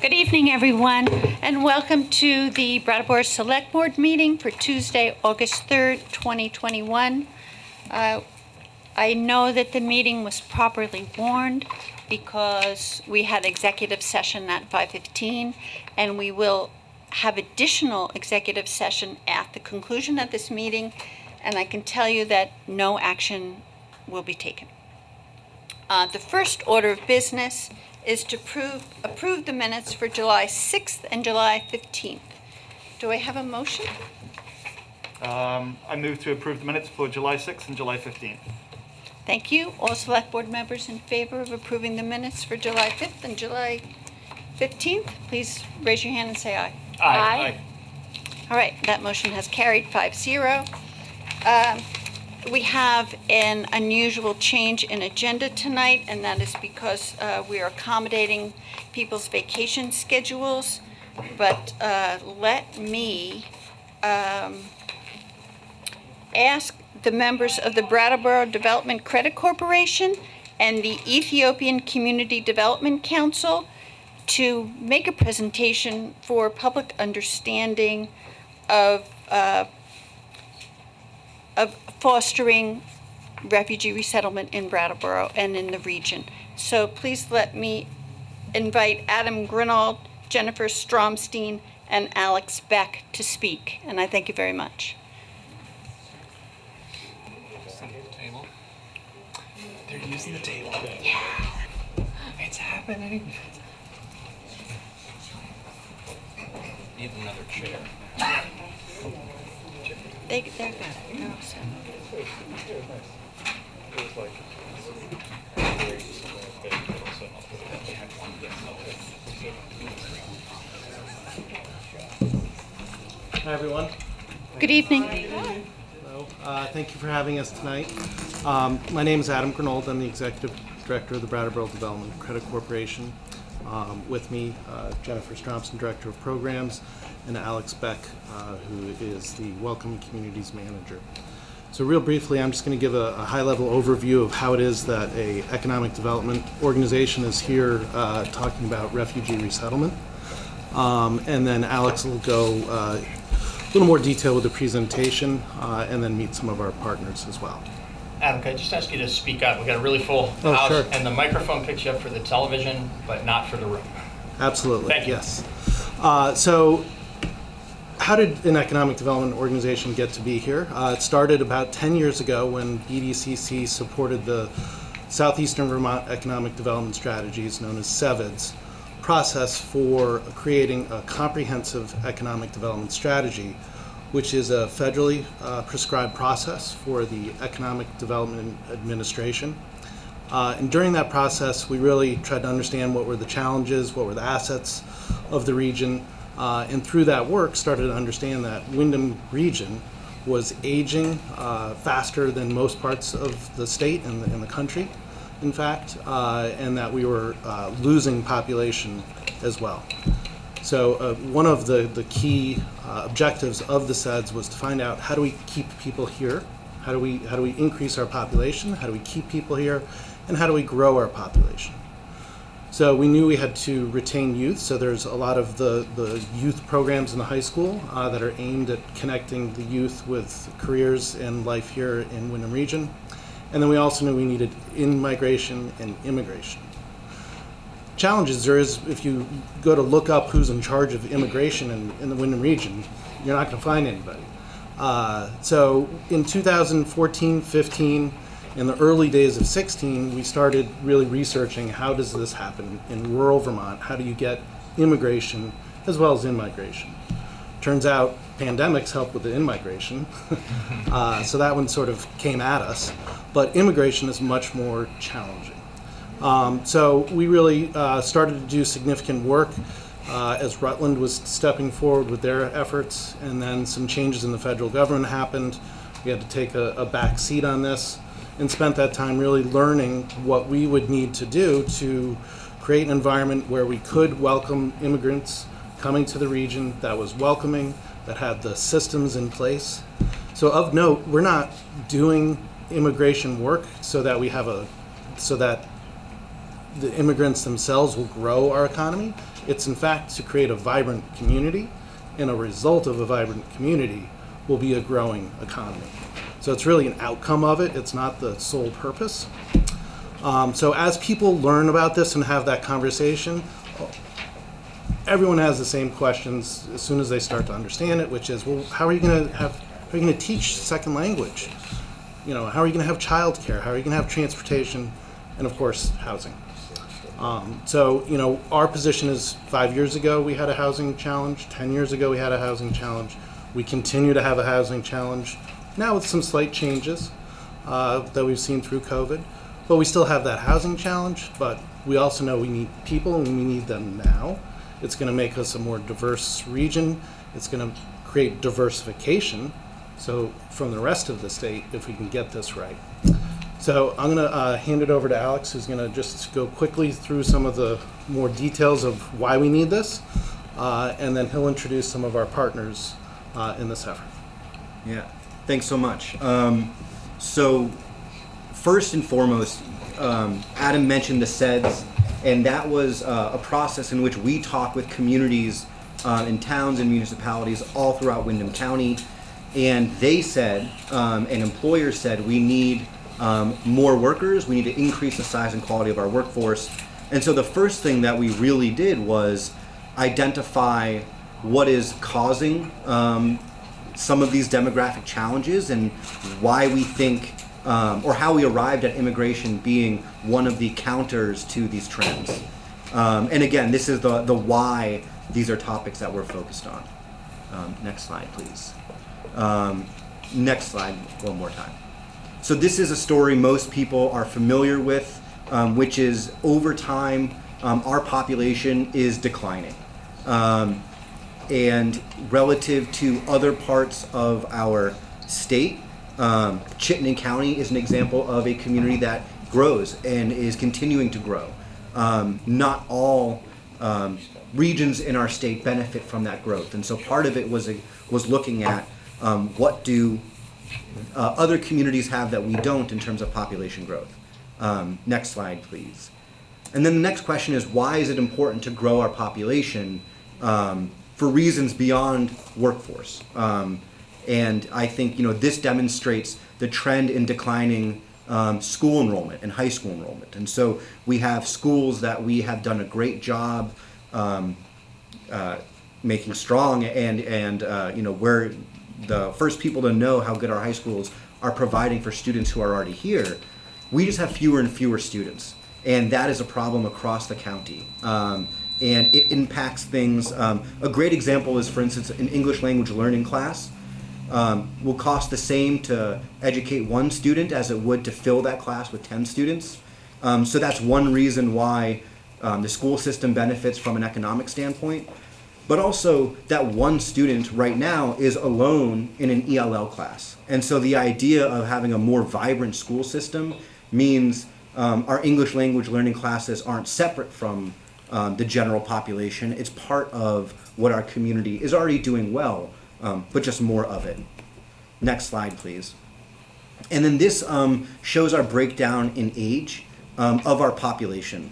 Good evening, everyone, and welcome to the Brattleboro Selectboard meeting for Tuesday, August 3rd, 2021. I know that the meeting was properly warned because we had executive session at 5:15, and we will have additional executive session at the conclusion of this meeting, and I can tell you that no action will be taken. The first order of business is to approve the minutes for July 6th and July 15th. Do I have a motion? I move to approve the minutes for July 6th and July 15th. Thank you. All select board members in favor of approving the minutes for July 5th and July 15th, please raise your hand and say aye. Aye. All right, that motion has carried 5-0. We have an unusual change in agenda tonight, and that is because we are accommodating people's vacation schedules. But let me ask the members of the Brattleboro Development Credit Corporation and the Ethiopian Community Development Council to make a presentation for public understanding of fostering refugee resettlement in Brattleboro and in the region. So please let me invite Adam Grinold, Jennifer Stromstein, and Alex Beck to speak, and I thank you very much. They're using the table. Yeah. It's happening. Need another chair. They're good. They're all set. Hi, everyone. Good evening. Hello. Thank you for having us tonight. My name is Adam Grinold. I'm the Executive Director of the Brattleboro Development Credit Corporation. With me, Jennifer Stromstein, Director of Programs, and Alex Beck, who is the Welcoming Communities Manager. So real briefly, I'm just going to give a high-level overview of how it is that a economic development organization is here talking about refugee resettlement. And then Alex will go a little more detail with the presentation and then meet some of our partners as well. Adam, can I just ask you to speak up? We've got a really full house, sure. And the microphone picks you up for the television, but not for the room. Absolutely. Thank you. Yes. So how did an economic development organization get to be here? It started about 10 years ago when BDCC supported the Southeastern Vermont Economic Development Strategies, known as SEVEDS, process for creating a comprehensive economic development strategy, which is a federally prescribed process for the Economic Development Administration. And during that process, we really tried to understand what were the challenges, what were the assets of the region, and through that work started to understand that Windham region was aging faster than most parts of the state and the country, in fact, and that we were losing population as well. So one of the key objectives of the SEDS was to find out how do we keep people here, how do we increase our population, how do we keep people here, and how do we grow our population. So we knew we had to retain youth, so there's a lot of the youth programs in the high school that are aimed at connecting the youth with careers and life here in Windham region. And then we also knew we needed in-migration and immigration. Challenges there is, if you go to look up who's in charge of immigration in the Windham region, you're not going to find anybody. So in 2014-15, in the early days of 16, we started really researching how does this happen in rural Vermont? How do you get immigration as well as in-migration? Turns out pandemics help with the in-migration, so that one sort of came at us, but immigration is much more challenging. So we really started to do significant work as Rutland was stepping forward with their efforts, and then some changes in the federal government happened. We had to take a back seat on this and spent that time really learning what we would need to do to create an environment where we could welcome immigrants coming to the region that was welcoming, that had the systems in place. So of note, we're not doing immigration work so that we have so that the immigrants themselves will grow our economy. It's in fact to create a vibrant community, and a result of a vibrant community will be a growing economy. So it's really an outcome of it. It's not the sole purpose. So as people learn about this and have that conversation, everyone has the same questions as soon as they start to understand it, which is, well, how are you going to teach second language? You know, how are you going to have childcare? How are you going to have transportation? And of course, housing. So, you know, our position is 5 years ago we had a housing challenge, 10 years ago we had a housing challenge. We continue to have a housing challenge, now with some slight changes that we've seen through COVID. But we still have that housing challenge, but we also know we need people and we need them now. It's going to make us a more diverse region. It's going to create diversification, so from the rest of the state, if we can get this right. So I'm going to hand it over to Alex, who's going to just go quickly through some of the more details of why we need this, and then he'll introduce some of our partners in this effort. Yeah, thanks so much. So first and foremost, Adam mentioned the CEDS, and that was a process in which we talk with communities in towns and municipalities all throughout Windham County, and they said, and employers said, we need more workers, we need to increase the size and quality of our workforce. And so the first thing that we really did was identify what is causing some of these demographic challenges and why we think, or how we arrived at immigration being one of the counters to these trends. And again, this is the why these are topics that we're focused on. Next slide, please. Next slide, one more time. So this is a story most people are familiar with, which is over time, our population is declining. And relative to other parts of our state, Chittenden County is an example of a community that grows and is continuing to grow. Not all regions in our state benefit from that growth, and so part of it was looking at what do other communities have that we don't in terms of population growth. Next slide, please. And then the next question is, why is it important to grow our population for reasons beyond workforce? And I think, you know, this demonstrates the trend in declining school enrollment and high school enrollment. And so we have schools that we have done a great job making strong, and you know, we're the first people to know how good our high schools are providing for students who are already here. We just have fewer and fewer students, and that is a problem across the county. And it impacts things. A great example is, for instance, an English language learning class will cost the same to educate one student as it would to fill that class with 10 students. So that's one reason why the school system benefits from an economic standpoint. But also that one student right now is alone in an ELL class. And so the idea of having a more vibrant school system means our English language learning classes aren't separate from the general population. It's part of what our community is already doing well, but just more of it. Next slide, please. And then this shows our breakdown in age of our population.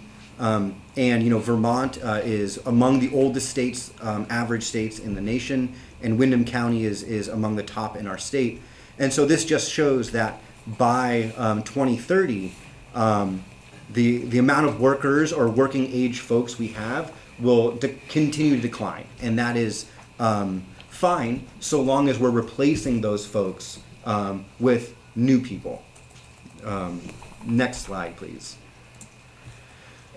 And you know, Vermont is among the oldest states, average states in the nation, and Windham County is among the top in our state. And so this just shows that by 2030, the amount of workers or working age folks we have will continue to decline, and that is fine so long as we're replacing those folks with new people. Next slide, please.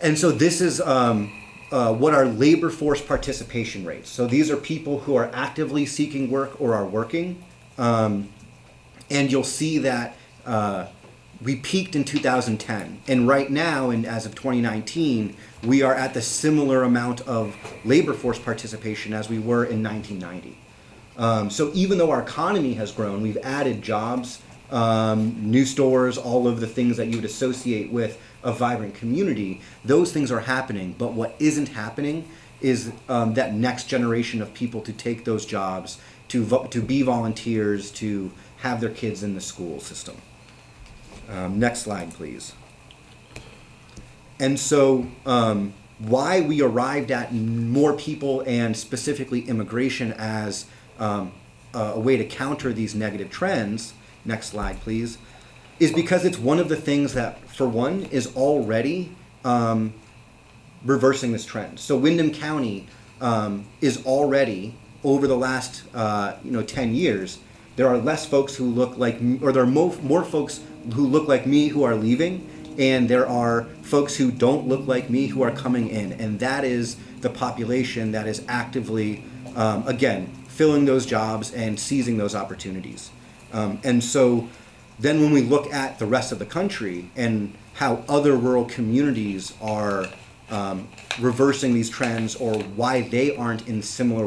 And so this is what our labor force participation rates. So these are people who are actively seeking work or are working. And you'll see that we peaked in 2010. And right now, and as of 2019, we are at the similar amount of labor force participation as we were in 1990. So even though our economy has grown, we've added jobs, new stores, all of the things that you would associate with a vibrant community. Those things are happening, but what isn't happening is that next generation of people to take those jobs, to be volunteers, to have their kids in the school system. Next slide, please. And so why we arrived at more people and specifically immigration as a way to counter these negative trends, next slide please, is because it's one of the things that, for one, is already reversing this trend. So Windham County is already, over the last 10 years, there are less folks who look like me, or there are more folks who look like me who are leaving, and there are folks who don't look like me who are coming in. And that is the population that is actively, again, filling those jobs and seizing those opportunities. And so then when we look at the rest of the country and how other rural communities are reversing these trends, or why they aren't in similar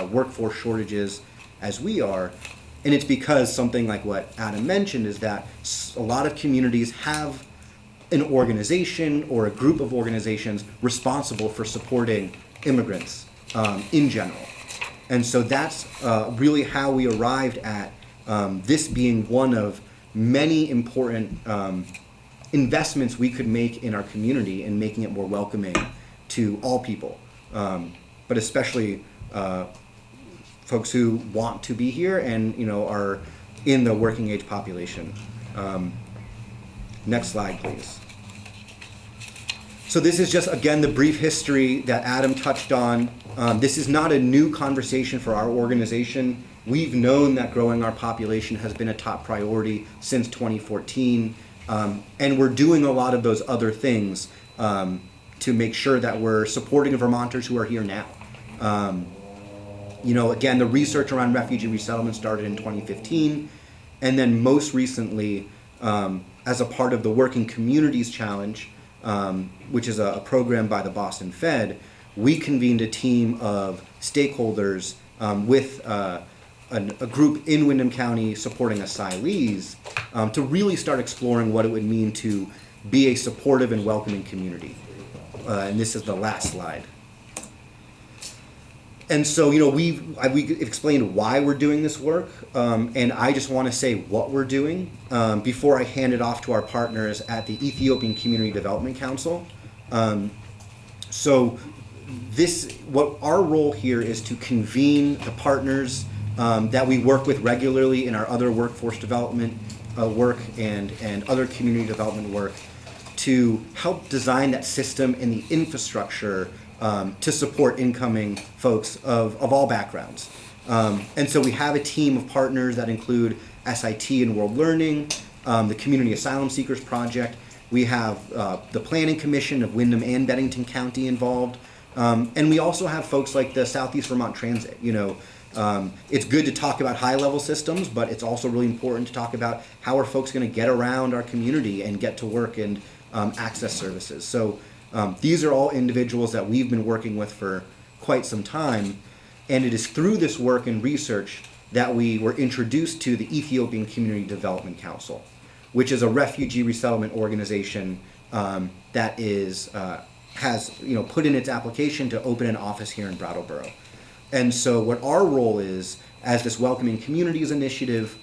workforce shortages as we are, and it's because something like what Adam mentioned is that a lot of communities have an organization or a group of organizations responsible for supporting immigrants in general. And so that's really how we arrived at this being one of many important investments we could make in our community and making it more welcoming to all people, but especially folks who want to be here and are in the working age population. Next slide, please. So this is just, again, the brief history that Adam touched on. This is not a new conversation for our organization. We've known that growing our population has been a top priority since 2014, and we're doing a lot of those other things to make sure that we're supporting Vermonters who are here now. Again, the research around refugee resettlement started in 2015, and then most recently, as a part of the Working Communities Challenge, which is a program by the Boston Fed, we convened a team of stakeholders with a group in Windham County supporting asylees to really start exploring what it would mean to be a supportive and welcoming community. And this is the last slide. And so, we explained why we're doing this work, and I just want to say what we're doing before I hand it off to our partners at the Ethiopian Community Development Council. What our role here is to convene the partners that we work with regularly in our other workforce development work and other community development work to help design that system and the infrastructure to support incoming folks of all backgrounds. And so we have a team of partners that include SIT and World Learning, the Community Asylum Seekers Project. We have the Planning Commission of Windham and Bennington County involved. And we also have folks like the Southeast Vermont Transit. It's good to talk about high-level systems, but it's also really important to talk about how are folks going to get around our community and get to work and access services. So these are all individuals that we've been working with for quite some time, and it is through this work and research that we were introduced to the Ethiopian Community Development Council, which is a refugee resettlement organization that has put in its application to open an office here in Brattleboro. And so what our role is as this Welcoming Communities Initiative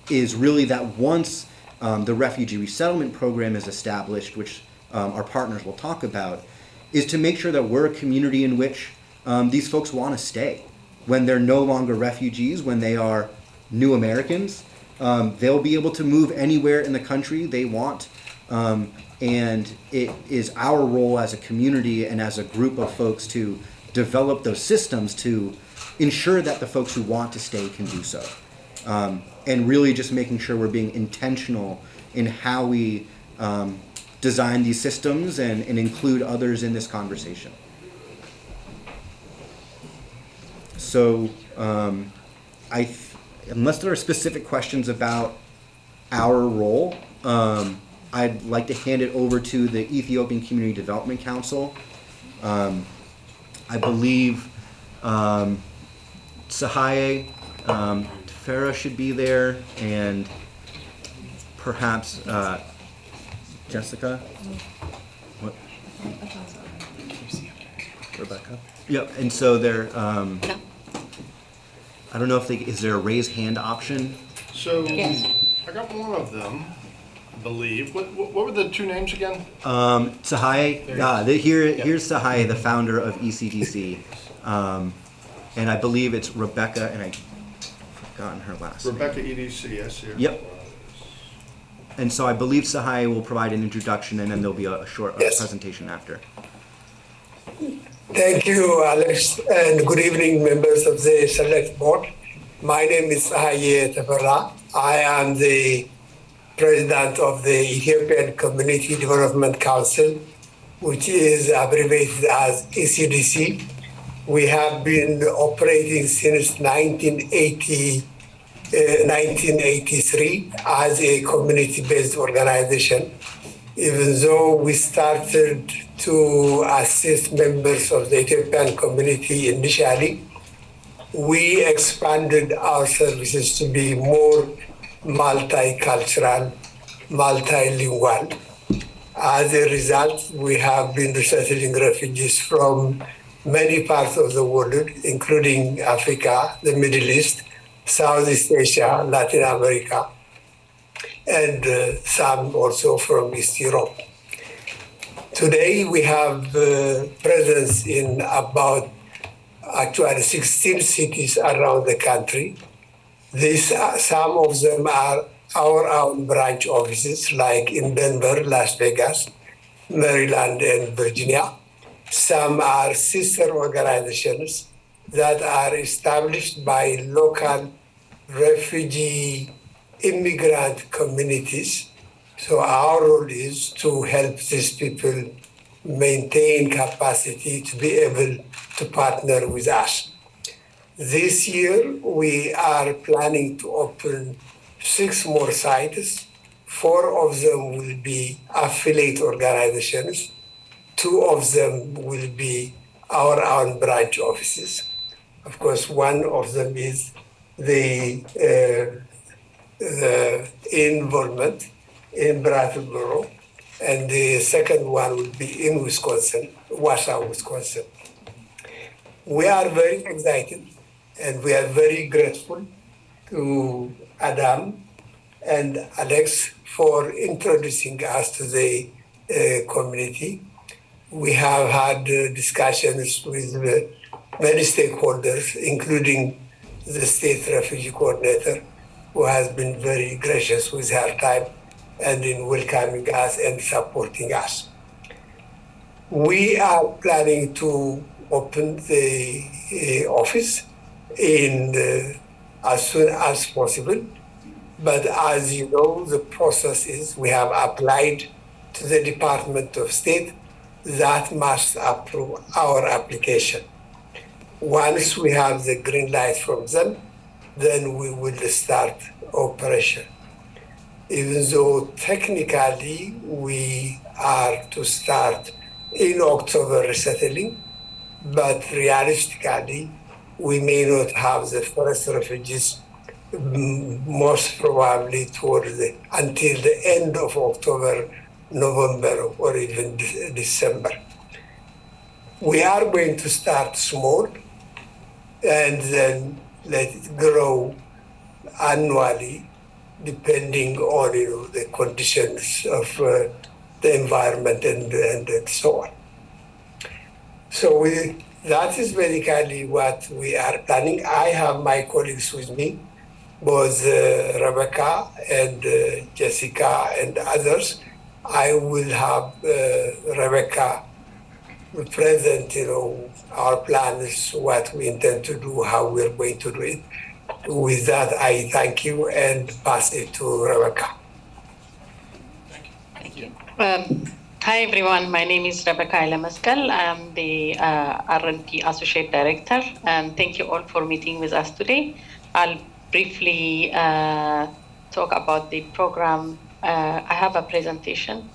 is really that once the refugee resettlement program is established, which our partners will talk about, is to make sure that we're a community in which these folks want to stay. When they're no longer refugees, when they are new Americans, they'll be able to move anywhere in the country they want. And it is our role as a community and as a group of folks to develop those systems to ensure that the folks who want to stay can do so. And really just making sure we're being intentional in how we design these systems and include others in this conversation. So unless there are specific questions about our role, I'd like to hand it over to the Ethiopian Community Development Council. I believe Sahaye Tefera should be there, and perhaps Jessica. What? Rebecca. Yep. And so they're. No. I don't know if is there a raise hand option? So Yes. I got one of them, believe. What were the two names again? Sahai, here's Sahai, the founder of ECDC. And I believe it's Rebecca, and I've forgotten her last name. Rebecca EDC, yes. Here. Yep. And so I believe Sahai will provide an introduction, and then there'll be a short presentation after. Thank you, Alex, and good evening, members of the Select Board. My name is Sahai Tafara. I am the president of the Ethiopian Community Development Council, which is abbreviated as ECDC. We have been operating since 1983 as a community-based organization. Even though we started to assist members of the Ethiopian community initially, we expanded our services to be more multicultural, multilingual. As a result, we have been resettling refugees from many parts of the world, including Africa, the Middle East, Southeast Asia, Latin America, and some also from East Europe. Today, we have presence in about 16 cities around the country. Some of them are our own branch offices, like in Denver, Las Vegas, Maryland, and Virginia. Some are sister organizations that are established by local refugee immigrant communities. So our role is to help these people maintain capacity to be able to partner with us. This year, we are planning to open 6 more sites. 4 of them will be affiliate organizations. 2 of them will be our own branch offices. Of course, one of them is the INFORMATIONAL in Brattleboro, and the second one will be in Wisconsin, Wausau, Wisconsin. We are very excited and we are very grateful to Adam and Alex for introducing us to the community. We have had discussions with many stakeholders, including the state refugee coordinator, who has been very gracious with her time and in welcoming us and supporting us. We are planning to open the office as soon as possible. But as you know, the process is we have applied to the Department of State that must approve our application. Once we have the green light from them, then we will start operation. Even though technically we are to start in October resettling, but realistically, we may not have the first refugees most probably until the end of October, November, or even December. We are going to start small and then let it grow annually, depending on the conditions of the environment and so on. So that is basically what we are planning. I have my colleagues with me, both Rebecca and Jessica and others. I will have Rebecca present, our plans, what we intend to do, how we're going to do it. With that, I thank you and pass it to Rebecca. Thank you. Hi, everyone. My name is Rebecca Ilamaskal. I'm the R&P Associate Director, and thank you all for meeting with us today. I'll briefly talk about the program. I have a presentation.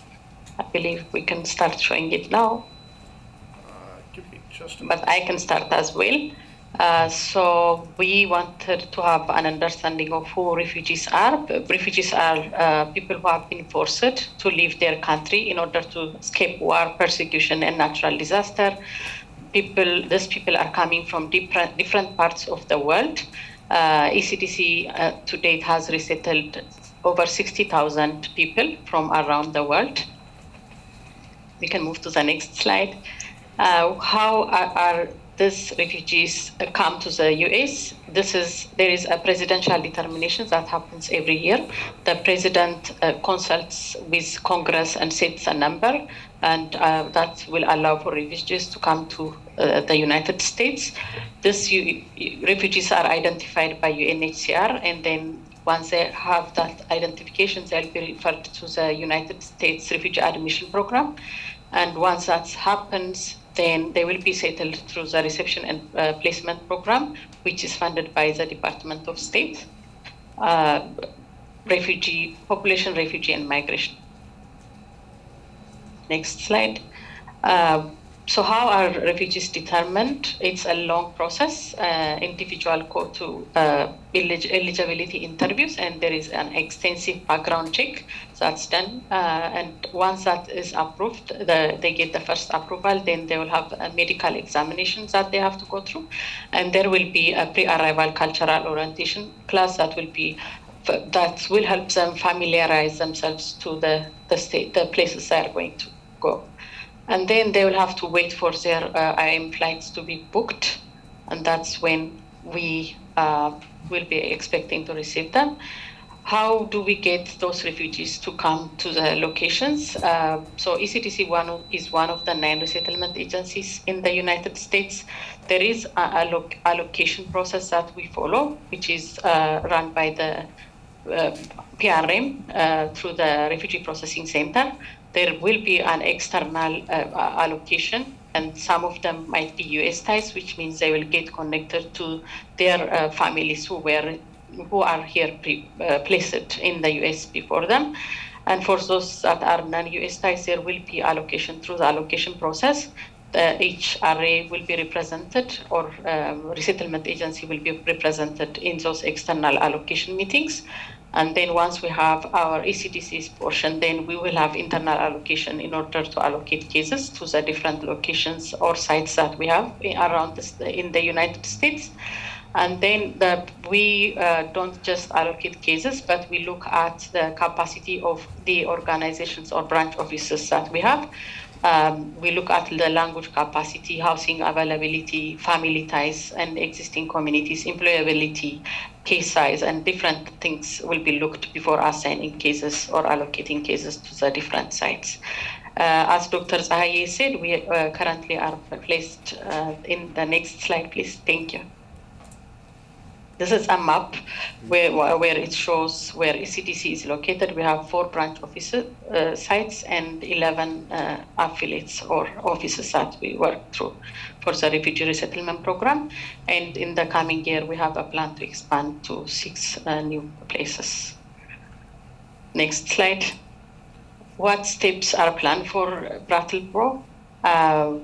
I believe we can start showing it now. But I can start as well. So we wanted to have an understanding of who refugees are. Refugees are people who have been forced to leave their country in order to escape war, persecution, and natural disaster. These people are coming from different parts of the world. ECDC to date has resettled over 60,000 people from around the world. We can move to the next slide. How are these refugees come to the US? There is a presidential determination that happens every year. The president consults with Congress and sets a number, and that will allow for refugees to come to the United States. These refugees are identified by UNHCR, and then once they have that identification, they'll be referred to the United States Refugee Admission Program. And once that happens, then they will be settled through the Reception and Placement Program, which is funded by the Department of State, Population, Refugee, and Migration. Next slide. So how are refugees determined? It's a long process. Individual go to eligibility interviews, and there is an extensive background check that's done. And once that is approved, they get the first approval, then they will have a medical examinations that they have to go through. And there will be a pre-arrival cultural orientation class that will help them familiarize themselves to the places they are going to go. And then they will have to wait for their IM flights to be booked, and that's when we will be expecting to receive them. How do we get those refugees to come to the locations? So ECDC is one of the 9 resettlement agencies in the United States. There is an allocation process that we follow, which is run by the PRM through the Refugee Processing Center. There will be an external allocation, and some of them might be US ties, which means they will get connected to their families who are here placed in the US before them. And for those that are non-US ties, there will be allocation through the allocation process. Each array will be represented, or resettlement agency will be represented in those external allocation meetings. And then once we have our ECDC's portion, then we will have internal allocation in order to allocate cases to the different locations or sites that we have around in the United States. And then we don't just allocate cases, but we look at the capacity of the organizations or branch offices that we have. We look at the language capacity, housing availability, family ties, and existing communities, employability, case size, and different things will be looked before assigning cases or allocating cases to the different sites. As Dr. Zahaye said, we currently are placed in the next slide, please. Thank you. This is a map where it shows where ECDC is located. We have 4 branch office sites and 11 affiliates or offices that we work through for the Refugee Resettlement Program. And in the coming year, we have a plan to expand to 6 new places. Next slide. What steps are planned for Brattleboro?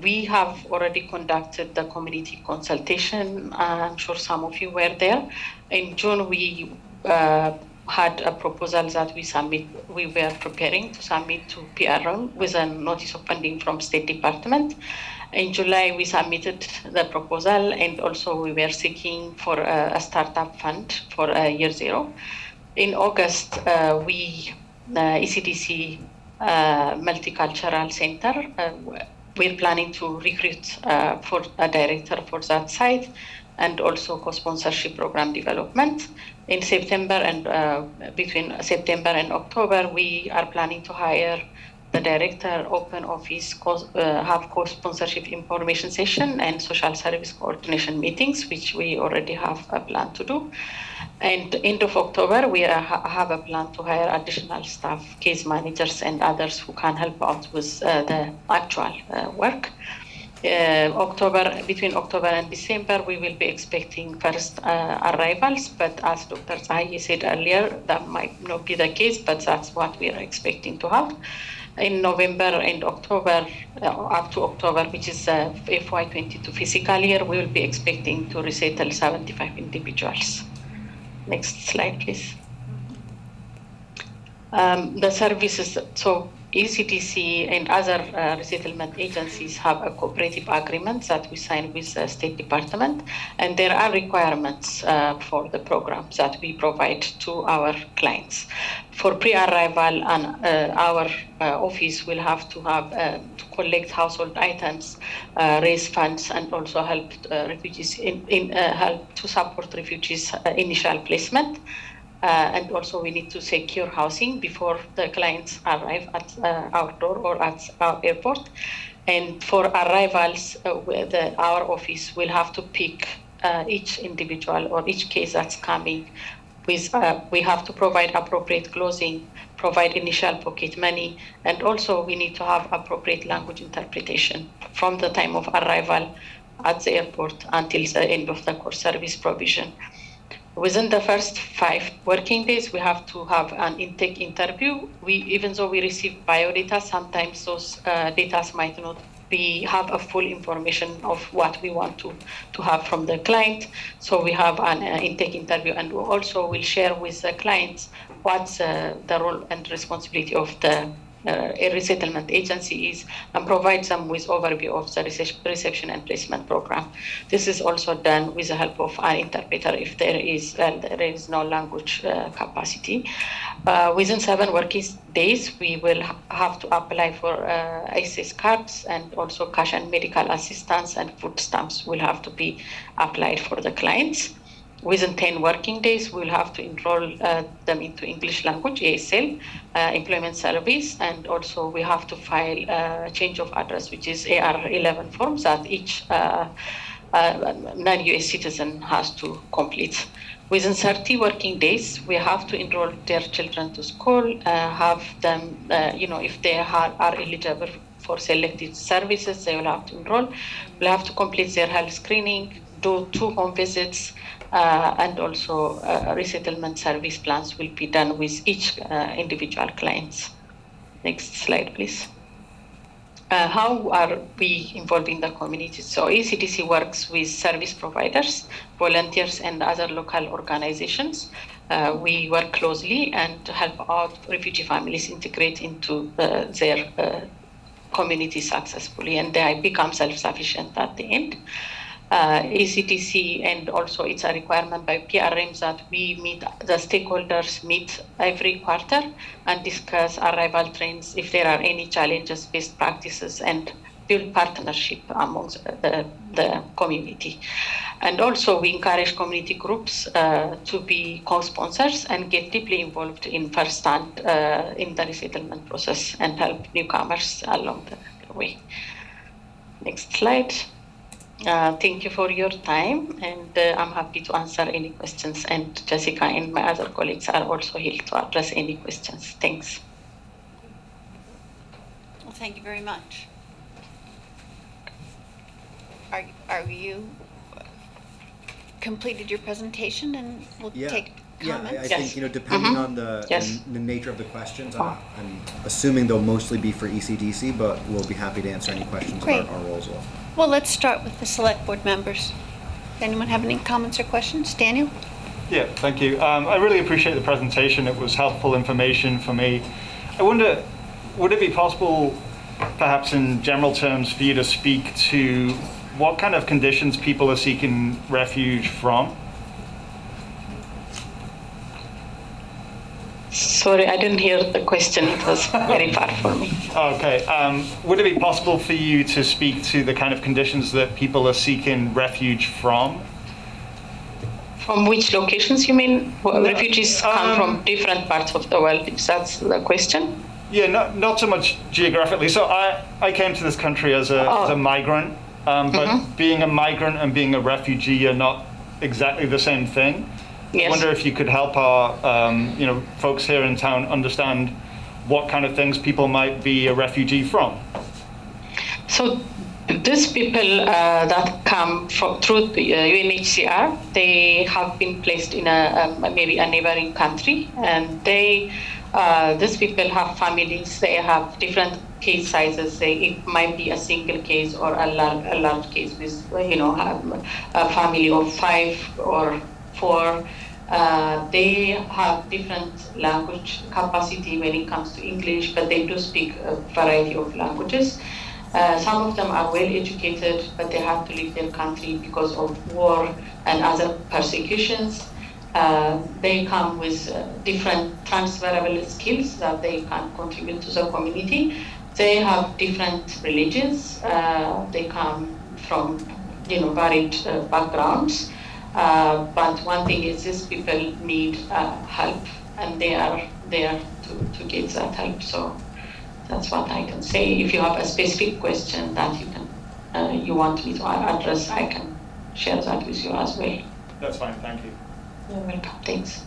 We have already conducted the community consultation. I'm sure some of you were there. In June, we had a proposal that we were preparing to submit to PRM with a notice of funding from State Department. In July, we submitted the proposal, and also we were seeking for a startup fund for year 0. In August, ECDC Multicultural Center, we're planning to recruit for a director for that site, and also co-sponsorship program development. In September and between September and October, we are planning to hire the director, open office, have co-sponsorship information session, and social service coordination meetings, which we already have a plan to do. And end of October, we have a plan to hire additional staff, case managers, and others who can help out with the actual work. Between October and December, we will be expecting first arrivals, but as Dr. Zahaye said earlier, that might not be the case, but that's what we are expecting to have. In November and October, up to October, which is FY22 fiscal year, we will be expecting to resettle 75 individuals. Next slide, please. The services, so ECDC and other resettlement agencies have a cooperative agreement that we sign with the State Department, and there are requirements for the programs that we provide to our clients. For pre-arrival, our office will have to to collect household items, raise funds, and also help refugees help to support refugees' initial placement. And also we need to secure housing before the clients arrive at our door or at our airport. And for arrivals, our office will have to pick each individual or each case that's coming. We have to provide appropriate clothing, provide initial pocket money, and also we need to have appropriate language interpretation from the time of arrival at the airport until the end of the course service provision. Within the first 5 working days, we have to have an intake interview. Even though we receive biodata, sometimes those data might not have a full information of what we want to have from the client. So we have an intake interview, and we also will share with the clients what's the role and responsibility of the resettlement agency is, and provide them with overview of the reception and placement program. This is also done with the help of an interpreter if there is no language capacity. Within 7 working days, we will have to apply for access cards, and also cash and medical assistance and food stamps will have to be applied for the clients. Within 10 working days, we'll have to enroll them into English language, ESL, employment service, and also we have to file a change of address, which is AR11 forms that each non-US citizen has to complete. Within 30 working days, we have to enroll their children to school, have them, if they are eligible for selected services, they will have to enroll. We'll have to complete their health screening, do 2 home visits, and also resettlement service plans will be done with each individual clients. Next slide, please. How are we involving the community? So ECDC works with service providers, volunteers, and other local organizations. We work closely and help out refugee families integrate into their community successfully, and they become self-sufficient at the end. ECDC, and also it's a requirement by PRMs that we the stakeholders meet every quarter and discuss arrival trends, if there are any challenges, best practices, and build partnership amongst the community. And also we encourage community groups to be co-sponsors and get deeply involved in first-hand in the resettlement process and help newcomers along the way. Next slide. Thank you for your time, and I'm happy to answer any questions, and Jessica and my other colleagues are also here to address any questions. Thanks. Well, thank you very much. Are you completed your presentation, and we'll take comments? I think, depending on the nature of the questions, I'm assuming they'll mostly be for ECDC, but we'll be happy to answer any questions about our role as well. Well, let's start with the select board members. Does anyone have any comments or questions? Daniel? Yeah, thank you. I really appreciate the presentation. It was helpful information for me. I wonder, would it be possible, perhaps in general terms, for you to speak to what kind of conditions people are seeking refuge from? Sorry, I didn't hear the question. It was very far for me. Okay. Would it be possible for you to speak to the kind of conditions that people are seeking refuge from? From which locations, you mean? Refugees come from different parts of the world, if that's the question? Yeah, not so much geographically. So I came to this country as a migrant, but being a migrant and being a refugee are not exactly the same thing. Yes. I wonder if you could help our folks here in town understand what kind of things people might be a refugee from. So these people that come through the UNHCR, they have been placed in maybe a neighboring country, and these people have families. They have different case sizes. It might be a single case or a large case with a family of 5 or 4. They have different language capacity when it comes to English, but they do speak a variety of languages. Some of them are well educated, but they have to leave their country because of war and other persecutions. They come with different transferable skills that they can contribute to the community. They have different religions. They come from varied backgrounds. But one thing is these people need help, and they are there to get that help. So that's what I can say. If you have a specific question that you want me to address, I can share that with you as well. That's fine, thank you. You're welcome. Thanks.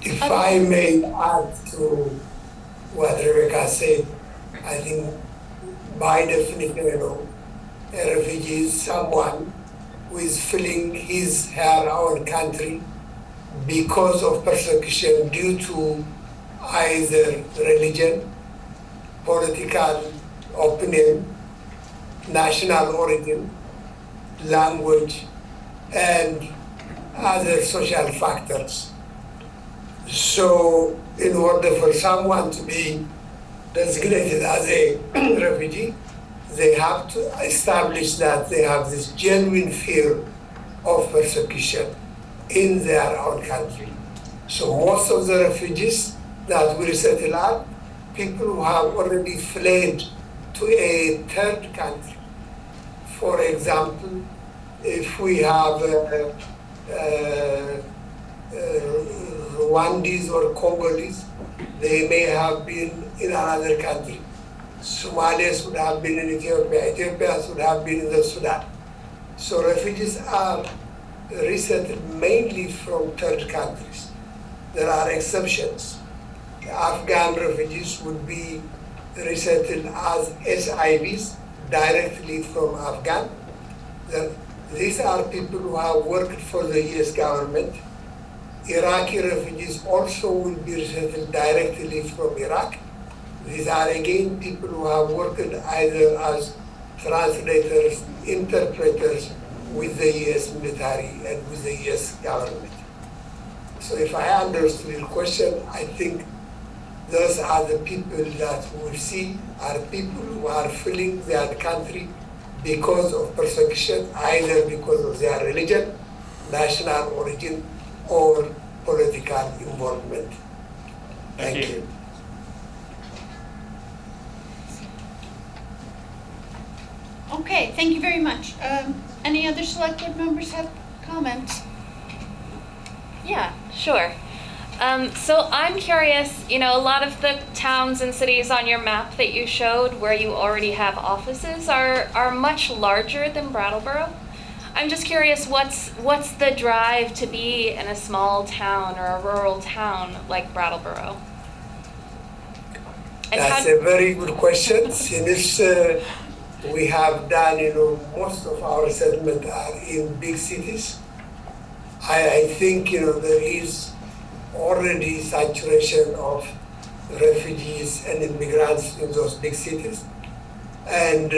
If I may add to what Rebecca said, I think by definition, a refugee is someone who is fleeing his, her own country because of persecution due to either religion, political opinion, national origin, language, and other social factors. So in order for someone to be designated as a refugee, they have to establish that they have this genuine fear of persecution in their own country. So most of the refugees that we resettle are people who have already fled to a third country. For example, if we have Rwandese or Congolese, they may have been in another country. Somalis would have been in Ethiopia, Ethiopians would have been in the Sudan. So refugees are resettled mainly from third countries. There are exceptions. Afghan refugees would be resettled as SIVs directly from Afghan. These are people who have worked for the US government. Iraqi refugees also will be resettled directly from Iraq. These are again people who have worked either as translators, interpreters with the US military and with the US government. So if I understood your question, I think those are the people that we will see are people who are fleeing their country because of persecution, either because of their religion, national origin, or political involvement. Thank you. Okay, thank you very much. Any other select board members have comments? Yeah, sure. So I'm curious, a lot of the towns and cities on your map that you showed where you already have offices are much larger than Brattleboro. I'm just curious, what's the drive to be in a small town or a rural town like Brattleboro? And that's a very good question. Since we have done, most of our settlement are in big cities. I think, there is already saturation of refugees and immigrants in those big cities. And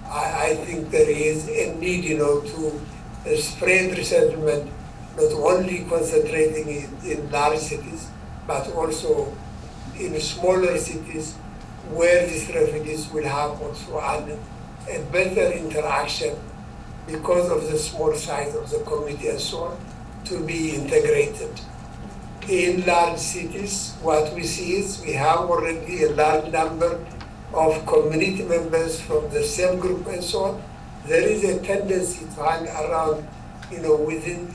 I think there is a need, to spread resettlement, not only concentrating in large cities, but also in smaller cities where these refugees will have also a better interaction because of the small size of the community and so on, to be integrated. In large cities, what we see is we have already a large number of community members from the same group and so on. There is a tendency to hang around, within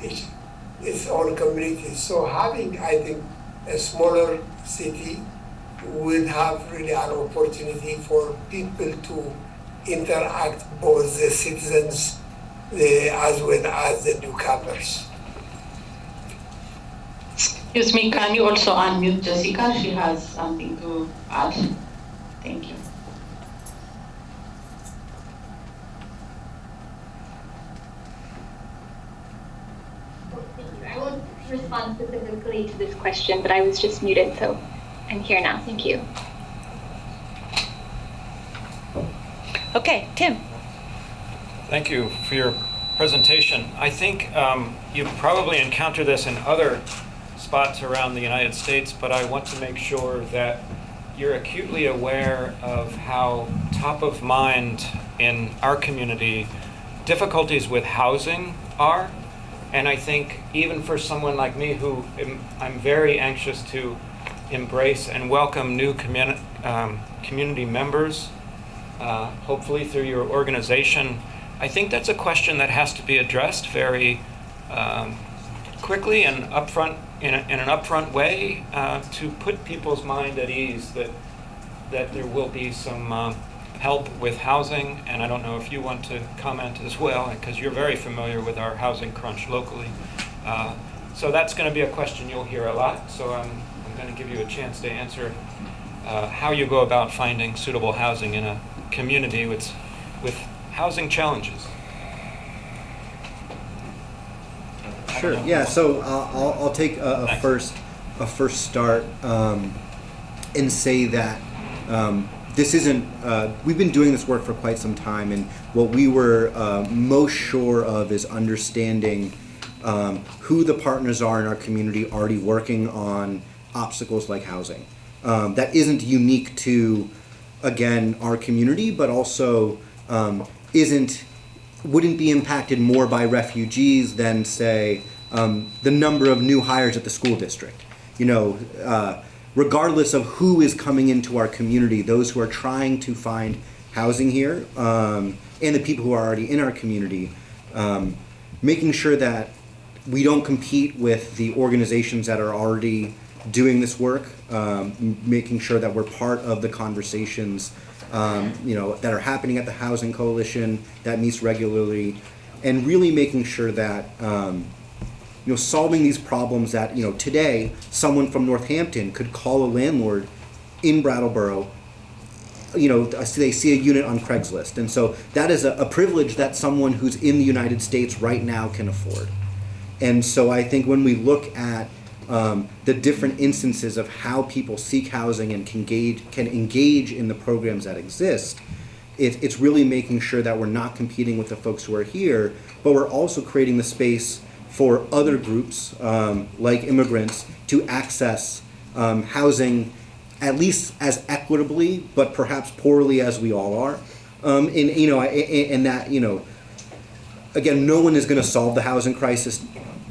its own community. So having, I think, a smaller city will have really an opportunity for people to interact, both the citizens as well as the newcomers. Excuse me, can you also unmute Jessica? She has something to add. Thank you. I won't respond specifically to this question, but I was just muted, so I'm here now. Thank you. Okay, Tim. Thank you for your presentation. I think you probably encounter this in other spots around the United States, but I want to make sure that you're acutely aware of how top of mind in our community difficulties with housing are. And I think even for someone like me who I'm very anxious to embrace and welcome new community members, hopefully through your organization, I think that's a question that has to be addressed very quickly and upfront, in an upfront way, to put people's mind at ease that there will be some help with housing. And I don't know if you want to comment as well, because you're very familiar with our housing crunch locally. So that's going to be a question you'll hear a lot. So I'm going to give you a chance to answer how you go about finding suitable housing in a community with housing challenges. Sure. Yeah. So I'll take a first start and say that this isn't. We've been doing this work for quite some time, and what we were most sure of is understanding who the partners are in our community already working on obstacles like housing. That isn't unique to, again, our community, but also wouldn't be impacted more by refugees than, say, the number of new hires at the school district. Regardless of who is coming into our community, those who are trying to find housing here, and the people who are already in our community, making sure that we don't compete with the organizations that are already doing this work, making sure that we're part of the conversations that are happening at the Housing Coalition that meets regularly, and really making sure that solving these problems that today someone from Northampton could call a landlord in Brattleboro. They see a unit on Craigslist, and so that is a privilege that someone who's in the United States right now can afford. And so I think when we look at the different instances of how people seek housing and can engage in the programs that exist, it's really making sure that we're not competing with the folks who are here, but we're also creating the space for other groups like immigrants to access housing at least as equitably, but perhaps poorly as we all are. And that, again, no one is going to solve the housing crisis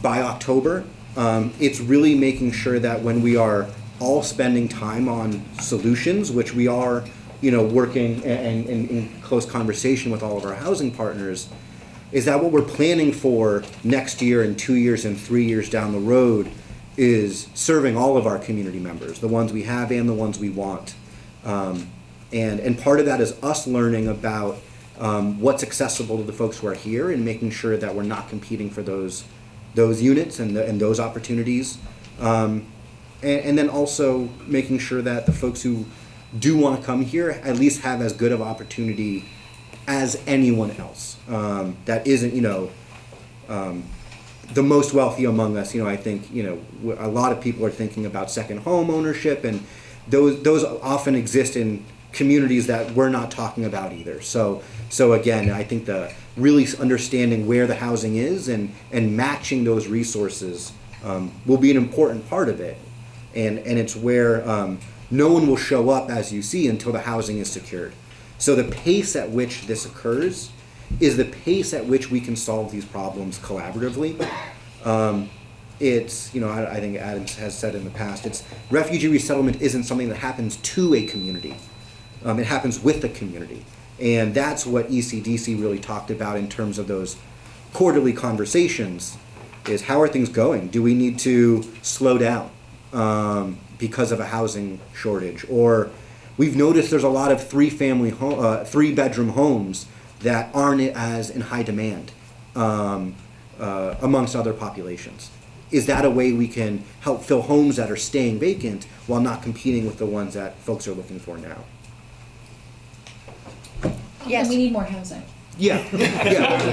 by October. It's really making sure that when we are all spending time on solutions, which we are, working and in close conversation with all of our housing partners, is that what we're planning for next year and 2 years and 3 years down the road is serving all of our community members, the ones we have and the ones we want. And part of that is us learning about what's accessible to the folks who are here and making sure that we're not competing for those units and those opportunities, and then also making sure that the folks who do want to come here at least have as good of opportunity as anyone else that isn't the most wealthy among us. I think a lot of people are thinking about second home ownership, and those often exist in communities that we're not talking about either. So again, I think the really understanding where the housing is and matching those resources will be an important part of it. And it's where no one will show up, as you see, until the housing is secured. So the pace at which this occurs is the pace at which we can solve these problems collaboratively. It's, I think Adam has said in the past, refugee resettlement isn't something that happens to a community. It happens with the community. And that's what ECDC really talked about in terms of those quarterly conversations, is how are things going? Do we need to slow down because of a housing shortage? Or we've noticed there's a lot of three-bedroom homes that aren't as in high demand amongst other populations. Is that a way we can help fill homes that are staying vacant while not competing with the ones that folks are looking for now? Yes. We need more housing. Yeah. I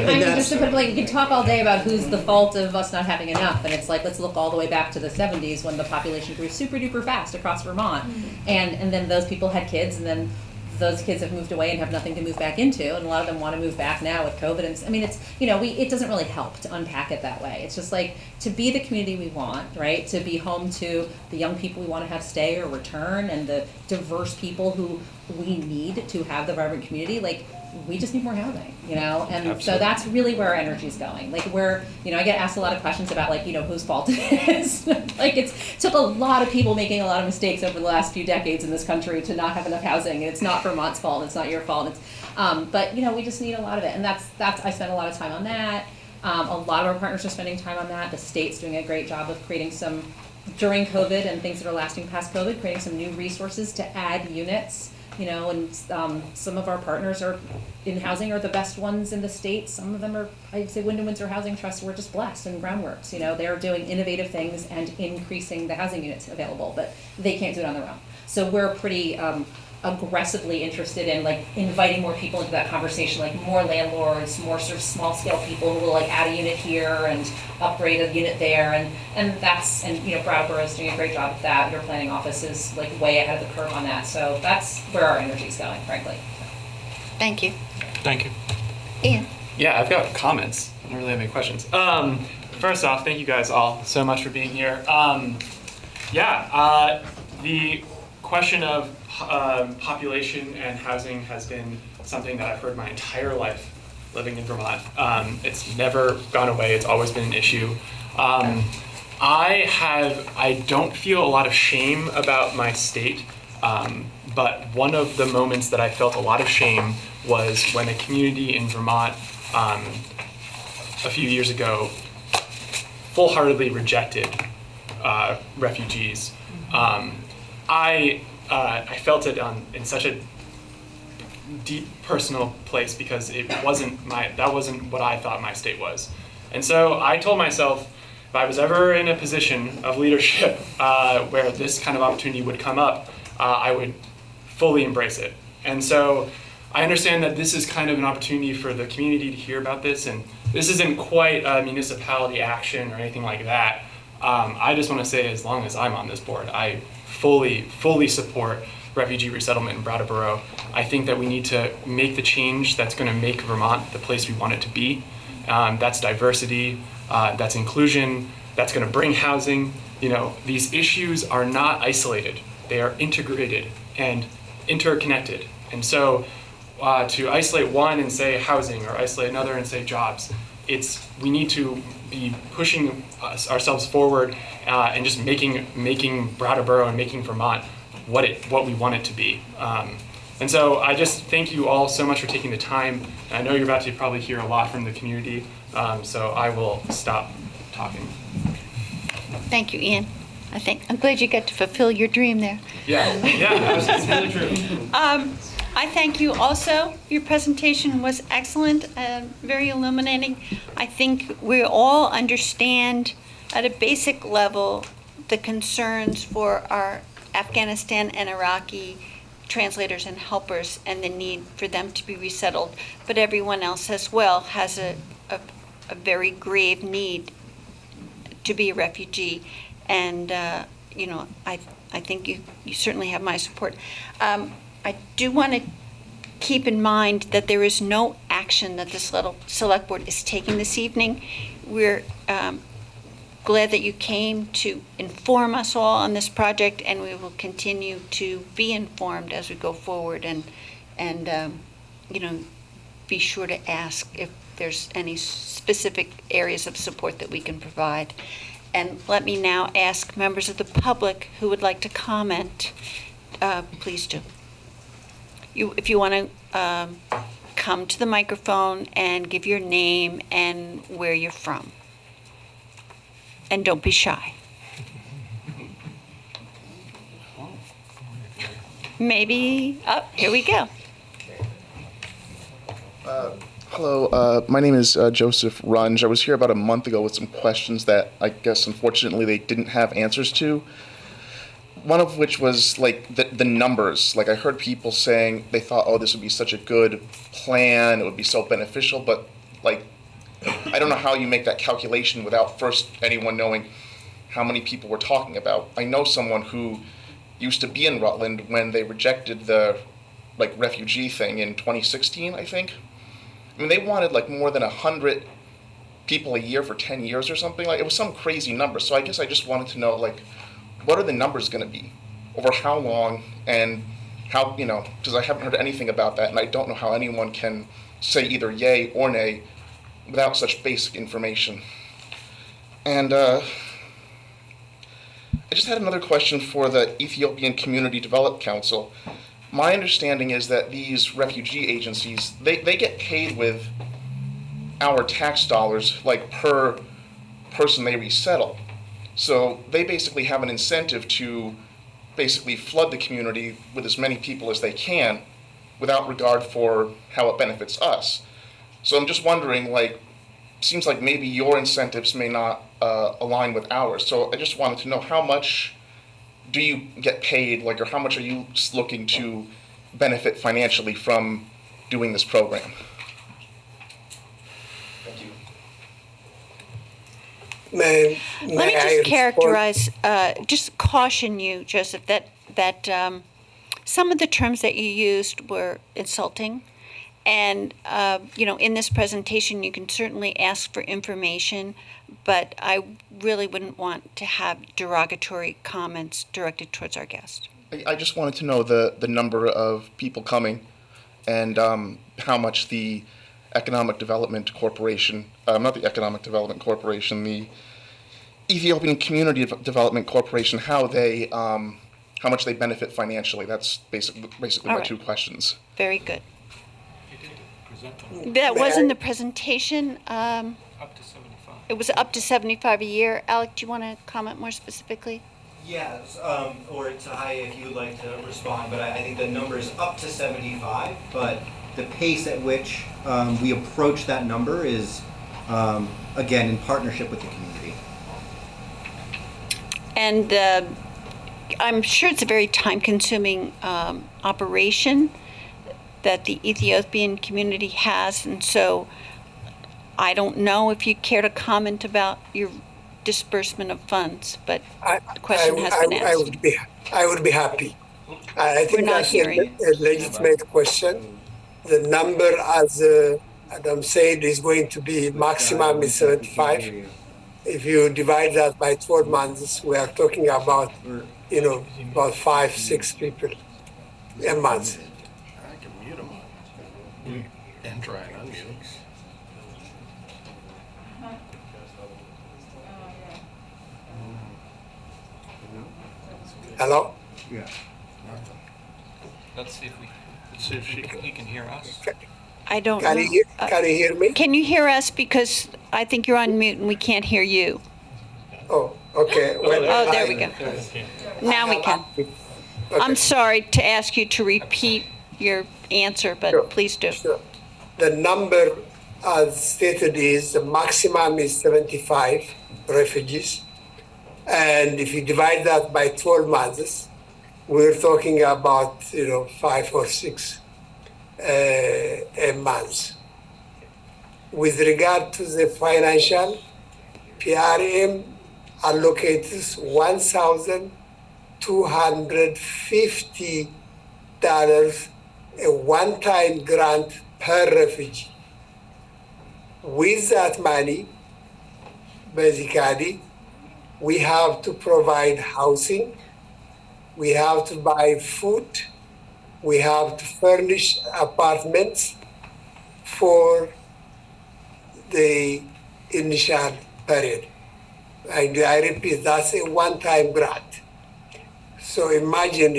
mean, just to put it, you can talk all day about who's the fault of us not having enough, and it's like, let's look all the way back to the 70s when the population grew super duper fast across Vermont, and then those people had kids, and then those kids have moved away and have nothing to move back into, and a lot of them want to move back now with COVID. And I mean, it's, it doesn't really help to unpack it that way. It's just like, to be the community we want, right? To be home to the young people we want to have stay or return, and the diverse people who we need to have the vibrant community. Like, we just need more housing, and Absolutely. So that's really where our energy is going. Like, I get asked a lot of questions about, like, whose fault it is. Like, it took a lot of people making a lot of mistakes over the last few decades in this country to not have enough housing, and it's not Vermont's fault, and it's not your fault. But we just need a lot of it, and that's I spend a lot of time on that. A lot of our partners are spending time on that. The state's doing a great job of creating some, during COVID and things that are lasting past COVID, creating some new resources to add units. And some of our partners are in housing are the best ones in the state. Some of them are, I'd say, Wyndham Windsor Housing Trust, we're just blessed, and Groundworks. They're doing innovative things and increasing the housing units available, but they can't do it on their own. So we're pretty aggressively interested in, like, inviting more people into that conversation, like more landlords, more sort of small scale people who will, like, add a unit here and upgrade a unit there, and Brattleboro is doing a great job of that. Your planning office is, like, way ahead of the curve on that, so that's where our energy is going, frankly. Thank you. Thank you. Ian? Yeah, I've got comments. I don't really have any questions. First off, thank you guys all so much for being here. The question of population and housing has been something that I've heard my entire life living in Vermont. It's never gone away. It's always been an issue. I don't feel a lot of shame about my state, but one of the moments that I felt a lot of shame was when a community in Vermont a few years ago full-heartedly rejected refugees. I felt it in such a deep personal place because that wasn't what I thought my state was. And so I told myself, if I was ever in a position of leadership where this kind of opportunity would come up, I would fully embrace it. And so I understand that this is kind of an opportunity for the community to hear about this, and this isn't quite a municipality action or anything like that. I just want to say, as long as I'm on this board, I fully support refugee resettlement in Brattleboro. I think that we need to make the change that's going to make Vermont the place we want it to be. That's diversity, that's inclusion, that's going to bring housing. These issues are not isolated. They are integrated and interconnected. And so to isolate one and say housing, or isolate another and say jobs, we need to be pushing ourselves forward and just making Brattleboro and making Vermont what we want it to be. And so I just thank you all so much for taking the time. I know you're about to probably hear a lot from the community, so I will stop talking. Thank you, Ian. I'm glad you got to fulfill your dream there. Yeah, it's really true. I thank you also. Your presentation was excellent, very illuminating. I think we all understand at a basic level the concerns for our Afghanistan and Iraqi translators and helpers and the need for them to be resettled. But everyone else as well has a very grave need to be a refugee. And, I think you certainly have my support. I do want to keep in mind that there is no action that the Select Board is taking this evening. We're glad that you came to inform us all on this project, and we will continue to be informed as we go forward and be sure to ask if there's any specific areas of support that we can provide. And let me now ask members of the public who would like to comment, please do. If you want to come to the microphone and give your name and where you're from. And don't be shy. Maybe, here we go. Hello, my name is Joseph Runge. I was here about a month ago with some questions that I guess unfortunately they didn't have answers to. One of which was like the numbers. Like I heard people saying they thought, oh, this would be such a good plan, it would be so beneficial, but like, I don't know how you make that calculation without first anyone knowing how many people we're talking about. I know someone who used to be in Rutland when they rejected the like refugee thing in 2016, I think. I mean, they wanted like more than 100 people a year for 10 years or something. Like, it was some crazy number. So I guess I just wanted to know, like, what are the numbers going to be? Over how long? And how, you know, because I haven't heard anything about that, and I don't know how anyone can say either yay or nay without such basic information. And I just had another question for the Ethiopian Community Development Council. My understanding is that these refugee agencies, they get paid with our tax dollars, like per person they resettle. So they basically have an incentive to basically flood the community with as many people as they can without regard for how it benefits us. So I'm just wondering, like, seems like maybe your incentives may not align with ours. So I just wanted to know, how much do you get paid, like, or how much are you looking to benefit financially from doing this program? Thank you. May Let me I just respond? characterize, just caution you, Joseph, that some of the terms that you used were insulting. And, you know, in this presentation, you can certainly ask for information, but I really wouldn't want to have derogatory comments directed towards our guest. I just wanted to know the number of people coming and how much the Economic Development Corporation, not the Economic Development Corporation, the Ethiopian Community Development Corporation, how much they benefit financially. That's basically All my right. two questions. Very good. That was in the presentation. Up to 75. It was up to 75 a year. Alec, do you want to comment more specifically? Yes, or Tahai, if you would like to respond, but I think the number is up to 75, but the pace at which we approach that number is, again, in partnership with the community. And I'm sure it's a very time-consuming operation that the Ethiopian community has, and so I don't know if you care to comment about your disbursement of funds, but the question has been asked. I would be happy. I think We're not that's hearing. a legitimate question. The number, as Adam said, is going to be maximum is 75. If you divide that by 12 months, we are talking about, you know, about 5-6 people a month. I can mute them and try and unmute them. Hello? Yeah. Let's see if he can hear us. I don't Can know. you hear me? Can you hear us? Because I think you're on mute and we can't hear you. Oh, okay. Well, Oh, there we go. Now we can. I'm sorry to ask you to repeat your answer, but Sure. please do. Sure. The number, as stated, is the maximum is 75 refugees. And if you divide that by 12 months, we're talking about, 5 or 6 a month. With regard to the financial, PRM allocates $1,250 a one-time grant per refugee. With that money, basically, we have to provide housing, we have to buy food, we have to furnish apartments for the initial period. I repeat, that's a one-time grant. So imagine,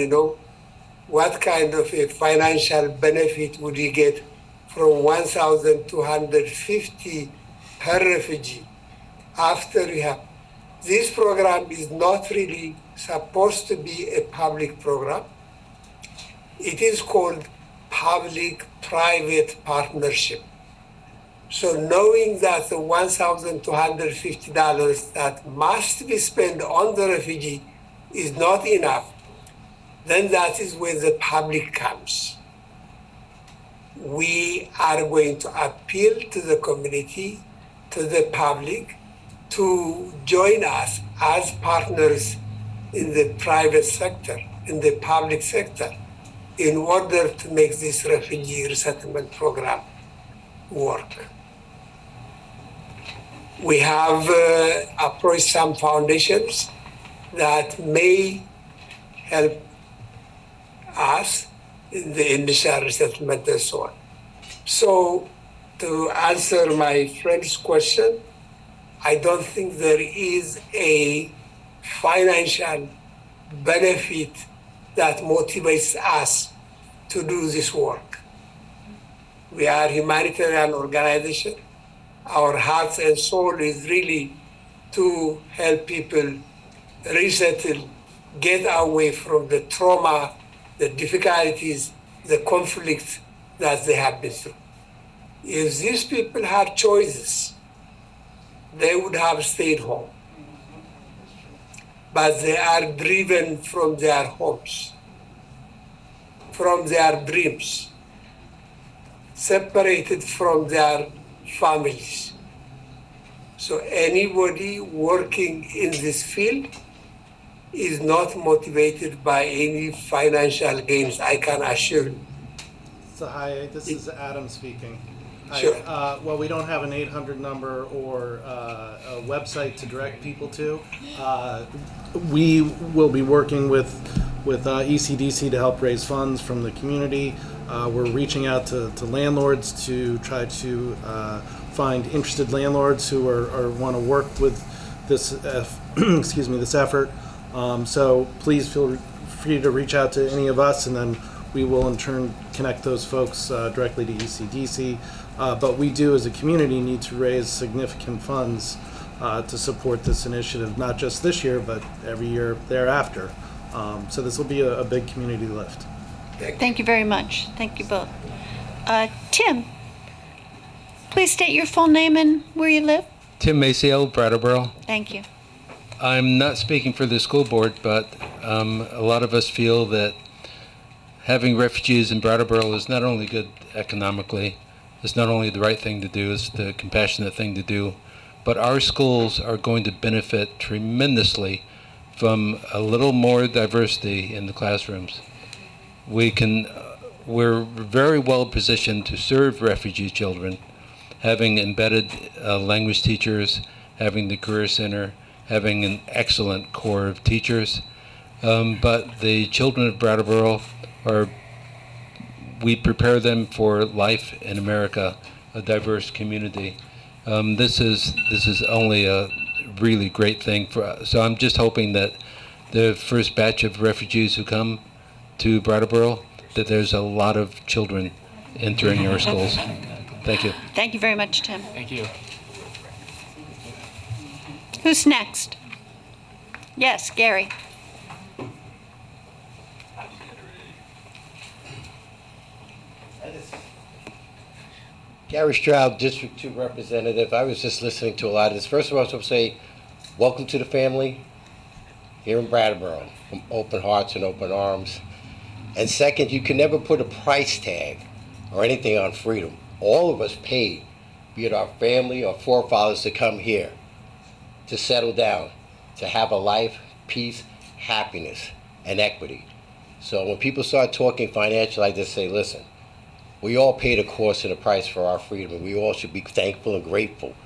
what kind of a financial benefit would you get from 1,250 per refugee after you have. This program is not really supposed to be a public program. It is called public-private partnership. So knowing that the $1,250 that must be spent on the refugee is not enough, then that is where the public comes. We are going to appeal to the community, to the public, to join us as partners in the private sector, in the public sector. in order to make this refugee resettlement program work. We have approached some foundations that may help us in the initial resettlement and so on. So to answer my friend's question, I don't think there is a financial benefit that motivates us to do this work. We are a humanitarian organization. Our hearts and soul is really to help people resettle, get away from the trauma, the difficulties, the conflicts that they have been through. If these people had choices, they would have stayed home. But they are driven from their homes, from their dreams, separated from their families. So anybody working in this field is not motivated by any financial gains, I can assure you. So hi, this is Adam speaking. Sure. Well, we don't have an 800 number or a website to direct people to. We will be working with ECDC to help raise funds from the community. We're reaching out to landlords to try to find interested landlords who want to work with this this effort. So please feel free to reach out to any of us, and then we will in turn connect those folks directly to ECDC. But we do, as a community, need to raise significant funds to support this initiative, not just this year, but every year thereafter. So this will be a big community lift. Thank you very much. Thank you both. Tim, please state your full name and where you live. Tim Maceo, Brattleboro. Thank you. I'm not speaking for the school board, but a lot of us feel that having refugees in Brattleboro is not only good economically, it's not only the right thing to do, it's the compassionate thing to do, but our schools are going to benefit tremendously from a little more diversity in the classrooms. We're very well positioned to serve refugee children, having embedded language teachers, having the Career Center, having an excellent core of teachers. But the children of Brattleboro we prepare them for life in America, a diverse community. This is only a really great thing for us. So I'm just hoping that the first batch of refugees who come to Brattleboro, that there's a lot of children entering our schools. Thank you. Thank you very much, Tim. Thank you. Who's next? Yes, Gary. Gary Stroud, District 2 Representative. I was just listening to a lot of this. First of all, I just want to say, welcome to the family here in Brattleboro, from open hearts and open arms. And second, you can never put a price tag or anything on freedom. All of us paid, be it our family or forefathers, to come here, to settle down, to have a life, peace, happiness, and equity. So when people start talking financial, I just say, listen, we all paid a cost and a price for our freedom, and we all should be thankful and grateful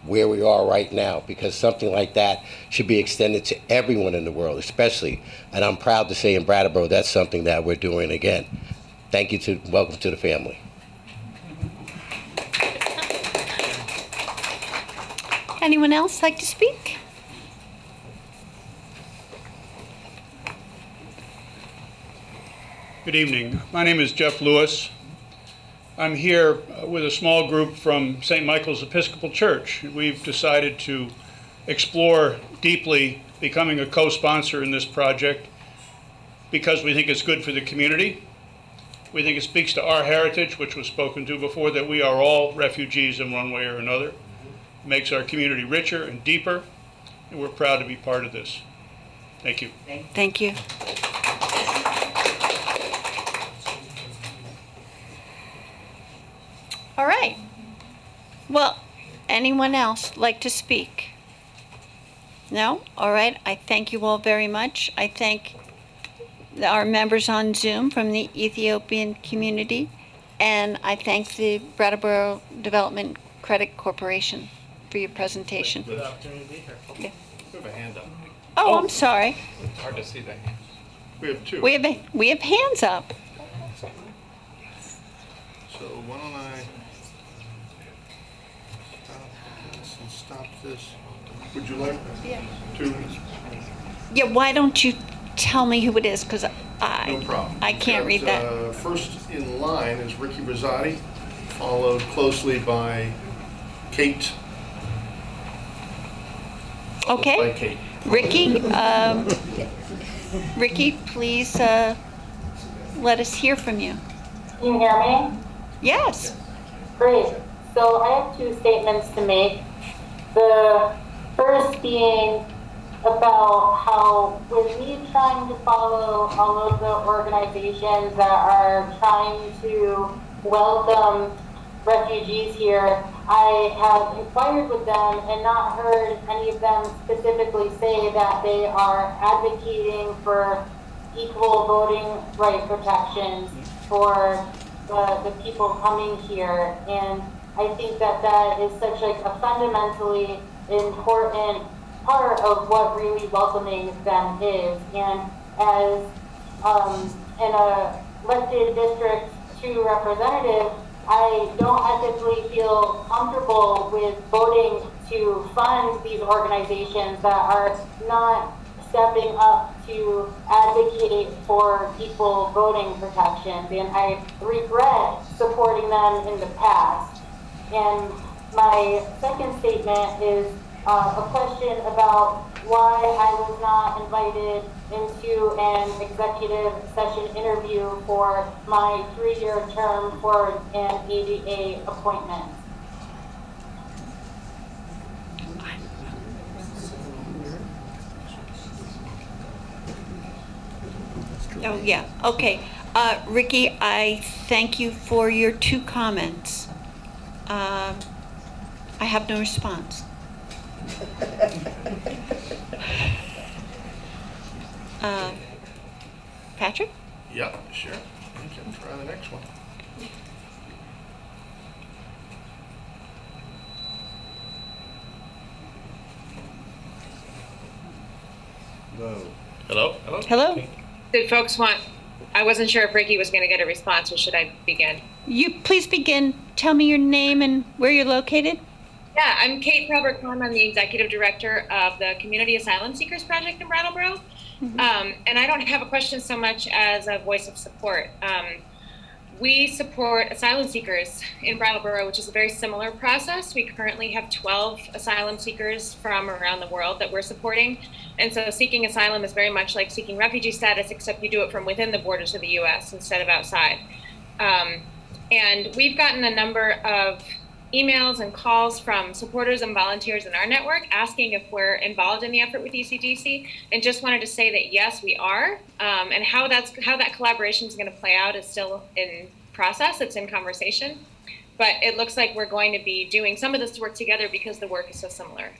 where we are right now, because something like that should be extended to everyone in the world, especially, and I'm proud to say in Brattleboro, that's something that we're doing again. Thank you, welcome to the family. Anyone else like to speak? Good evening. My name is Jeff Lewis. I'm here with a small group from St. Michael's Episcopal Church. We've decided to explore deeply becoming a co-sponsor in this project because we think it's good for the community. We think it speaks to our heritage, which was spoken to before, that we are all refugees in one way or another. It makes our community richer and deeper, and we're proud to be part of this. Thank you. Thank you. All right. Well, anyone else like to speak? No? All right. I thank you all very much. I thank our members on Zoom from the Ethiopian community, and I thank the Brattleboro Development Credit Corporation for your presentation. Good opportunity to be here. Yeah. We have a hand up. Oh, I'm sorry. It's hard to see that hand. We have two. We have hands up. So why don't I stop this and stop this? Would you like to? Yeah, why don't you tell me who it is, because No problem. I can't read that. First in line is Ricky Rosati, followed closely by Kate. Okay. By Kate. Ricky, please let us hear from you. Can you hear me? Yes. Great. So I have two statements to make. The first being about how with me trying to follow all of the organizations that are trying to welcome refugees here, I have inquired with them and not heard any of them specifically say that they are advocating for equal voting right protections for the people coming here. And I think that that is such like a fundamentally important part of what really welcoming them is. And as an elected District 2 representative, I don't ethically feel comfortable with voting to fund these organizations that are not stepping up to advocate for equal voting protections, and I regret supporting them in the past. And my second statement is a question about why I was not invited into an executive session interview for my 3-year term for an ADA appointment. Oh, yeah. Okay. Ricky, I thank you for your two comments. I have no response. Patrick? Yeah, sure. You can try the next one. Whoa. Hello? Hello? Did folks want, I wasn't sure if Ricky was going to get a response, or should I begin? You please begin. Tell me your name and where you're located. Yeah, I'm Kate Probert-Klum. I'm the executive director of the Community Asylum Seekers Project in Brattleboro. And I don't have a question so much as a voice of support. We support asylum seekers in Brattleboro, which is a very similar process. We currently have 12 asylum seekers from around the world that we're supporting. And so seeking asylum is very much like seeking refugee status, except you do it from within the borders of the US instead of outside. And we've gotten a number of emails and calls from supporters and volunteers in our network asking if we're involved in the effort with ECDC, and just wanted to say that yes, we are. And how that collaboration is going to play out is still in process. It's in conversation, but it looks like we're going to be doing some of this work together because the work is so similar.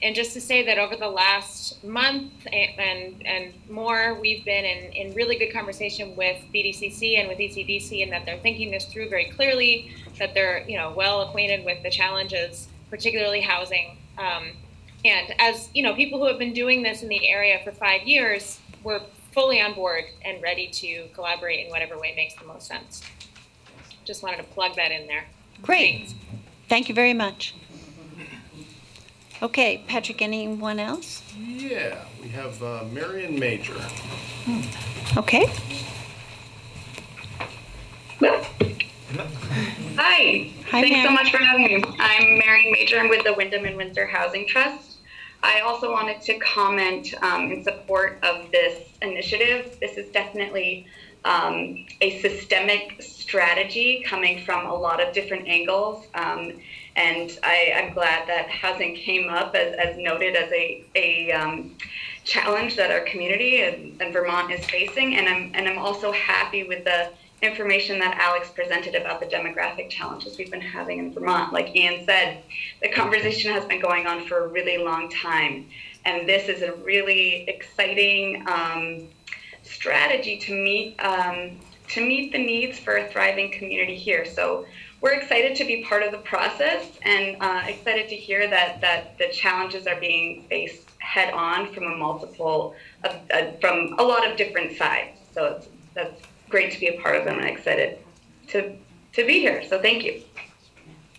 And just to say that over the last month and more, we've been in really good conversation with BDCC and with ECDC, and that they're thinking this through very clearly, that they're well acquainted with the challenges, particularly housing. And as people who have been doing this in the area for 5 years, we're fully on board and ready to collaborate in whatever way makes the most sense. Just wanted to plug that in there. Great. Thanks. Thank you very much. Okay, Patrick, anyone else? Yeah, we have Marion Major. Okay. Hi. Hi, Thanks Mary. so much for having me. I'm Marion Major. I'm with the Wyndham and Windsor Housing Trust. I also wanted to comment in support of this initiative. This is definitely a systemic strategy coming from a lot of different angles. And I'm glad that housing came up as noted as a challenge that our community and Vermont is facing. And I'm also happy with the information that Alex presented about the demographic challenges we've been having in Vermont. Like Ian said, the conversation has been going on for a really long time. And this is a really exciting strategy to meet the needs for a thriving community here. So we're excited to be part of the process and excited to hear that the challenges are being faced head on from from a lot of different sides. So that's great to be a part of them, and excited to be here. So thank you.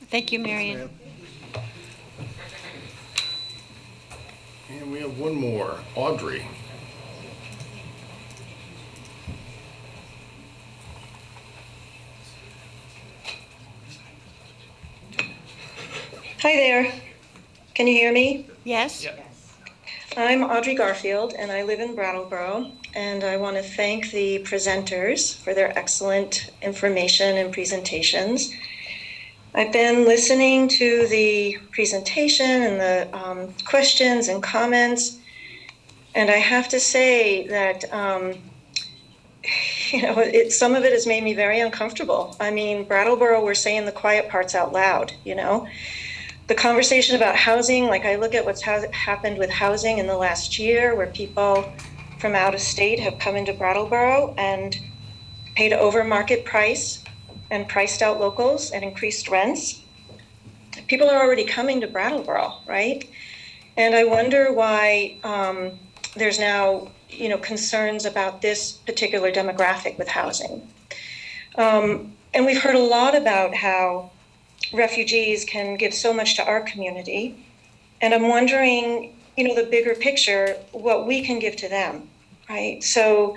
Thank you, Marion. And we have one more, Audrey. Hi there. Can you hear me? Yes. I'm Audrey Garfield, and I live in Brattleboro, and I want to thank the presenters for their excellent information and presentations. I've been listening to the presentation and the questions and comments, and I have to say that some of it has made me very uncomfortable. I mean, Brattleboro, we're saying the quiet parts out loud, The conversation about housing, like I look at what's happened with housing in the last year, where people from out of state have come into Brattleboro and paid over market price and priced out locals and increased rents. People are already coming to Brattleboro, right? And I wonder why there's now, concerns about this particular demographic with housing. And we've heard a lot about how refugees can give so much to our community. And I'm wondering, the bigger picture, what we can give to them, right? So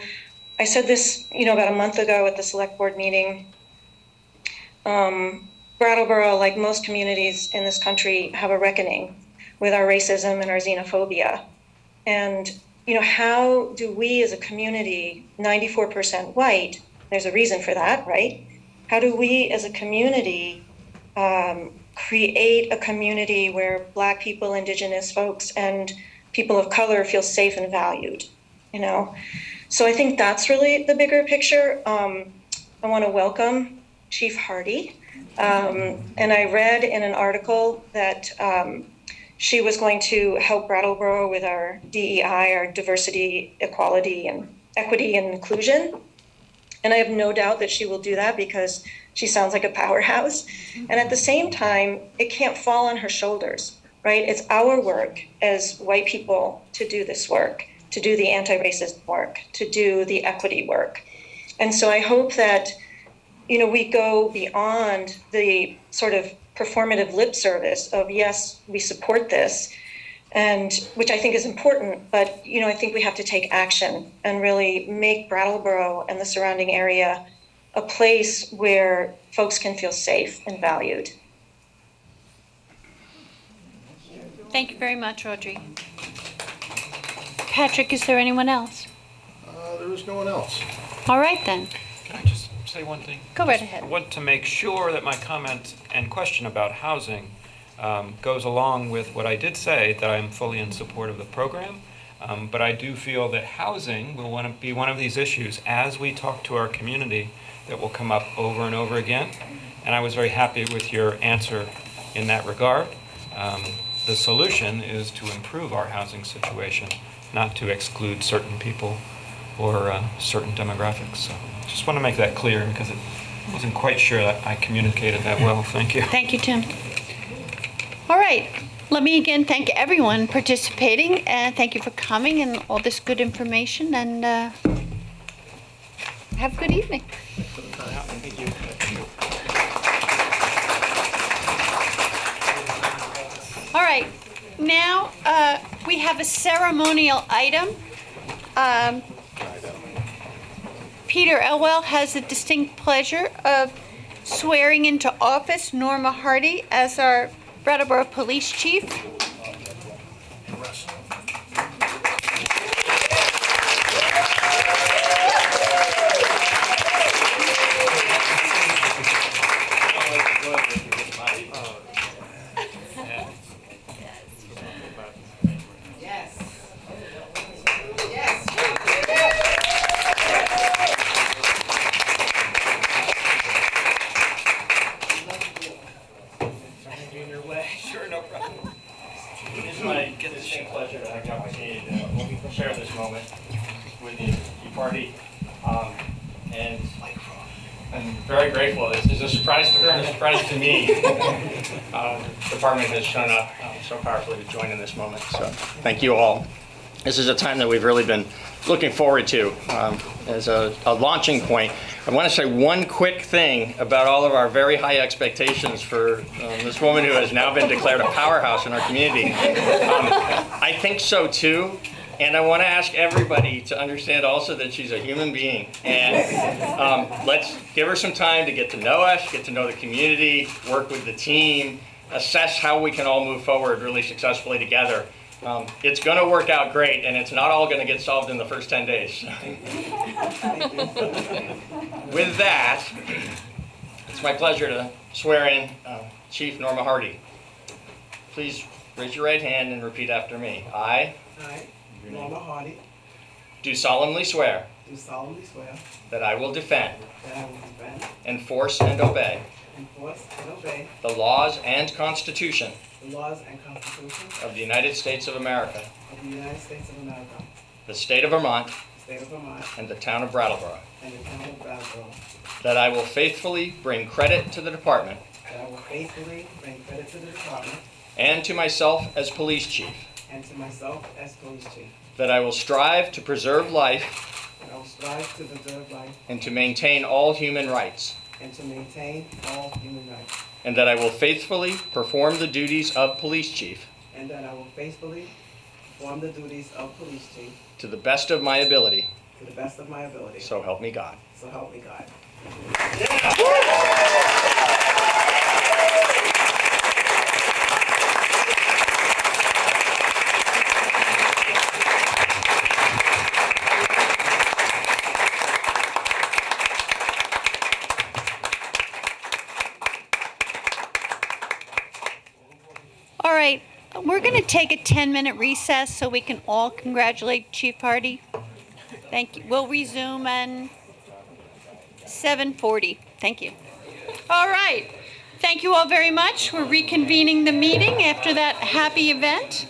I said this, about a month ago at the select board meeting. Brattleboro, like most communities in this country, have a reckoning with our racism and our xenophobia. And, how do we as a community, 94% white, there's a reason for that, right? How do we as a community create a community where Black people, Indigenous folks, and people of color feel safe and valued, So I think that's really the bigger picture. I want to welcome Chief Hardy. And I read in an article that she was going to help Brattleboro with our DEI, our diversity, equality, and equity and inclusion. And I have no doubt that she will do that because she sounds like a powerhouse. And at the same time, it can't fall on her shoulders, right? It's our work as white people to do this work, to do the anti-racist work, to do the equity work. And so I hope that, we go beyond the sort of performative lip service of, yes, we support this, and which I think is important, but, I think we have to take action and really make Brattleboro and the surrounding area a place where folks can feel safe and valued. Thank you very much, Audrey. Patrick, is there anyone else? There is no one else. All right, then. Can I just say one thing? Go right ahead. I want to make sure that my comment and question about housing goes along with what I did say, that I'm fully in support of the program. But I do feel that housing will want to be one of these issues as we talk to our community that will come up over and over again. And I was very happy with your answer in that regard. The solution is to improve our housing situation, not to exclude certain people or certain demographics. So just want to make that clear because it wasn't quite sure that I communicated that well. Thank you. Thank you, Tim. All right. Let me again thank everyone participating, and thank you for coming and all this good information, and have a good evening. Thank you. All right. Now we have a ceremonial item. Peter Elwell has the distinct pleasure of swearing into office Norma Hardy as our Brattleboro Police Chief. I'm very grateful. This is a surprise to her and a surprise to me. The department has shown up so powerfully to join in this moment. So thank you all. This is a time that we've really been looking forward to as a launching point. I want to say one quick thing about all of our very high expectations for this woman who has now been declared a powerhouse in our community. I think so too. And I want to ask everybody to understand also that she's a human being. And let's give her some time to get to know us, get to know the community, work with the team, assess how we can all move forward really successfully together. It's going to work out great, and it's not all going to get solved in the first 10 days. With that, it's my pleasure to swear in Chief Norma Hardy. Please raise your right hand and repeat after me. I, Norma Hardy, do solemnly swear do solemnly swear that I will defend, that I will defend, enforce, and obey enforce, and obey the laws and Constitution the laws and Constitution of the United States of America, of the United States of America, the state of Vermont, the state of Vermont, and the town of Brattleboro, and the town of Brattleboro, that I will faithfully bring credit to the department that I will faithfully bring credit to the department and to myself as police chief, and to myself as police chief, that I will strive to preserve life that I will strive to preserve life and to maintain all human rights, and to maintain all human rights, and that I will faithfully perform the duties of police chief and that I will faithfully perform the duties of police chief to the best of my ability. to the best of my ability. So help me God. So help me God. All right, we're going to take a 10-minute recess so we can all congratulate Chief Hardy. Thank you. We'll resume in 7:40. Thank you. All right. Thank you all very much. We're reconvening the meeting after that happy event.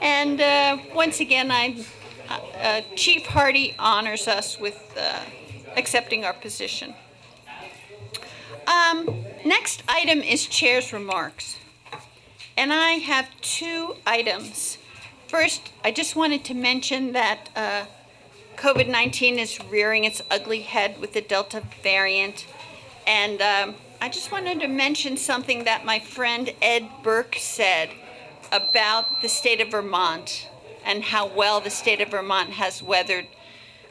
And once again, Chief Hardy honors us with accepting our position. Next item is Chair's remarks. And I have two items. First, I just wanted to mention that COVID-19 is rearing its ugly head with the Delta variant. And I just wanted to mention something that my friend Ed Burke said about the state of Vermont and how well the state of Vermont has weathered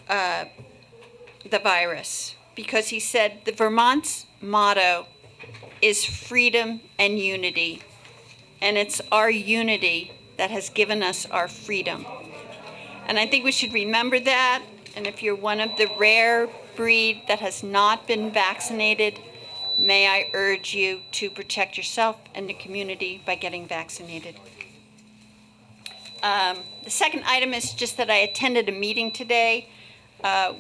the virus. Because he said the Vermont's motto is freedom and unity. And it's our unity that has given us our freedom. And I think we should remember that. And if you're one of the rare breed that has not been vaccinated, may I urge you to protect yourself and the community by getting vaccinated. The second item is just that I attended a meeting today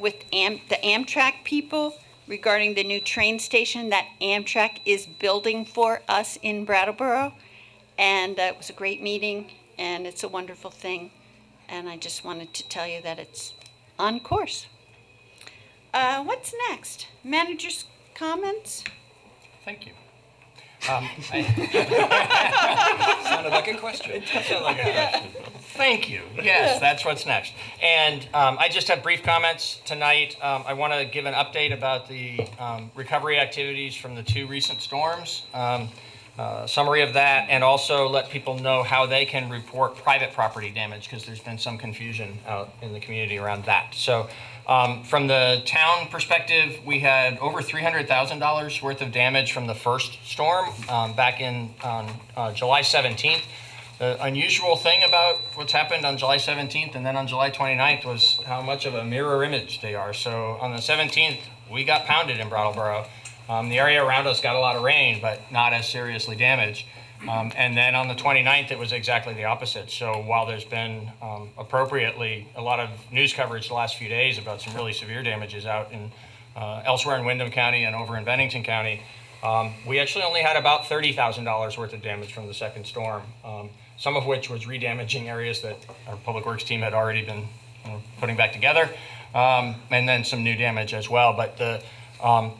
with the Amtrak people regarding the new train station that Amtrak is building for us in Brattleboro. And it was a great meeting, and it's a wonderful thing. And I just wanted to tell you that it's on course. What's next? Manager's comments? Thank you. Sounded like a question. It did sound like a question. Thank you. Yes, that's what's next. And I just have brief comments tonight. I want to give an update about the recovery activities from the two recent storms. Summary of that, and also let people know how they can report private property damage, because there's been some confusion out in the community around that. So from the town perspective, we had over $300,000 worth of damage from the first storm back on July 17th. The unusual thing about what's happened on July 17th and then on July 29th was how much of a mirror image they are. So on the 17th, we got pounded in Brattleboro. The area around us got a lot of rain, but not as seriously damaged. And then on the 29th, it was exactly the opposite. So while there's been appropriately a lot of news coverage the last few days about some really severe damages out in elsewhere in Windham County and over in Bennington County, we actually only had about $30,000 worth of damage from the second storm, some of which was redamaging areas that our Public Works team had already been putting back together, and then some new damage as well. But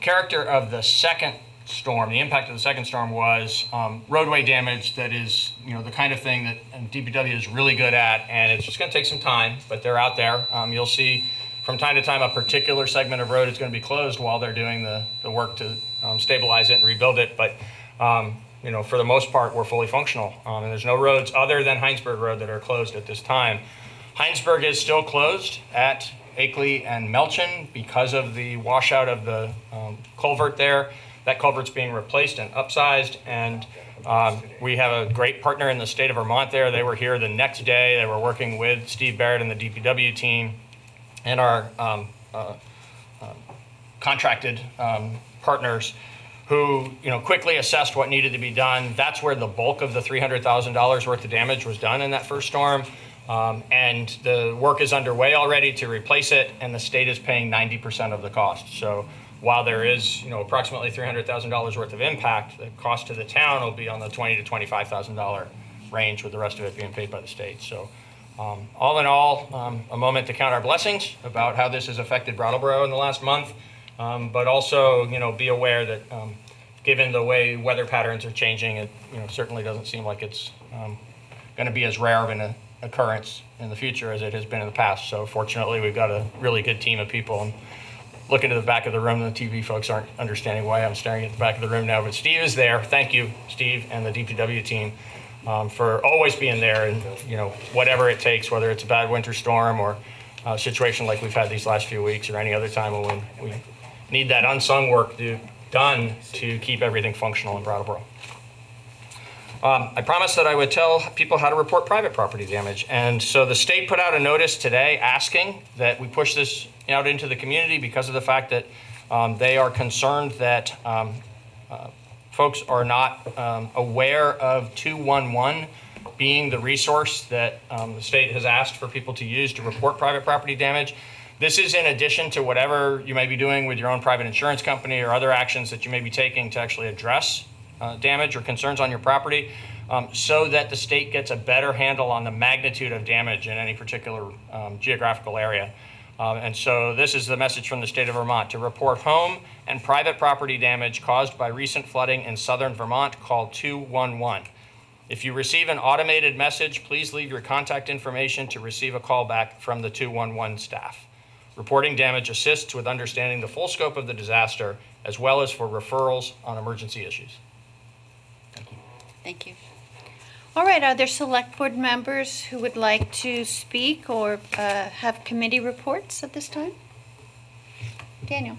Character of the second storm, the impact of the second storm was roadway damage that is, the kind of thing that DPW is really good at, and it's just going to take some time, but they're out there. You'll see from time to time a particular segment of road is going to be closed while they're doing the work to stabilize it and rebuild it, but for the most part, we're fully functional. And there's no roads other than Heinsberg Road that are closed at this time. Heinsberg is still closed at Akeley and Melchin because of the washout of the culvert there. That culvert's being replaced and upsized, and we have a great partner in the state of Vermont there. They were here the next day. They were working with Steve Barrett and the DPW team and our contracted partners who quickly assessed what needed to be done. That's where the bulk of the $300,000 worth of damage was done in that first storm. And the work is underway already to replace it, and the state is paying 90% of the cost. So while there is approximately $300,000 worth of impact, the cost to the town will be on the $20,000 to $25,000 range, with the rest of it being paid by the state. So all in all, a moment to count our blessings about how this has affected Brattleboro in the last month, but also be aware that given the way weather patterns are changing, it certainly doesn't seem like it's going to be as rare of an occurrence in the future as it has been in the past. So fortunately, we've got a really good team of people. And looking to the back of the room, the TV folks aren't understanding why I'm staring at the back of the room now, but Steve is there. Thank you, Steve, and the DPW team for always being there, and whatever it takes, whether it's a bad winter storm or a situation like we've had these last few weeks or any other time when we need that unsung work done to keep everything functional in Brattleboro. I promised that I would tell people how to report private property damage, and so the state put out a notice today asking that we push this out into the community because of the fact that they are concerned that folks are not aware of 211 being the resource that the state has asked for people to use to report private property damage. This is in addition to whatever you may be doing with your own private insurance company or other actions that you may be taking to actually address damage or concerns on your property, so that the state gets a better handle on the magnitude of damage in any particular geographical area. And so this is the message from the state of Vermont: to report home and private property damage caused by recent flooding in southern Vermont, call 211. If you receive an automated message, please leave your contact information to receive a call back from the 211 staff. Reporting damage assists with understanding the full scope of the disaster, as well as for referrals on emergency issues. Thank you. All right, are there select board members who would like to speak or have committee reports at this time? Daniel.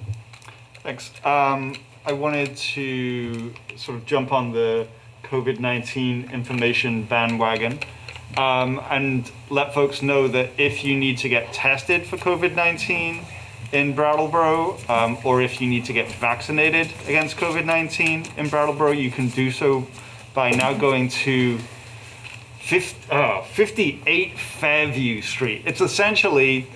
Thanks. I wanted to sort of jump on the COVID-19 information bandwagon and let folks know that if you need to get tested for COVID-19 in Brattleboro, or if you need to get vaccinated against COVID-19 in Brattleboro, you can do so by now going to 58 Fairview Street. It's essentially,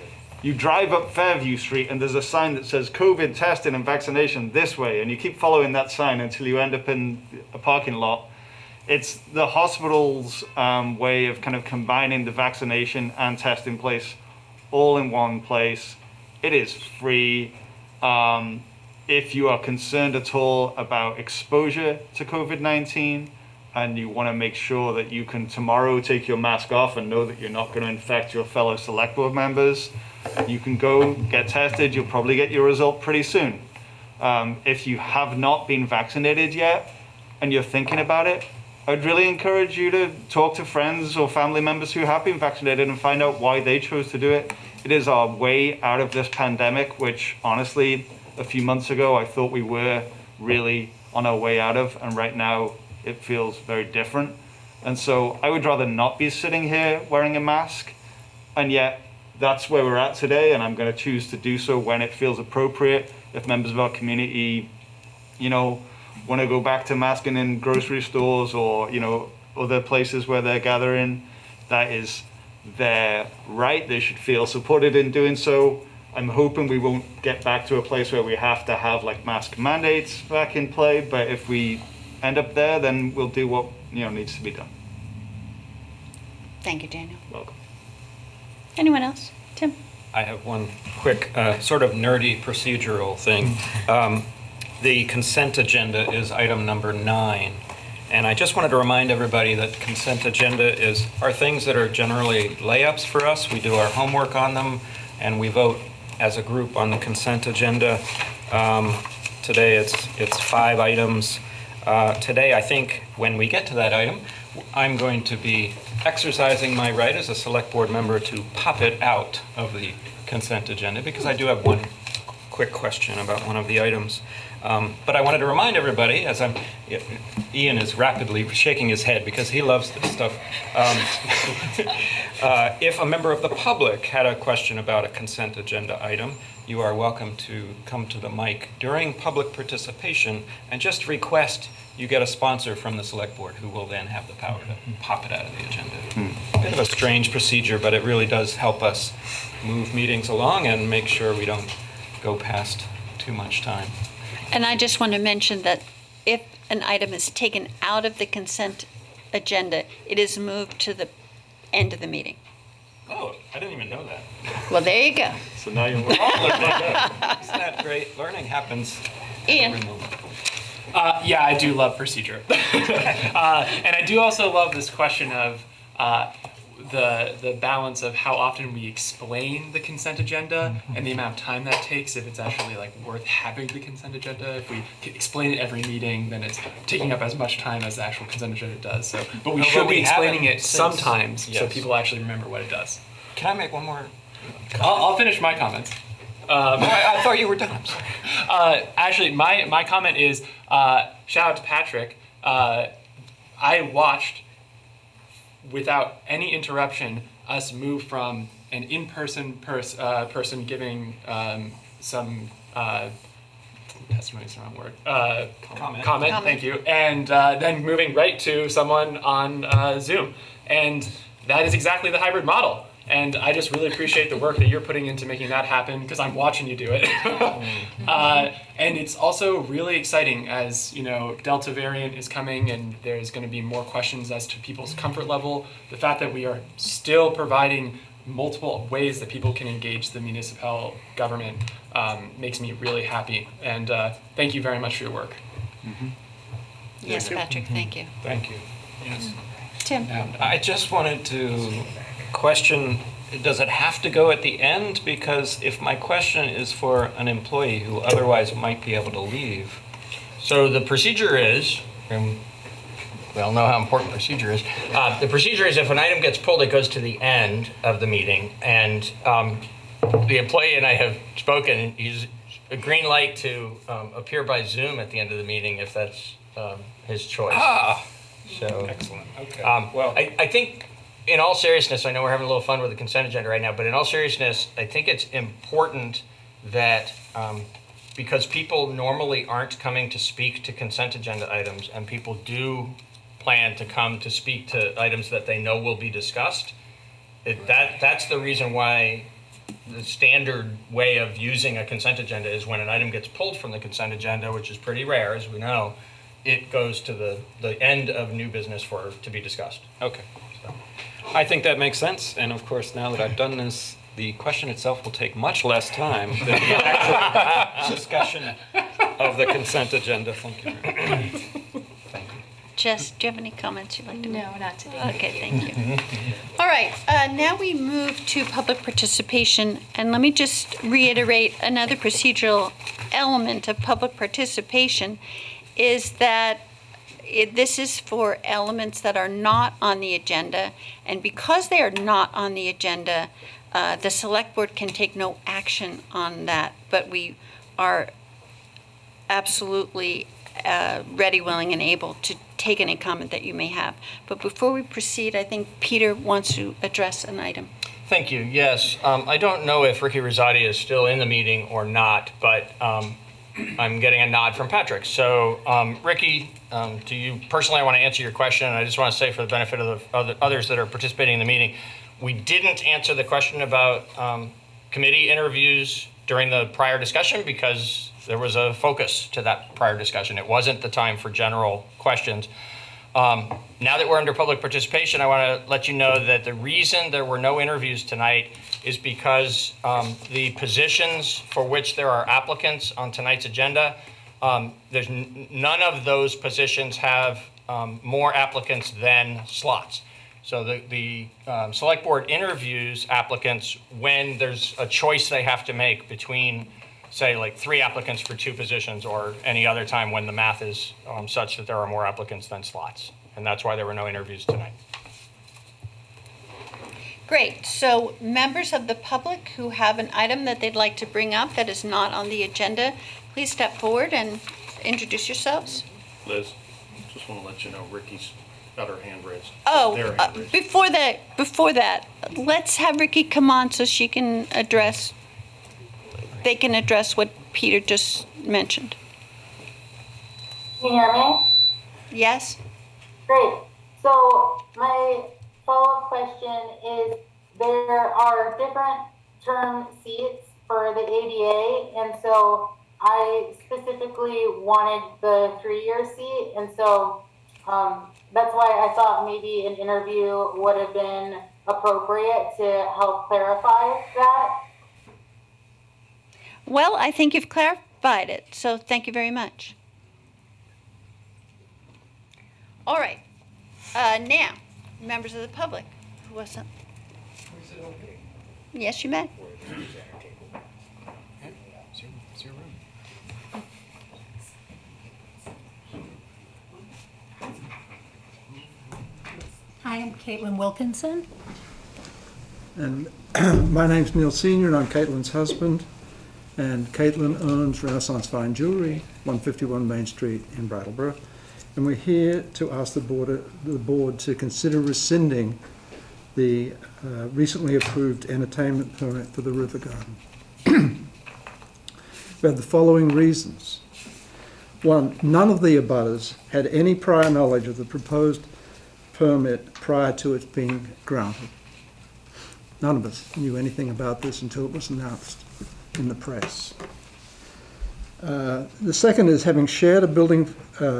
you drive up Fairview Street and there's a sign that says COVID testing and vaccination this way, and you keep following that sign until you end up in a parking lot. It's the hospital's way of kind of combining the vaccination and testing place all in one place. It is free. If you are concerned at all about exposure to COVID-19, and you want to make sure that you can tomorrow take your mask off and know that you're not going to infect your fellow select board members, you can go get tested. You'll probably get your result pretty soon. If you have not been vaccinated yet and you're thinking about it, I'd really encourage you to talk to friends or family members who have been vaccinated and find out why they chose to do it. It is our way out of this pandemic, which honestly, a few months ago, I thought we were really on our way out of, and right now, it feels very different. And so I would rather not be sitting here wearing a mask, and yet that's where we're at today, and I'm going to choose to do so when it feels appropriate. If members of our community, want to go back to masking in grocery stores or, other places where they're gathering, that is their right. They should feel supported in doing so. I'm hoping we won't get back to a place where we have to have mask mandates back in play, but if we end up there, then we'll do what needs to be done. Thank you, Daniel. Welcome. Anyone else? Tim? I have one quick, sort of nerdy procedural thing. The consent agenda is item number 9. And I just wanted to remind everybody that consent agenda are things that are generally layups for us. We do our homework on them, and we vote as a group on the consent agenda. Today it's 5 items. Today, I think when we get to that item, I'm going to be exercising my right as a select board member to pop it out of the consent agenda, because I do have one quick question about one of the items. But I wanted to remind everybody, as Ian is rapidly shaking his head because he loves this stuff. If a member of the public had a question about a consent agenda item, you are welcome to come to the mic during public participation and just request you get a sponsor from the select board who will then have the power to pop it out of the agenda. Bit of a strange procedure, but it really does help us move meetings along and make sure we don't go past too much time. And I just want to mention that if an item is taken out of the consent agenda, it is moved to the end of the meeting. Oh, I didn't even know that. Well, there you go. So now you're all Isn't that great? Learning happens Ian. every moment. Yeah, I do love procedure. And I do also love this question of the balance of how often we explain the consent agenda and the amount of time that takes, if it's actually like worth having the consent agenda. If we explain it every meeting, then it's taking up as much time as the actual consent agenda does. So, but we should be explaining it sometimes so people actually remember what it does. Can I make one more? I'll finish my comments. I thought you were done. I'm sorry. Actually, my comment is, shout out to Patrick. I watched, without any interruption, us move from an in-person person giving some testimony is the wrong word. Comment. Thank you. And then moving right to someone on Zoom. And that is exactly the hybrid model. And I just really appreciate the work that you're putting into making that happen, because I'm watching you do it. And it's also really exciting as, Delta variant is coming and there's going to be more questions as to people's comfort level. The fact that we are still providing multiple ways that people can engage the municipal government makes me really happy. And thank you very much for your work. Yes, Patrick, thank you. Thank you. Yes. Tim. I just wanted to question, does it have to go at the end? Because if my question is for an employee who otherwise might be able to leave. So the procedure is, and we all know how important procedure is. The procedure is if an item gets pulled, it goes to the end of the meeting. And the employee and I have spoken. He's a green light to appear by Zoom at the end of the meeting if that's his choice. So excellent. Okay. Well, I think, in all seriousness, I know we're having a little fun with the consent agenda right now, but in all seriousness, I think it's important that because people normally aren't coming to speak to consent agenda items, and people do plan to come to speak to items that they know will be discussed, that's the reason why the standard way of using a consent agenda is when an item gets pulled from the consent agenda, which is pretty rare, as we know, it goes to the end of new business to be discussed. Okay. I think that makes sense, and of course, now that I've done this, the question itself will take much less time than the actual discussion of the consent agenda. Thank you. Thank you. Jess, do you have any comments you'd like to make? No, not today. Okay, thank you. All right, now we move to public participation, and let me just reiterate another procedural element of public participation is that this is for elements that are not on the agenda, and because they are not on the agenda, the select board can take no action on that, but we are absolutely ready, willing, and able to take any comment that you may have. But before we proceed, I think Peter wants to address an item. Thank you. Yes. I don't know if Ricky Rosati is still in the meeting or not, but I'm getting a nod from Patrick. So, Ricky, to you personally, I want to answer your question. And I just want to say, for the benefit of the others that are participating in the meeting, we didn't answer the question about committee interviews during the prior discussion because there was a focus to that prior discussion. It wasn't the time for general questions. Now that we're under public participation, I want to let you know that the reason there were no interviews tonight is because the positions for which there are applicants on tonight's agenda, there's none of those positions have more applicants than slots. So the select board interviews applicants when there's a choice they have to make between, say, like 3 applicants for 2 positions, or any other time when the math is such that there are more applicants than slots. And that's why there were no interviews tonight. Great. So members of the public who have an item that they'd like to bring up that is not on the agenda, please step forward and introduce yourselves. Liz, just want to let you know Ricky's got her hand raised. Before that, let's have Ricky come on so she can address, they can address what Peter just mentioned. Can you hear me? Yes? Great. So my follow-up question is, there are different term seats for the ADA, and so I specifically wanted the 3-year seat, and so that's why I thought maybe an interview would have been appropriate to help clarify that. Well, I think you've clarified it, so thank you very much. All right. Now, members of the public. What's up? Yes, you may. Hi, I'm Caitlin Wilkinson. And my name's Neil Sr., and I'm Caitlin's husband. And Caitlin owns Renaissance Fine Jewelry, 151 Main Street in Brattleboro. And we're here to ask the board to consider rescinding the recently approved entertainment permit for the River Garden. We have the following reasons. 1, none of the abutters had any prior knowledge of the proposed permit prior to it being granted. None of us knew anything about this until it was announced in the press. The second is, having shared a building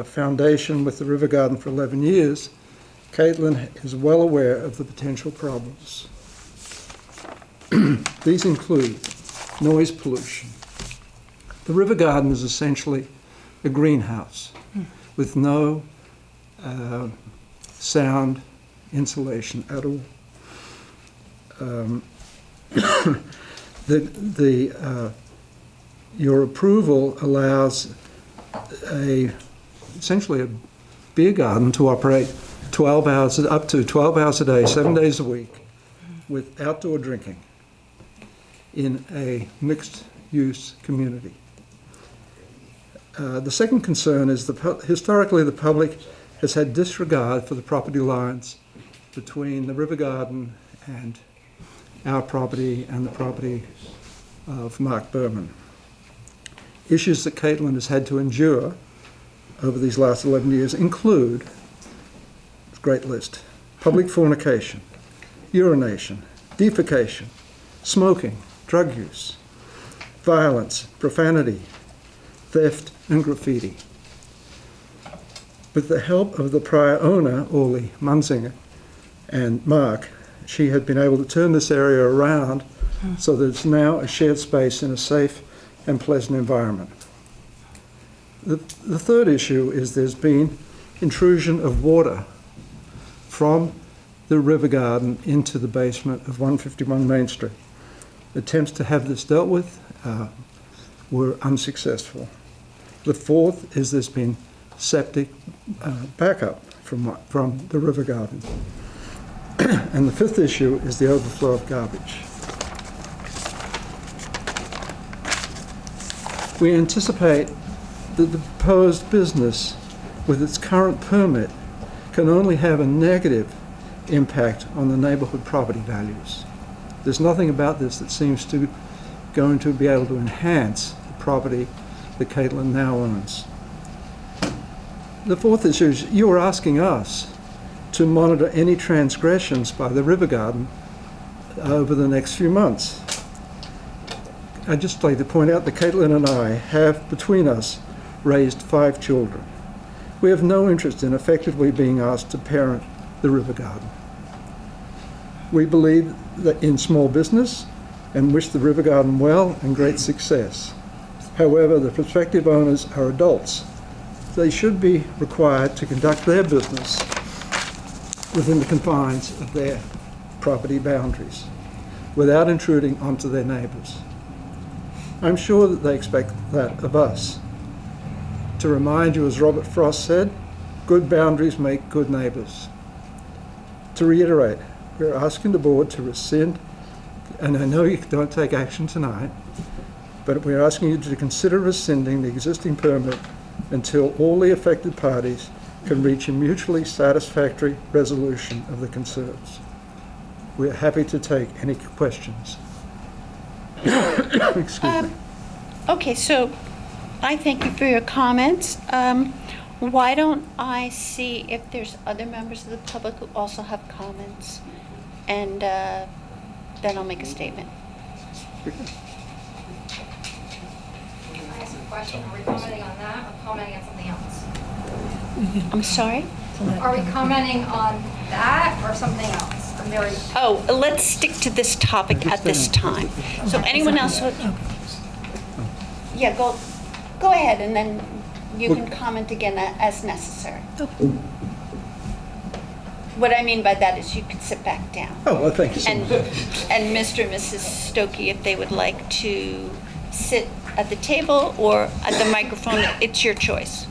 foundation with the River Garden for 11 years, Caitlin is well aware of the potential problems. These include noise pollution. The River Garden is essentially a greenhouse with no sound insulation at all. Your approval allows essentially a beer garden to operate 12 hours, up to 12 hours a day, 7 days a week, with outdoor drinking in a mixed-use community. The second concern is historically the public has had disregard for the property lines between the River Garden and our property and the property of Mark Berman. Issues that Caitlin has had to endure over these last 11 years include, great list, public fornication, urination, defecation, smoking, drug use, violence, profanity, theft, and graffiti. With the help of the prior owner, Orly Munsinger, and Mark, she had been able to turn this area around so that it's now a shared space in a safe and pleasant environment. The third issue is there's been intrusion of water from the River Garden into the basement of 151 Main Street. Attempts to have this dealt with were unsuccessful. The fourth is there's been septic backup from the River Garden. And the fifth issue is the overflow of garbage. We anticipate that the proposed business, with its current permit, can only have a negative impact on the neighborhood property values. There's nothing about this that seems to going to be able to enhance the property that Caitlin now owns. The fourth issue is you are asking us to monitor any transgressions by the River Garden over the next few months. I'd just like to point out that Caitlin and I have, between us, raised 5 children. We have no interest in effectively being asked to parent the river garden. We believe that in small business and wish the river garden well and great success. However, the prospective owners are adults. They should be required to conduct their business within the confines of their property boundaries, without intruding onto their neighbours. I'm sure that they expect that of us. To remind you, as Robert Frost said, good boundaries make good neighbours. To reiterate, we're asking the board to rescind, and I know you don't take action tonight, but we're asking you to consider rescinding the existing permit until all the affected parties can reach a mutually satisfactory resolution of the concerns. We're happy to take any questions. Excuse me. Okay, so I thank you for your comments. Why don't I see if there's other members of the public who also have comments, and then I'll make a statement. I ask a question. Are we commenting on that or commenting on something else? I'm sorry? Are we commenting on that or something else? I'm very... Oh, let's stick to this topic at this time. So anyone else would... Yeah, go ahead, and then you can comment again as necessary. What I mean by that is you could sit back down. Oh, well, thank you so much. And Mr. and Mrs. Stokey, if they would like to sit at the table or at the microphone, it's your choice.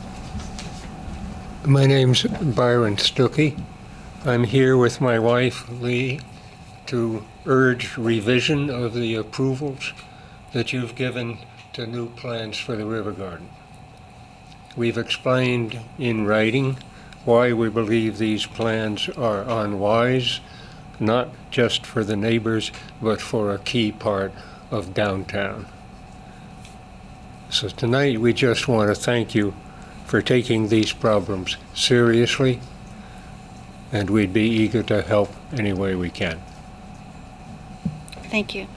My name's Byron Stokey. I'm here with my wife, Lee, to urge revision of the approvals that you've given to new plans for the river garden. We've explained in writing why we believe these plans are unwise, not just for the neighbors, but for a key part of downtown. So tonight we just want to thank you for taking these problems seriously, and we'd be eager to help any way we can. Thank you.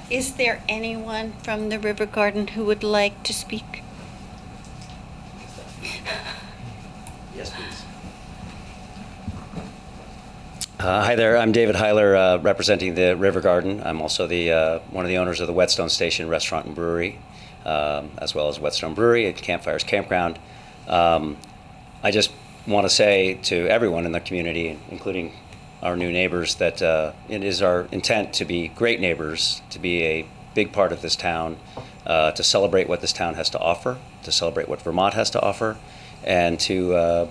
Is there anyone from the River Garden who would like to speak? Yes, please. Hi there, I'm David Heiler, representing the River Garden. I'm also the one of the owners of the Whetstone Station Restaurant and Brewery, as well as Whetstone Brewery at Campfires Campground. I just want to say to everyone in the community, including our new neighbors, that it is our intent to be great neighbors, to be a big part of this town, to celebrate what this town has to offer, to celebrate what Vermont has to offer, and to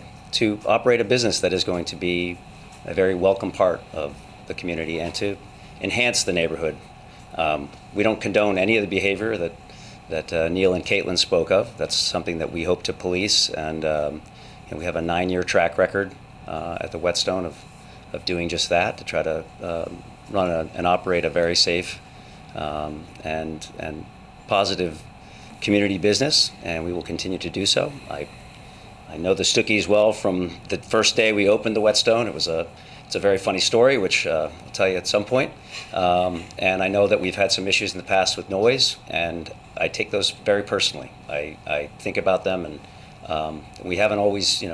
operate a business that is going to be a very welcome part of the community and to enhance the neighborhood. We don't condone any of the behavior that Neil and Caitlin spoke of. That's something that we hope to police, and we have a 9-year track record at the Whetstone of doing just that, to try to run and operate a very safe and positive community business, and we will continue to do so. I know the Stookies well from the first day we opened the Whetstone. It's a very funny story, which I'll tell you at some point. And I know that we've had some issues in the past with noise, and I take those very personally. I think about them, and we haven't always,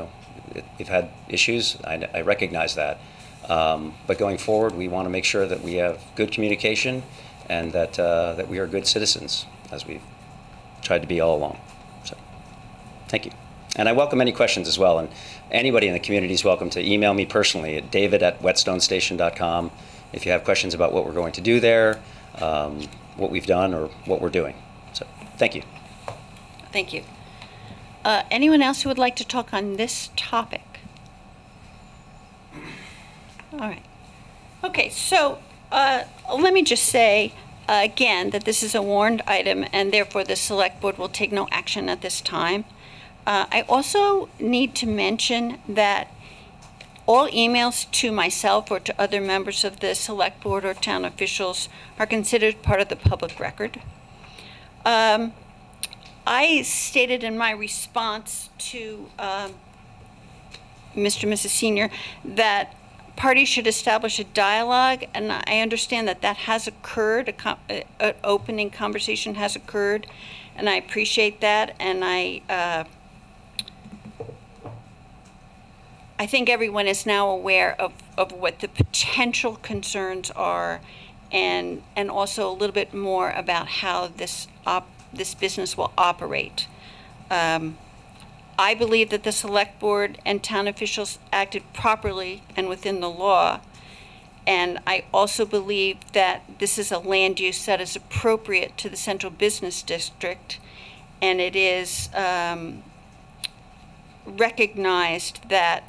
we've had issues. I recognize that. But going forward, we want to make sure that we have good communication and that we are good citizens, as we've tried to be all along. So, thank you. And I welcome any questions as well. And anybody in the community is welcome to email me personally at david@whetstonestation.com if you have questions about what we're going to do there, what we've done, or what we're doing. So, thank you. Thank you. Anyone else who would like to talk on this topic? All right. Okay, so let me just say again that this is a warned item, and therefore the Select Board will take no action at this time. I also need to mention that all emails to myself or to other members of the Select Board or town officials are considered part of the public record. I stated in my response to Mr. and Mrs. Senior that parties should establish a dialogue, and I understand that that has occurred, an opening conversation has occurred, and I appreciate that, and I think everyone is now aware of what the potential concerns are, and also a little bit more about how this business will operate. I believe that the select board and town officials acted properly and within the law. And I also believe that this is a land use that is appropriate to the central business district, and it is recognized that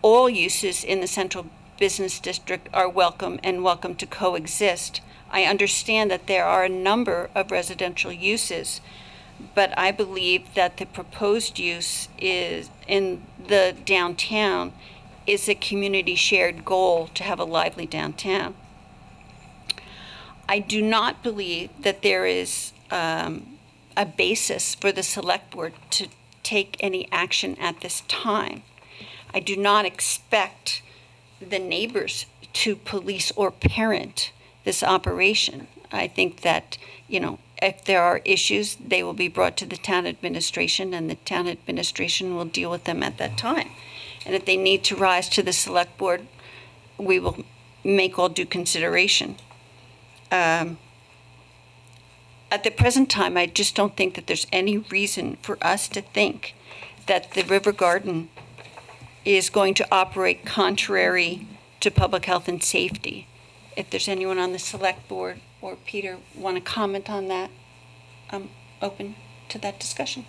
all uses in the central business district are welcome and welcome to coexist. I understand that there are a number of residential uses, but I believe that the proposed use is in the downtown is a community shared goal to have a lively downtown. I do not believe that there is a basis for the select board to take any action at this time. I do not expect the neighbors to police or parent this operation. I think that, if there are issues, they will be brought to the town administration, and the town administration will deal with them at that time. And if they need to rise to the select board, we will make all due consideration. At the present time, I just don't think that there's any reason for us to think that the River Garden is going to operate contrary to public health and safety. If there's anyone on the select board or Peter want to comment on that, I'm open to that discussion.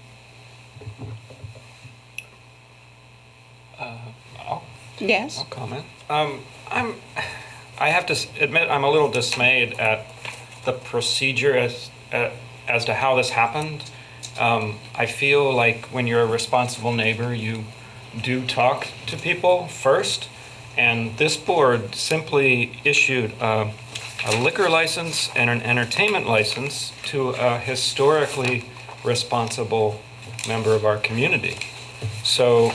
Yes. I'll comment. I have to admit I'm a little dismayed at the procedure as to how this happened. I feel like when you're a responsible neighbor, you do talk to people first, and this board simply issued a liquor license and an entertainment license to a historically responsible member of our community. So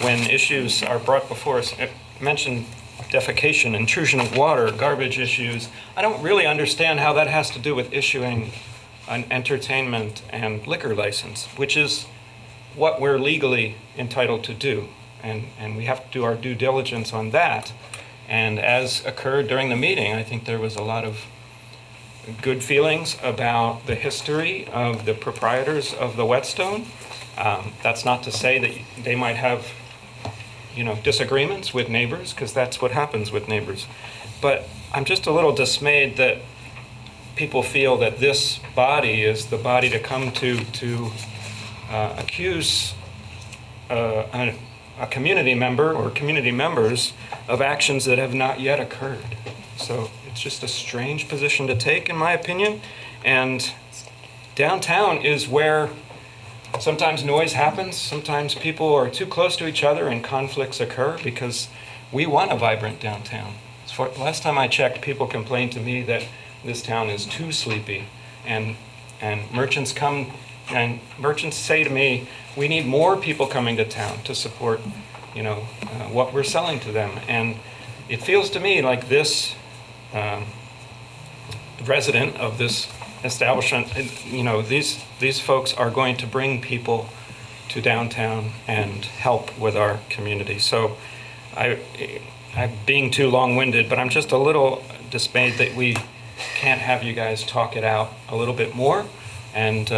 when issues are brought before us, mentioned defecation, intrusion of water, garbage issues, I don't really understand how that has to do with issuing an entertainment and liquor license, which is what we're legally entitled to do. And we have to do our due diligence on that. And as occurred during the meeting, I think there was a lot of good feelings about the history of the proprietors of the whetstone. That's not to say that they might have disagreements with neighbors, because that's what happens with neighbors. But I'm just a little dismayed that people feel that this body is the body to come to accuse a community member or community members of actions that have not yet occurred. So it's just a strange position to take, in my opinion. And downtown is where sometimes noise happens, sometimes people are too close to each other and conflicts occur, because we want a vibrant downtown. Last time I checked, people complained to me that this town is too sleepy, and merchants come and merchants say to me, we need more people coming to town to support what we're selling to them. And it feels to me like this resident of this establishment, these folks are going to bring people to downtown and help with our community. So I'm being too long-winded, but I'm just a little dismayed that we can't have you guys talk it out a little bit more, and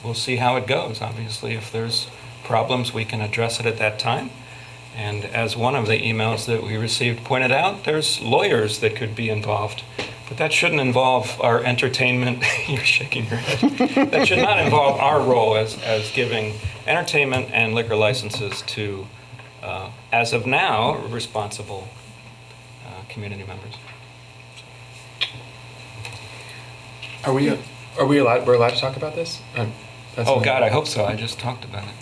we'll see how it goes. Obviously, if there's problems, we can address it at that time. And as one of the emails that we received pointed out, there's lawyers that could be involved. But that shouldn't involve our entertainment. You're shaking your head. That should not involve our role as giving entertainment and liquor licenses to, as of now, responsible community members. Are we allowed? We're allowed to talk about this? Oh God, I hope so. I just talked about it.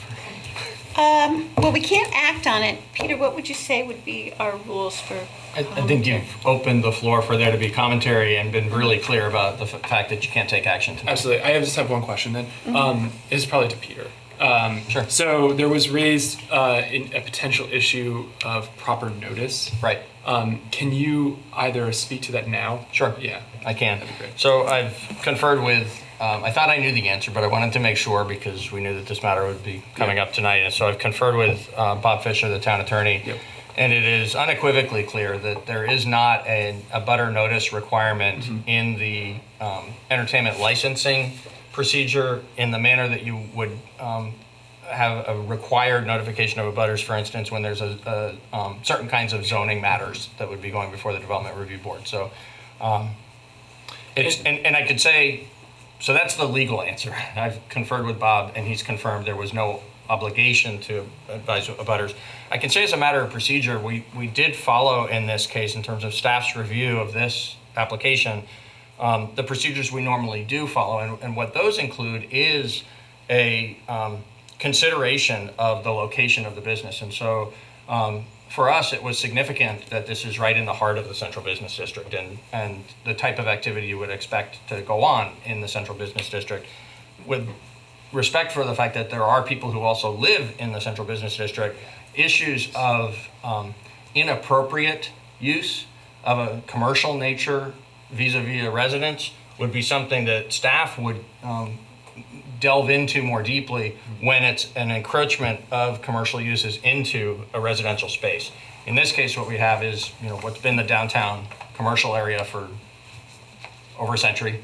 Well, we can't act on it. Peter, what would you say would be our rules for I think you've opened the floor for there to be commentary and been really clear about the fact that you can't take action tonight. Absolutely. I just have one question then. Mm-hmm. It's probably to Peter. Sure. So there was raised a potential issue of proper notice. Right. Can you either speak to that now? Sure. Yeah. I can. That'd be great. So I've conferred with I thought I knew the answer, but I wanted to make sure because we knew that this matter would be coming up tonight. And so I've conferred with Bob Fisher, the town attorney, and it is unequivocally clear that there is not a butter notice requirement in the entertainment licensing procedure in the manner that you would have a required notification of abutters, for instance, when there's certain kinds of zoning matters that would be going before the Development Review Board. So and I could say, so that's the legal answer. I've conferred with Bob, and he's confirmed there was no obligation to advise abutters. I can say as a matter of procedure, we did follow in this case, in terms of staff's review of this application, the procedures we normally do follow. And what those include is a consideration of the location of the business. And so for us, it was significant that this is right in the heart of the central business district and the type of activity you would expect to go on in the central business district, with respect for the fact that there are people who also live in the central business district. Issues of inappropriate use of a commercial nature vis-a-vis a residence would be something that staff would delve into more deeply when it's an encroachment of commercial uses into a residential space. In this case, what we have is, what's been the downtown commercial area for over a century,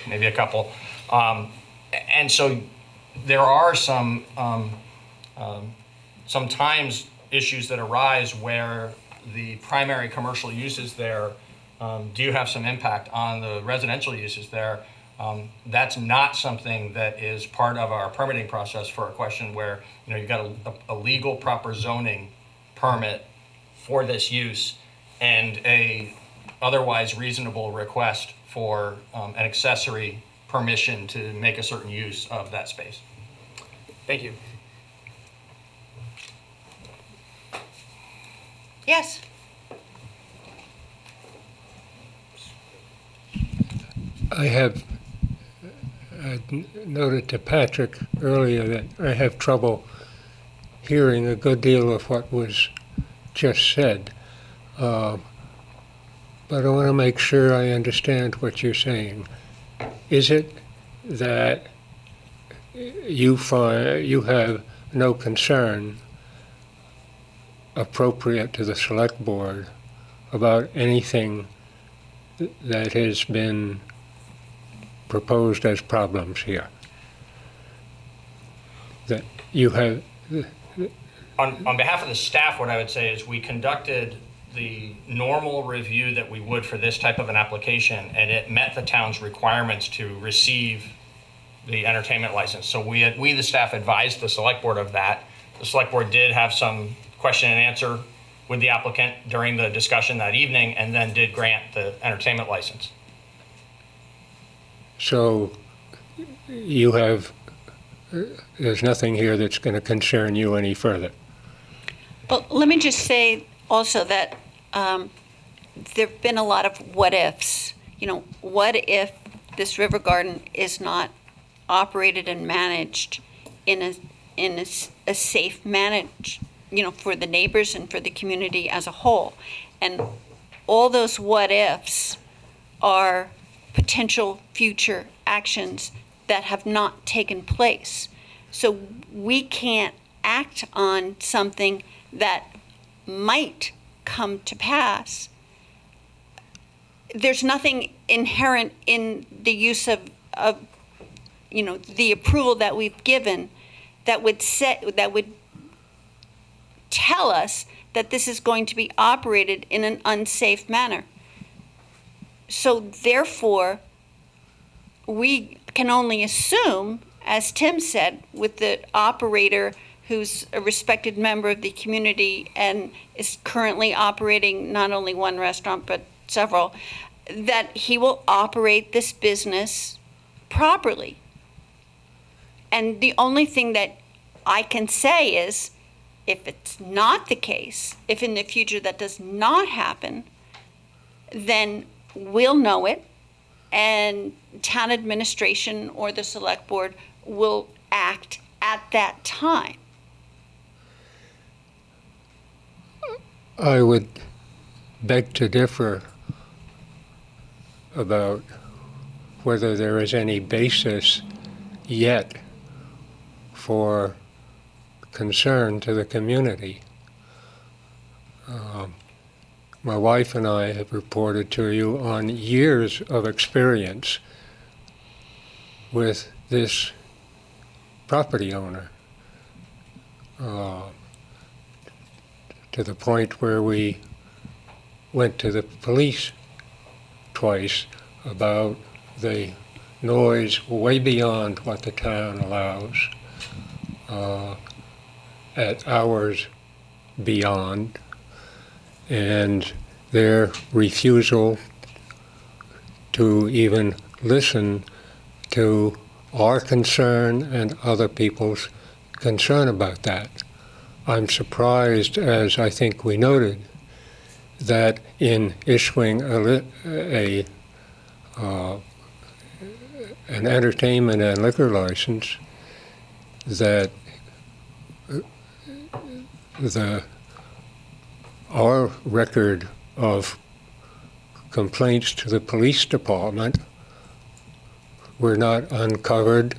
maybe a couple. And so there are sometimes issues that arise where the primary commercial uses there do have some impact on the residential uses there. That's not something that is part of our permitting process for a question where you've got a legal proper zoning permit for this use and a otherwise reasonable request for an accessory permission to make a certain use of that space. Thank you. Yes. I have noted to Patrick earlier that I have trouble hearing a good deal of what was just said. But I want to make sure I understand what you're saying. Is it that you have no concern appropriate to the select board about anything that has been proposed as problems here? That you have... On behalf of the staff, what I would say is we conducted the normal review that we would for this type of an application, and it met the town's requirements to receive the entertainment license. So we, the staff, advised the select board of that. The select board did have some question and answer with the applicant during the discussion that evening, and then did grant the entertainment license. So you have, there's nothing here that's going to concern you any further? Well, let me just say also that there have been a lot of what ifs. What if this river garden is not operated and managed in a safe manage, for the neighbors and for the community as a whole? And all those what ifs are potential future actions that have not taken place. So we can't act on something that might come to pass. There's nothing inherent in the use of the approval that we've given that would tell us that this is going to be operated in an unsafe manner. So therefore, we can only assume, as Tim said, with the operator who's a respected member of the community and is currently operating not only one restaurant but several, that he will operate this business properly. And the only thing that I can say is, if it's not the case, if in the future that does not happen, then we'll know it, and town administration or the select board will act at that time. I would beg to differ about whether there is any basis yet for concern to the community. My wife and I have reported to you on years of experience with this property owner, to the point where we went to the police twice about the noise way beyond what the town allows, at hours beyond, and their refusal to even listen to our concern and other people's concern about that. I'm surprised, as I think we noted, that in issuing an entertainment and liquor license, that our record of complaints to the police department were not uncovered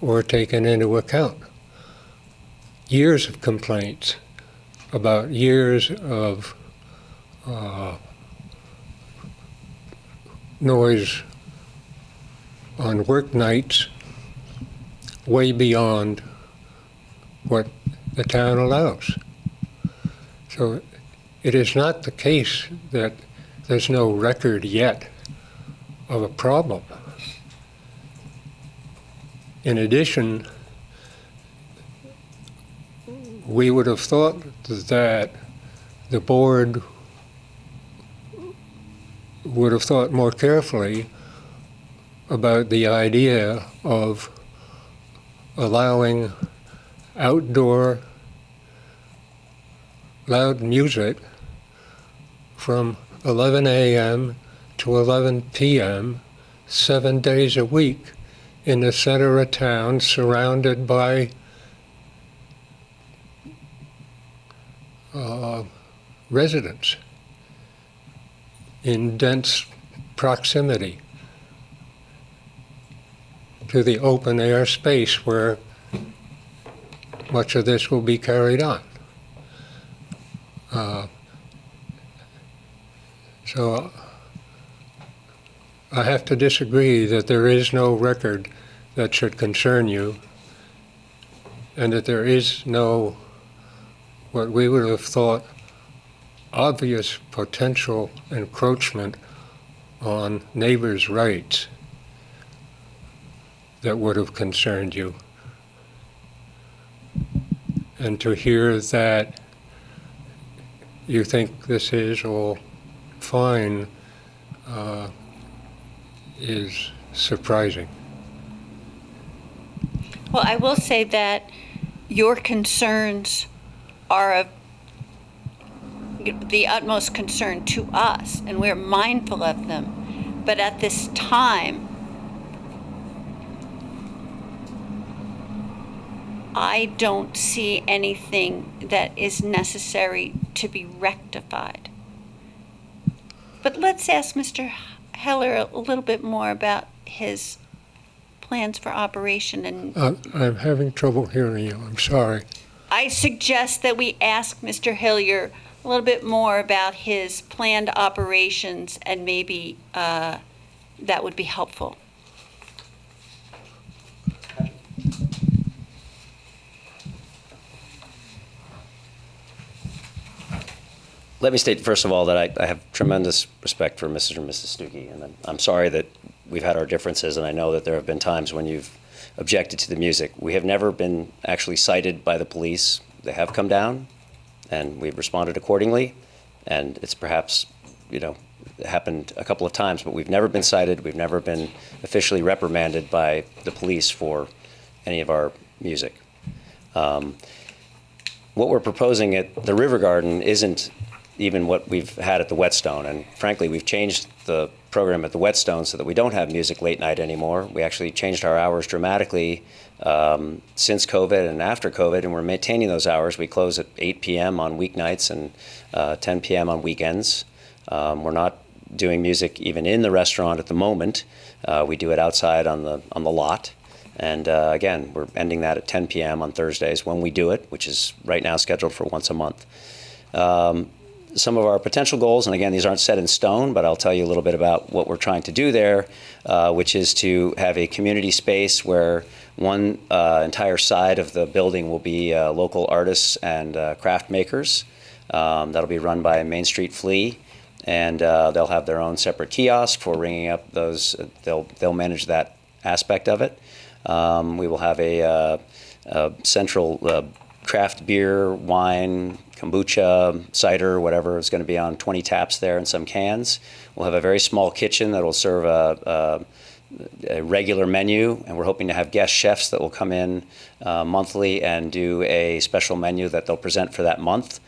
or taken into account. Years of complaints about years of noise on work nights way beyond what the town allows. So it is not the case that there's no record yet of a problem. In addition, we would have thought that the board would have thought more carefully about the idea of allowing outdoor loud music from 11 a.m. to 11 p.m. 7 days a week in the center of town, surrounded by residents in dense proximity to the open air space where much of this will be carried on. So I have to disagree that there is no record that should concern you, and that there is no, what we would have thought, obvious potential encroachment on neighbors' rights that would have concerned you. And to hear that you think this is all fine is surprising. Well, I will say that your concerns are of the utmost concern to us, and we're mindful of them. But at this time, I don't see anything that is necessary to be rectified. But let's ask Mr. Heller a little bit more about his plans for operation. And I'm having trouble hearing you. I'm sorry. I suggest that we ask Mr. Hillier a little bit more about his planned operations, and maybe that would be helpful. Let me state, first of all, that I have tremendous respect for Mr. and Mrs. Stuckey, and I'm sorry that we've had our differences, and I know that there have been times when you've objected to the music. We have never been actually cited by the police. They have come down, and we've responded accordingly, and it's perhaps, happened a couple of times, but we've never been cited. We've never been officially reprimanded by the police for any of our music. What we're proposing at the River Garden isn't even what we've had at the Whetstone. And frankly, we've changed the program at the Whetstone so that we don't have music late night anymore. We actually changed our hours dramatically since COVID and after COVID, and we're maintaining those hours. We close at 8 p.m. on weeknights and 10 p.m. on weekends. We're not doing music even in the restaurant at the moment. We do it outside on the lot. And again, we're ending that at 10 p.m. on Thursdays when we do it, which is right now scheduled for once a month. Some of our potential goals, and again, these aren't set in stone, but I'll tell you a little bit about what we're trying to do there, which is to have a community space where one entire side of the building will be local artists and craft makers. That'll be run by Main Street Flea, and they'll have their own separate kiosk for ringing up those. They'll manage that aspect of it. We will have a central craft beer, wine, kombucha, cider, whatever is going to be on 20 taps there and some cans. We'll have a very small kitchen that will serve a regular menu, and we're hoping to have guest chefs that will come in monthly and do a special menu that they'll present for that month,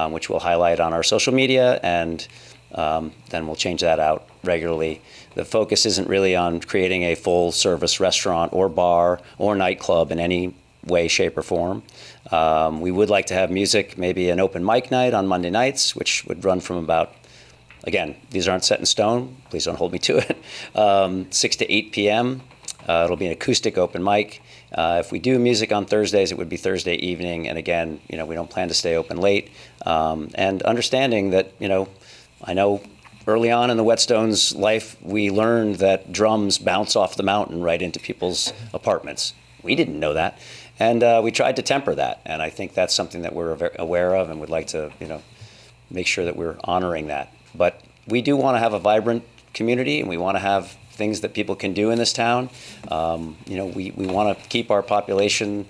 which we'll highlight on our social media, and then we'll change that out regularly. The focus isn't really on creating a full service restaurant or bar or nightclub in any way, shape, or form. We would like to have music, maybe an open mic night on Monday nights, which would run from about, again, these aren't set in stone, please don't hold me to it, 6 to 8 p.m. It'll be an acoustic open mic. If we do music on Thursdays, it would be Thursday evening, and again, we don't plan to stay open late. And understanding that, I know early on in the Whetstones' life, we learned that drums bounce off the mountain right into people's apartments. We didn't know that. And we tried to temper that. And I think that's something that we're aware of and would like to, make sure that we're honoring that. But we do want to have a vibrant community, and we want to have things that people can do in this town. We want to keep our population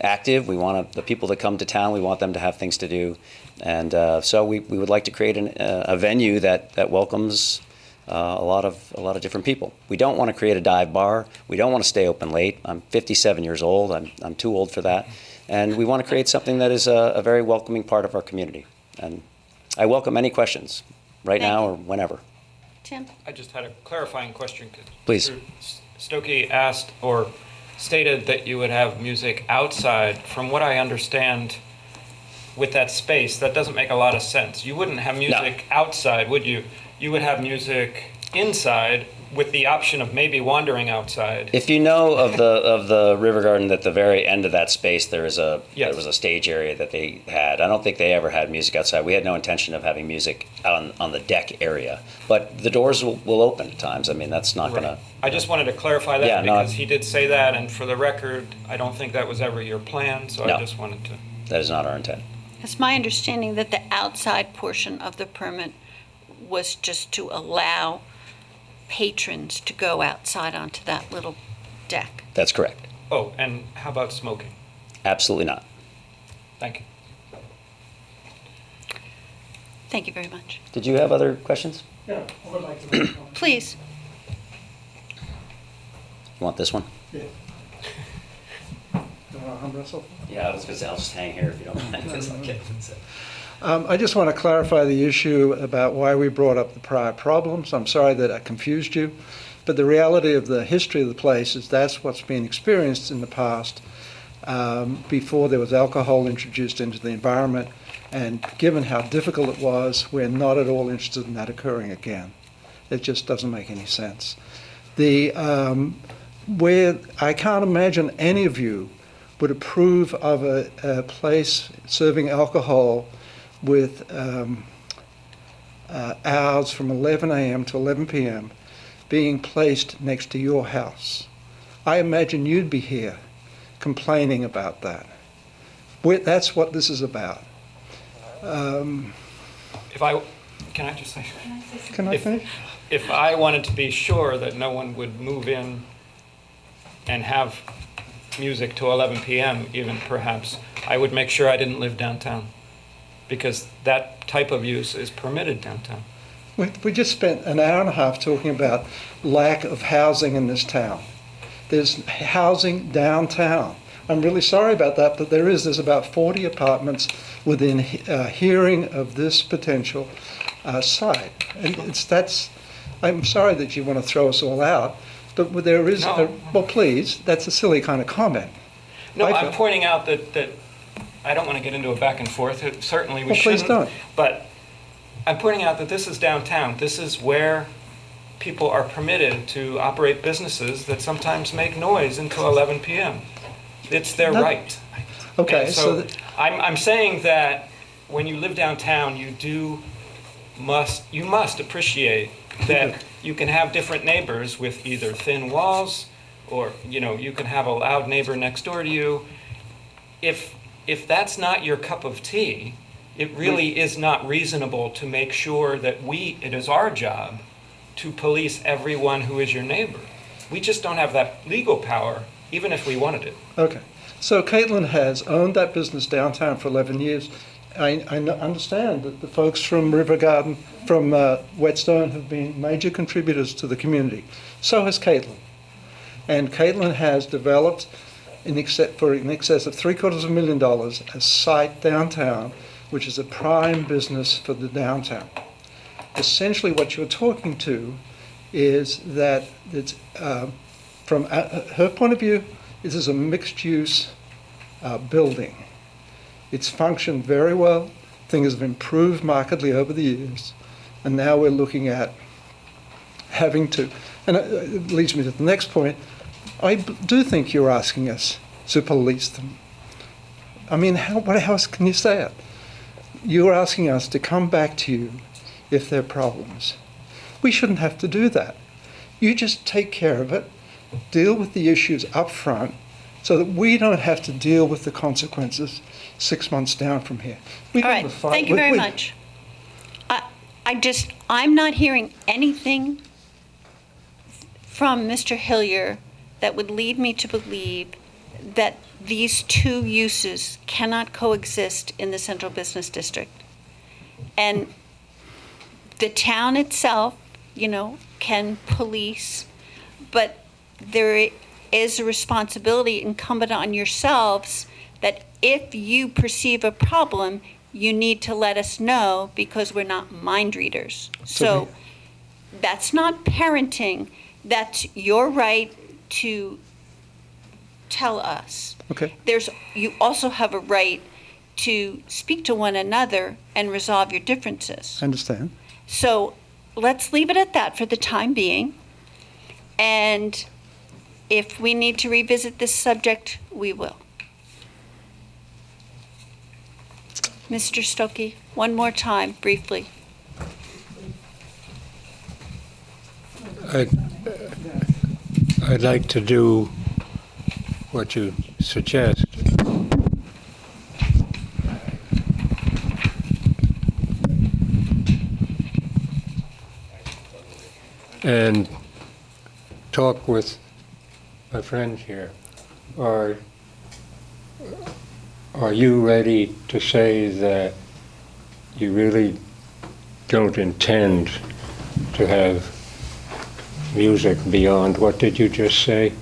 active. We want the people that come to town, we want them to have things to do. And so we would like to create a venue that welcomes a lot of different people. We don't want to create a dive bar. We don't want to stay open late. I'm 57 years old. I'm too old for that. And we want to create something that is a very welcoming part of our community. And I welcome any questions right now or whenever. Tim? I just had a clarifying question. Please. Stokey asked or stated that you would have music outside. From what I understand, with that space, that doesn't make a lot of sense. You wouldn't have music outside, would you? You would have music inside with the option of maybe wandering outside. If you know of the River Garden, at the very end of that space, there was a stage area that they had. I don't think they ever had music outside. We had no intention of having music out on the deck area. But the doors will open at times. I mean, that's not going to... I just wanted to clarify that because he did say that, and for the record, I don't think that was ever your plan, so I just wanted to... That is not our intent. It's my understanding that the outside portion of the permit was just to allow patrons to go outside onto that little deck. That's correct. Oh, and how about smoking? Absolutely not. Thank you. Thank you very much. Did you have other questions? Yeah, I would like to make a comment. Please. You want this one? Yeah. You want to arm wrestle? Yeah, I was going to say, I'll just hang here if you don't mind. I just want to clarify the issue about why we brought up the prior problems. I'm sorry that I confused you, but the reality of the history of the place is that's what's been experienced in the past before there was alcohol introduced into the environment. And given how difficult it was, we're not at all interested in that occurring again. It just doesn't make any sense. Where I can't imagine any of you would approve of a place serving alcohol with hours from 11 a.m. to 11 p.m. being placed next to your house. I imagine you'd be here complaining about that. That's what this is about. Can I just say? Can I finish? If I wanted to be sure that no one would move in and have music to 11 p.m. even perhaps, I would make sure I didn't live downtown, because that type of use is permitted downtown. We just spent an hour and a half talking about lack of housing in this town. There's housing downtown. I'm really sorry about that, but there's about 40 apartments within hearing of this potential site. And I'm sorry that you want to throw us all out, but there is, well please, that's a silly kind of comment. No, I'm pointing out that I don't want to get into a back and forth. Certainly we shouldn't. Please don't. But I'm pointing out that this is downtown. This is where people are permitted to operate businesses that sometimes make noise until 11 p.m. It's their right. Okay, And so I'm saying that when you live downtown, you must appreciate that you can have different neighbors with either thin walls, or you can have a loud neighbor next door to you. If that's not your cup of tea, it really is not reasonable to make sure that it is our job to police everyone who is your neighbor. We just don't have that legal power, even if we wanted it. Okay. So Caitlin has owned that business downtown for 11 years. I understand that the folks from River Garden, from Whetstone, have been major contributors to the community. So has Caitlin. And Caitlin has developed, in excess of $750,000, a site downtown, which is a prime business for the downtown. Essentially what you're talking to is that it's, from her point of view, this is a mixed-use building. It's functioned very well. Things have improved markedly over the years. And now we're looking at having to, and it leads me to the next point, I do think you're asking us to police them. I mean, what else can you say it? You're asking us to come back to you if there are problems. We shouldn't have to do that. You just take care of it, deal with the issues up front, so that we don't have to deal with the consequences 6 months down from here. All right, thank you very much. I'm not hearing anything from Mr. Hillier that would lead me to believe that these two uses cannot coexist in the central business district. And the town itself, can police, but there is a responsibility incumbent on yourselves that if you perceive a problem, you need to let us know, because we're not mind readers. So that's not parenting. That's your right to tell us. Okay. You also have a right to speak to one another and resolve your differences. I understand. So let's leave it at that for the time being. And if we need to revisit this subject, we will. Mr. Stokey, one more time, briefly. I'd like to do what you suggest. And talk with my friends here. Are you ready to say that you really don't intend to have music beyond, what did you just say?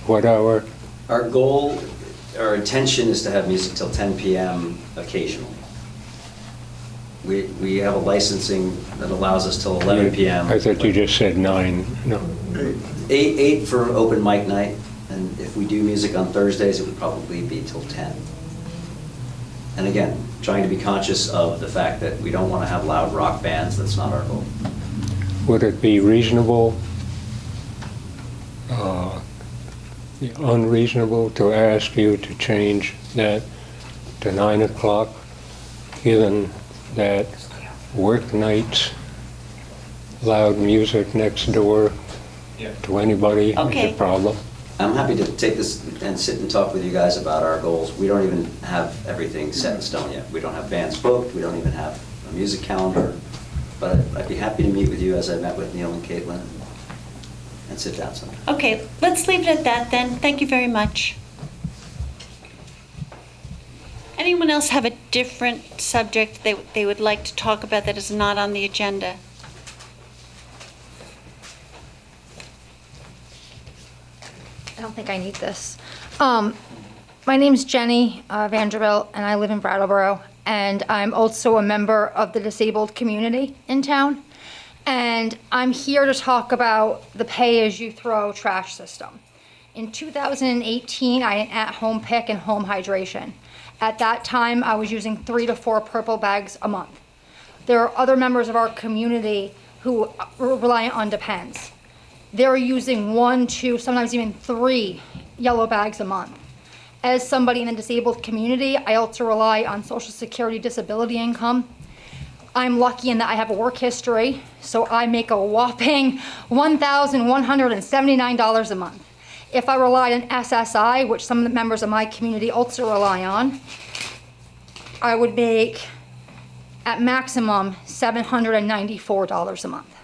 What hour? Our goal, our intention is to have music till 10 p.m. occasionally. We have a licensing that allows us till 11 p.m. I thought you just said 9. No. 8 for open mic night, and if we do music on Thursdays, it would probably be till 10. And again, trying to be conscious of the fact that we don't want to have loud rock bands. That's not our goal. Would it be reasonable, unreasonable to ask you to change that to 9 o'clock, given that work nights, loud music next door to anybody is a problem? I'm happy to take this and sit and talk with you guys about our goals. We don't even have everything set in stone yet. We don't have bands booked. We don't even have a music calendar. But I'd be happy to meet with you, as I met with Neil and Caitlin, and sit down sometime. Okay, let's leave it at that then. Thank you very much. Anyone else have a different subject they would like to talk about that is not on the agenda? I don't think I need this. My name's Jenny Vanderbilt, and I live in Brattleboro, and I'm also a member of the disabled community in town. And I'm here to talk about the pay-as-you-throw trash system. In 2018, I had at-home pick and home hydration. At that time, I was using 3 to 4 purple bags a month. There are other members of our community who are reliant on Depends. They're using 1, 2, sometimes even 3 yellow bags a month. As somebody in the disabled community, I also rely on Social Security disability income. I'm lucky in that I have a work history, so I make a whopping $1,179 a month. If I relied on SSI, which some of the members of my community also rely on, I would make, at maximum, $794 a month.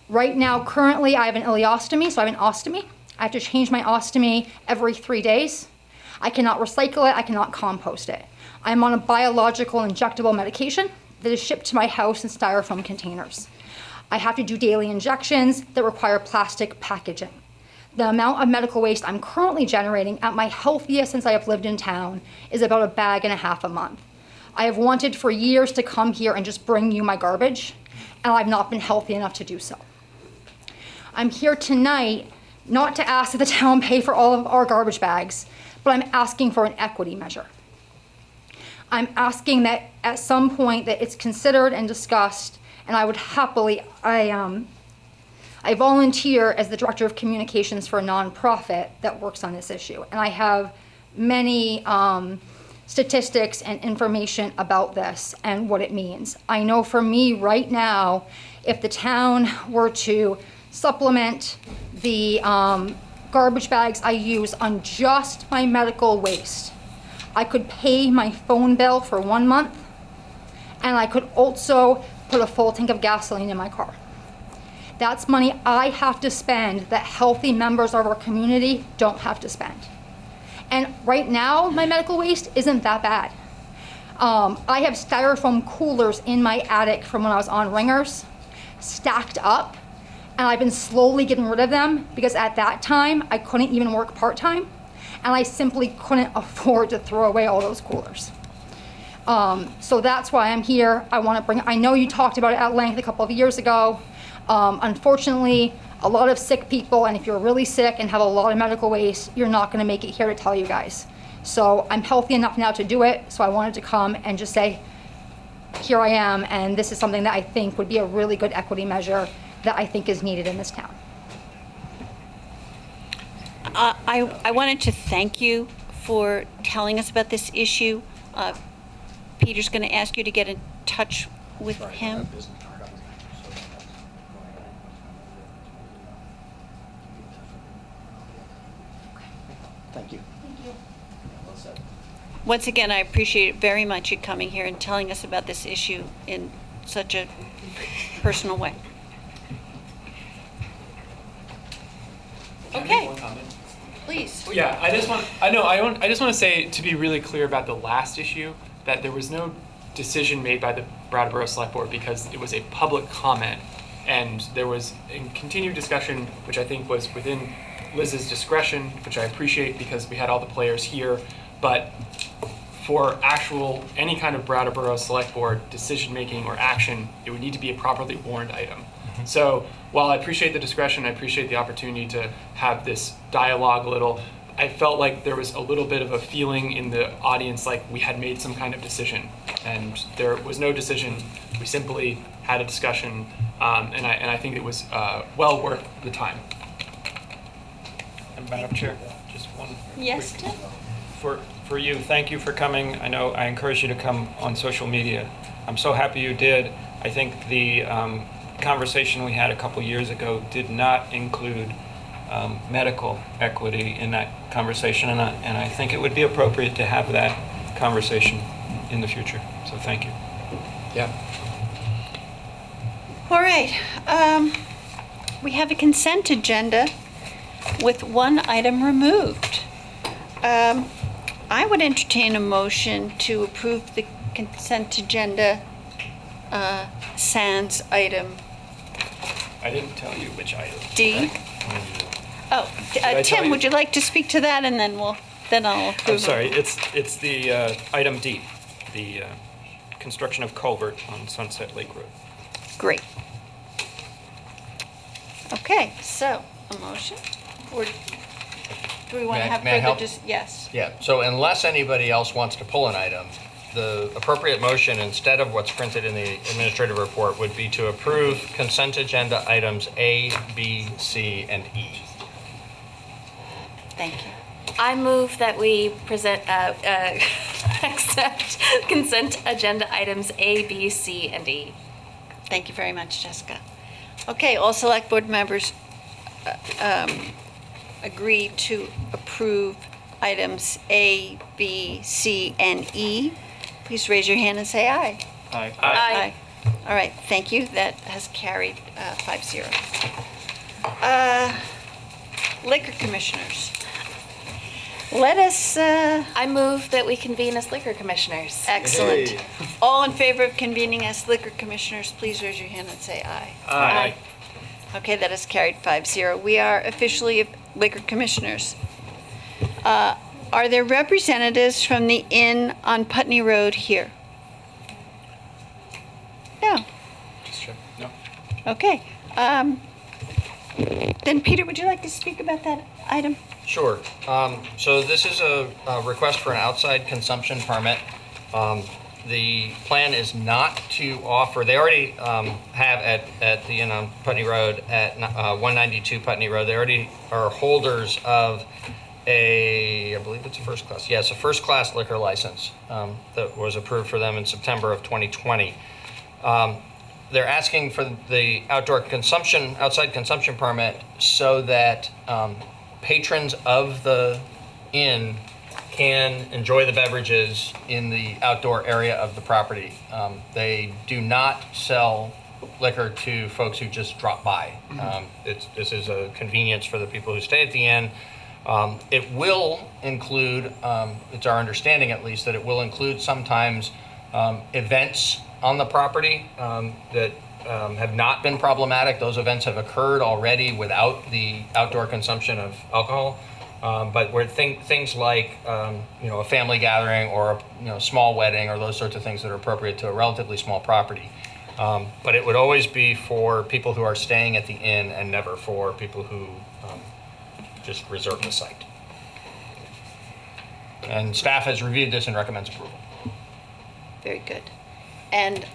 Right now, currently, I have an ileostomy, so I have an ostomy. I have to change my ostomy every 3 days. I cannot recycle it, I cannot compost it. I'm on a biological injectable medication that is shipped to my house in styrofoam containers. I have to do daily injections that require plastic packaging. The amount of medical waste I'm currently generating at my healthiest since I have lived in town is about 1.5 bags a month. I have wanted for years to come here and just bring you my garbage, and I've not been healthy enough to do so. I'm here tonight not to ask that the town pay for all of our garbage bags, but I'm asking for an equity measure. I'm asking that at some point that it's considered and discussed, and I would happily, I volunteer as the Director of Communications for a nonprofit that works on this issue, and I have many statistics and information about this and what it means. I know for me right now, if the town were to supplement the garbage bags I use on just my medical waste, I could pay my phone bill for 1 month, and I could also put a full tank of gasoline in my car. That's money I have to spend that healthy members of our community don't have to spend. And right now, my medical waste isn't that bad. I have styrofoam coolers in my attic from when I was on Ringers, stacked up, and I've been slowly getting rid of them because at that time, I couldn't even work part-time, and I simply couldn't afford to throw away all those coolers. So that's why I'm here. I know you talked about it at length a couple of years ago. Unfortunately, a lot of sick people, and if you're really sick and have a lot of medical waste, you're not gonna make it here to tell you guys. So I'm healthy enough now to do it, so I wanted to come and just say, here I am, and this is something that I think would be a really good equity measure that I think is needed in this town. I wanted to thank you for telling us about this issue. Peter's going to ask you to get in touch with him. Thank you. Once again, I appreciate it very much you coming here and telling us about this issue in such a personal way. Okay. One comment. Please. Yeah, I just want to say, to be really clear about the last issue, that there was no decision made by the Brattleboro Select Board because it was a public comment, and there was a continued discussion, which I think was within Liz's discretion, which I appreciate because we had all the players here, but for actual, any kind of Brattleboro Select Board decision-making or action, it would need to be a properly warned item. So while I appreciate the discretion, I appreciate the opportunity to have this dialogue a little, I felt like there was a little bit of a feeling in the audience like we had made some kind of decision, and there was no decision. We simply had a discussion, and I think it was well worth the time. And Madam Chair, just one. Yes, quick, for you, thank you for coming. I know I encouraged you to come on social media. I'm so happy you did. I think the conversation we had a couple years ago did not include medical equity in that conversation, and I think it would be appropriate to have that conversation in the future. So thank you. Yeah. All right. We have a consent agenda with one item removed. I would entertain a motion to approve the consent agenda sans item I didn't tell you which item. D. Oh, Tim, would you like to speak to that, and then I'll approve. I'm sorry. It's the item D, the construction of culvert on Sunset Lake Road. Great. Okay, so a motion, or do we want to have May I further help? yes. Yeah, so unless anybody else wants to pull an item, the appropriate motion, instead of what's printed in the administrative report, would be to approve consent agenda items A, B, C, and E. Thank you. I move that we accept consent agenda items A, B, C, and E. Thank you very much, Jessica. Okay, all select board members agree to approve items A, B, C, and E. Please raise your hand and say aye. Aye. Aye. All right, thank you. That has carried 5-0. Liquor commissioners. Let us... I move that we convene as liquor commissioners. Excellent. Hey. All in favor of convening as liquor commissioners, please raise your hand and say aye. Aye. Okay, that is carried 5-0. We are officially liquor commissioners. Are there representatives from the inn on Putney Road here? No. Just check. No. Okay. Then Peter, would you like to speak about that item? Sure. So this is a request for an outside consumption permit. The plan is not to offer, they already have at the inn on Putney Road, at 192 Putney Road, they already are holders of I believe it's a first class. Yeah, it's a first class liquor license that was approved for them in September of 2020. They're asking for the outside consumption permit so that patrons of the inn can enjoy the beverages in the outdoor area of the property. They do not sell liquor to folks who just drop by. This is a convenience for the people who stay at the inn. It will include, it's our understanding at least, that it will include sometimes events on the property that have not been problematic. Those events have occurred already without the outdoor consumption of alcohol. But where things like a family gathering or a small wedding or those sorts of things that are appropriate to a relatively small property. But it would always be for people who are staying at the inn and never for people who just reserve the site. And staff has reviewed this and recommends approval. Very good. And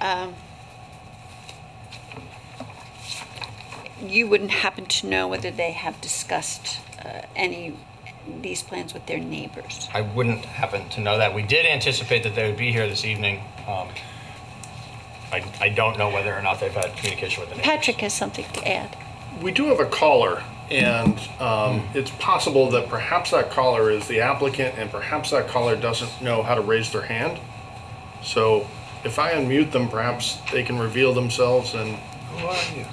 you wouldn't happen to know whether they have discussed these plans with their neighbors? I wouldn't happen to know that. We did anticipate that they would be here this evening. I don't know whether or not they've had communication with the neighbors. Patrick has something to add. We do have a caller, and it's possible that perhaps that caller is the applicant, and perhaps that caller doesn't know how to raise their hand. So if I unmute them, perhaps they can reveal themselves and Who are you?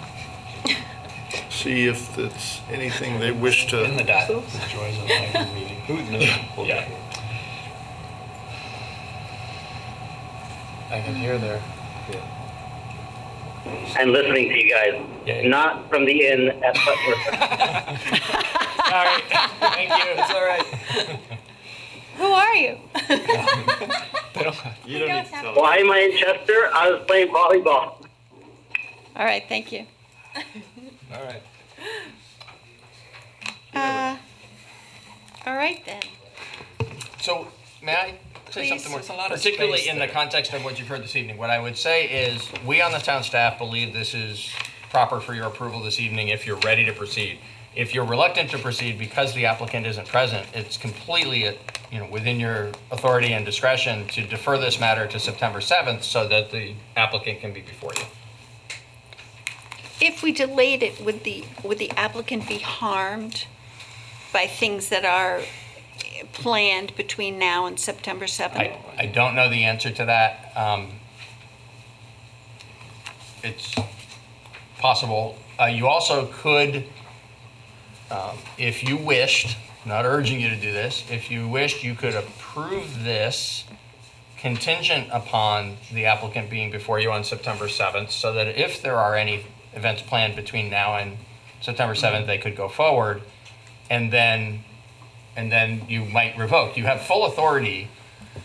see if it's anything they wish to. In the dot. The joys of hybrid meeting. Who knows? Yeah. I can hear there. I'm listening to you guys, not from the inn at Putney. All right. Thank you. It's all right. Who are you? You don't need to tell Why am I in Chester? I was playing volleyball. All right, thank you. All right. All right then. So may I say Please. something more? There's a lot of Particularly space in the context of what you've heard this evening. What I would say is we on the town staff believe this is proper for your approval this evening if you're ready to proceed. If you're reluctant to proceed because the applicant isn't present, it's completely within your authority and discretion to defer this matter to September 7th so that the applicant can be before you. If we delayed it, would the applicant be harmed by things that are planned between now and September 7th? I don't know the answer to that. It's possible. You also could, if you wished, not urging you to do this, if you wished, you could approve this contingent upon the applicant being before you on September 7th, so that if there are any events planned between now and September 7th, they could go forward, and then you might revoke. You have full authority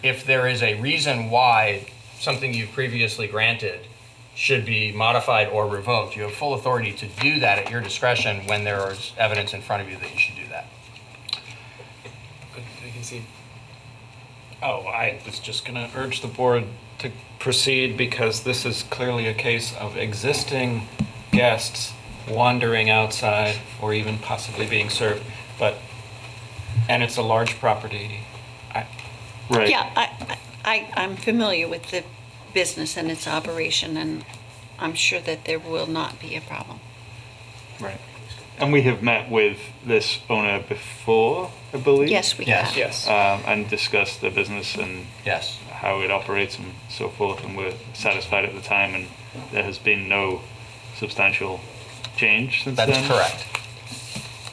if there is a reason why something you've previously granted should be modified or revoked. You have full authority to do that at your discretion when there is evidence in front of you that you should do that. I can see. Oh, I was just going to urge the board to proceed because this is clearly a case of existing guests wandering outside or even possibly being served. And it's a large property. Right. Yeah, I'm familiar with the business and its operation, and I'm sure that there will not be a problem. Right. And we have met with this owner before, I believe. Yes, we have. Yes. And discussed the business and Yes. how it operates and so forth, and we're satisfied at the time, and there has been no substantial change since then. That's correct.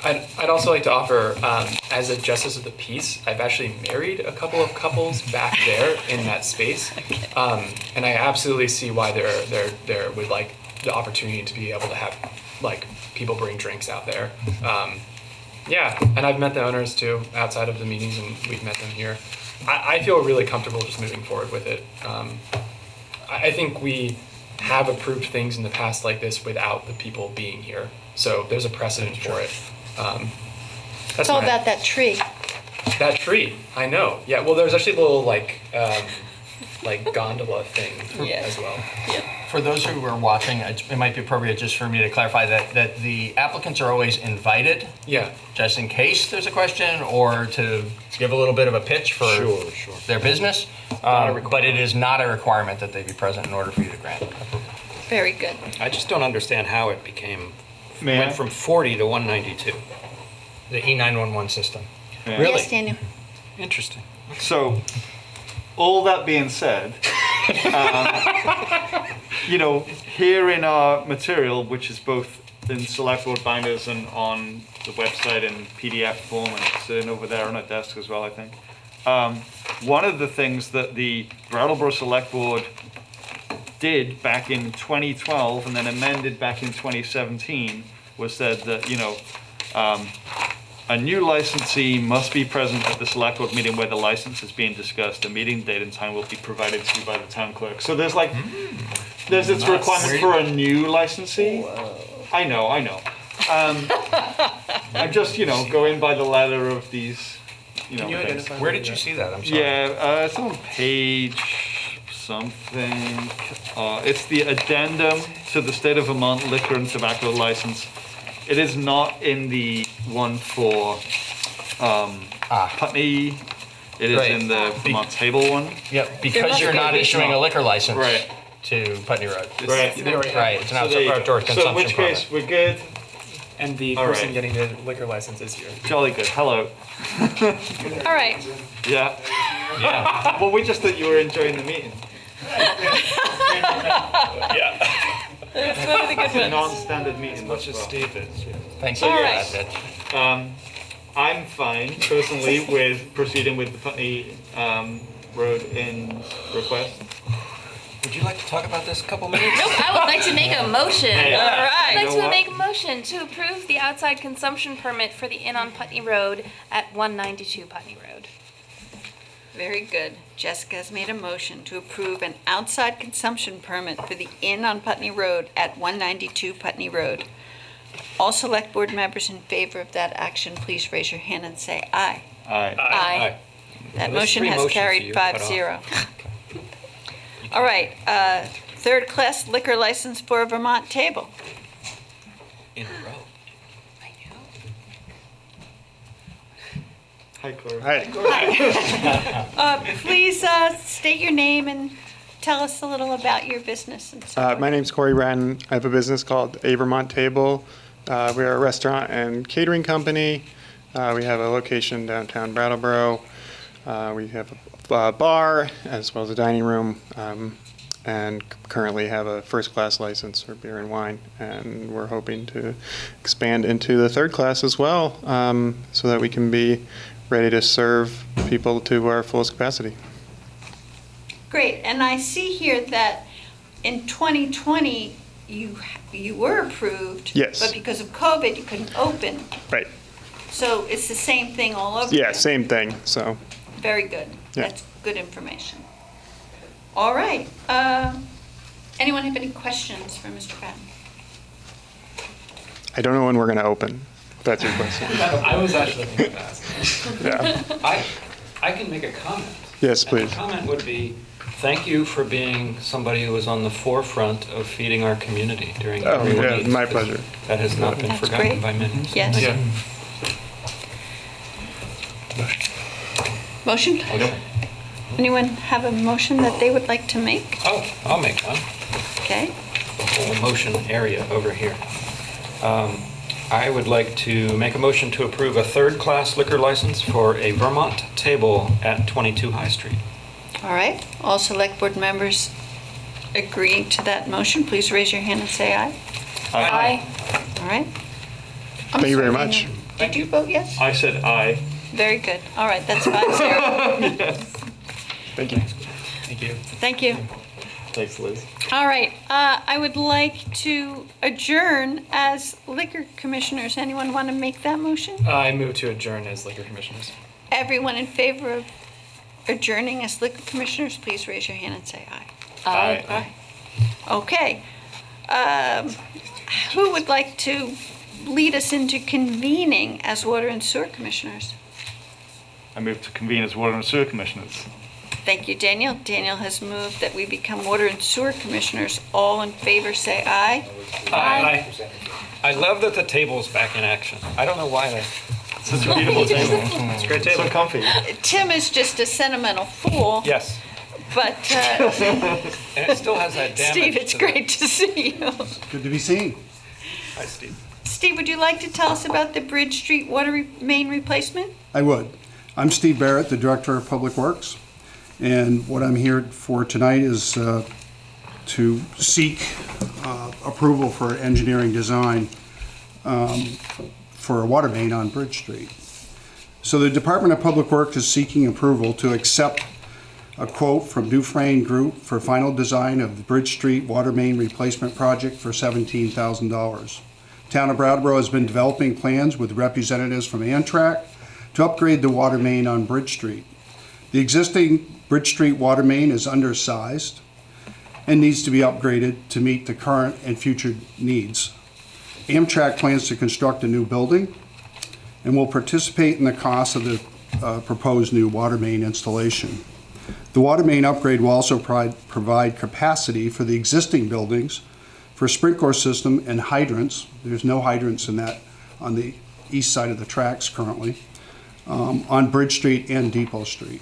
I'd also like to offer, as a justice of the peace, I've actually married a couple of couples back there in that space, and I absolutely see why there would like the opportunity to be able to have like people bring drinks out there. Yeah, and I've met the owners too outside of the meetings, and we've met them here. I feel really comfortable just moving forward with it. I think we have approved things in the past like this without the people being here, so there's a precedent for it. It's all about that tree. That tree, I know. Yeah, well, there's actually a little like gondola thing as well. For those who are watching, it might be appropriate just for me to clarify that the applicants are always invited. Yeah. Just in case there's a question or to give a little bit of a pitch for their business. But it is not a requirement that they be present in order for you to grant approval. Very good. I just don't understand how it went from 40 to 192. The E911 system. Yeah. Really? Yes, Daniel. Interesting. So, all that being said, here in our material, which is both in Selectboard binders and on the website in PDF form, and it's sitting over there on a desk as well, I think. One of the things that the Brattleboro Selectboard did back in 2012 and then amended back in 2017 was said that, a new licensee must be present at the select board meeting where the license is being discussed. The meeting date and time will be provided to you by the town clerk. So there's there's its requirement for a new licensee. I know. I'm just, going by the ladder of these, Can you identify Where did you see that? I'm sorry. Yeah, it's on page something. It's the addendum to the State of Vermont liquor and tobacco license. It is not in the one for Putney. It is in the Vermont table one. Yep, because you're not issuing a liquor license to Putney Road. Right. Right, it's an outdoor consumption So in which case, permit. we're good. And the person getting the liquor license is here. Jolly good. Hello. All right. Yeah. Yeah. Well, we just thought you were enjoying the meeting. Yeah. It's one of the good It's a ones. non-standard meeting. As much as Steve is. Thanks So for yes, that, I'm fine personally with proceeding with the Putney Road in request. Would you like to talk about this a couple minutes? Nope, I would like to make a motion. Hey, All right. you I'd know like to what? make a motion to approve the outside consumption permit for the Inn on Putney Road at 192 Putney Road. Very good. Jessica has made a motion to approve an outside consumption permit for the Inn on Putney Road at 192 Putney Road. All select board members in favor of that action, please raise your hand and say aye. Aye. Aye. That Well, there's motion three has motions carried you cut off. 5-0. All right, third class liquor license for Vermont table. In a row. Hi, Corey. Please state your name and tell us a little about your business. And so My name's Corey Wren. I have a business called A Vermont Table. We're a restaurant and catering company. We have a location downtown Brattleboro. We have a bar as well as a dining room, and currently have a first class license for beer and wine. And we're hoping to expand into the third class as well, so that we can be ready to serve people to our fullest capacity. Great, and I see here that in 2020, you were approved. Yes. But because of COVID, you couldn't open. Right. So it's the same thing all over Yeah, again. same thing. So. Very good. Yeah. That's good information. All right. Anyone have any questions for Mr. Patton? I don't know when we're going to open. If that's your question. I was actually thinking of asking. Yeah. I can make a comment. Yes, And please. the comment would be, thank you for being somebody who was on the forefront of feeding our community during Oh, everyone yeah, needs, my because pleasure. That has not been That's forgotten great. by many. Yes. Thank you. Motion? Okay. Anyone have a motion that they would like to make? Oh, I'll make one. Okay. The whole motion area over here. I would like to make a motion to approve a third-class liquor license for a Vermont table at 22 High Street. All right. All select board members agreeing to that motion, please raise your hand and say aye. Aye. All right. Thank you very much. Daniel, did you vote yes? I said aye. Very good. All right, that's 5-0. Yes. Thank you. Thank you. Thank you. Thanks, Liz. All right, I would like to adjourn as liquor commissioners. Anyone want to make that motion? I move to adjourn as liquor commissioners. Everyone in favor of adjourning as liquor commissioners, please raise your hand and say aye. Aye. Okay. Who would like to lead us into convening as water and sewer commissioners? I move to convene as water and sewer commissioners. Thank you, Daniel. Daniel has moved that we become water and sewer commissioners. All in favor say aye. Aye. I love that the table's back in action. I don't know why. It's such a beautiful table. It's a great table. So comfy. Tim is just a sentimental fool. Yes. But And it still has that damage. Steve, it's to the- great to see you. Good to be seen. Hi, Steve. Steve, would you like to tell us about the Bridge Street water main replacement? I would. I'm Steve Barrett, the Director of Public Works, and what I'm here for tonight is to seek approval for engineering design for a water main on Bridge Street. So the Department of Public Works is seeking approval to accept a quote from Dufresne Group for final design of the Bridge Street water main replacement project for $17,000. Town of Brattleboro has been developing plans with representatives from Amtrak to upgrade the water main on Bridge Street. The existing Bridge Street water main is undersized and needs to be upgraded to meet the current and future needs. Amtrak plans to construct a new building and will participate in the cost of the proposed new water main installation. The water main upgrade will also provide capacity for the existing buildings for sprinkler system and hydrants. There's no hydrants in that on the east side of the tracks currently, on Bridge Street and Depot Street.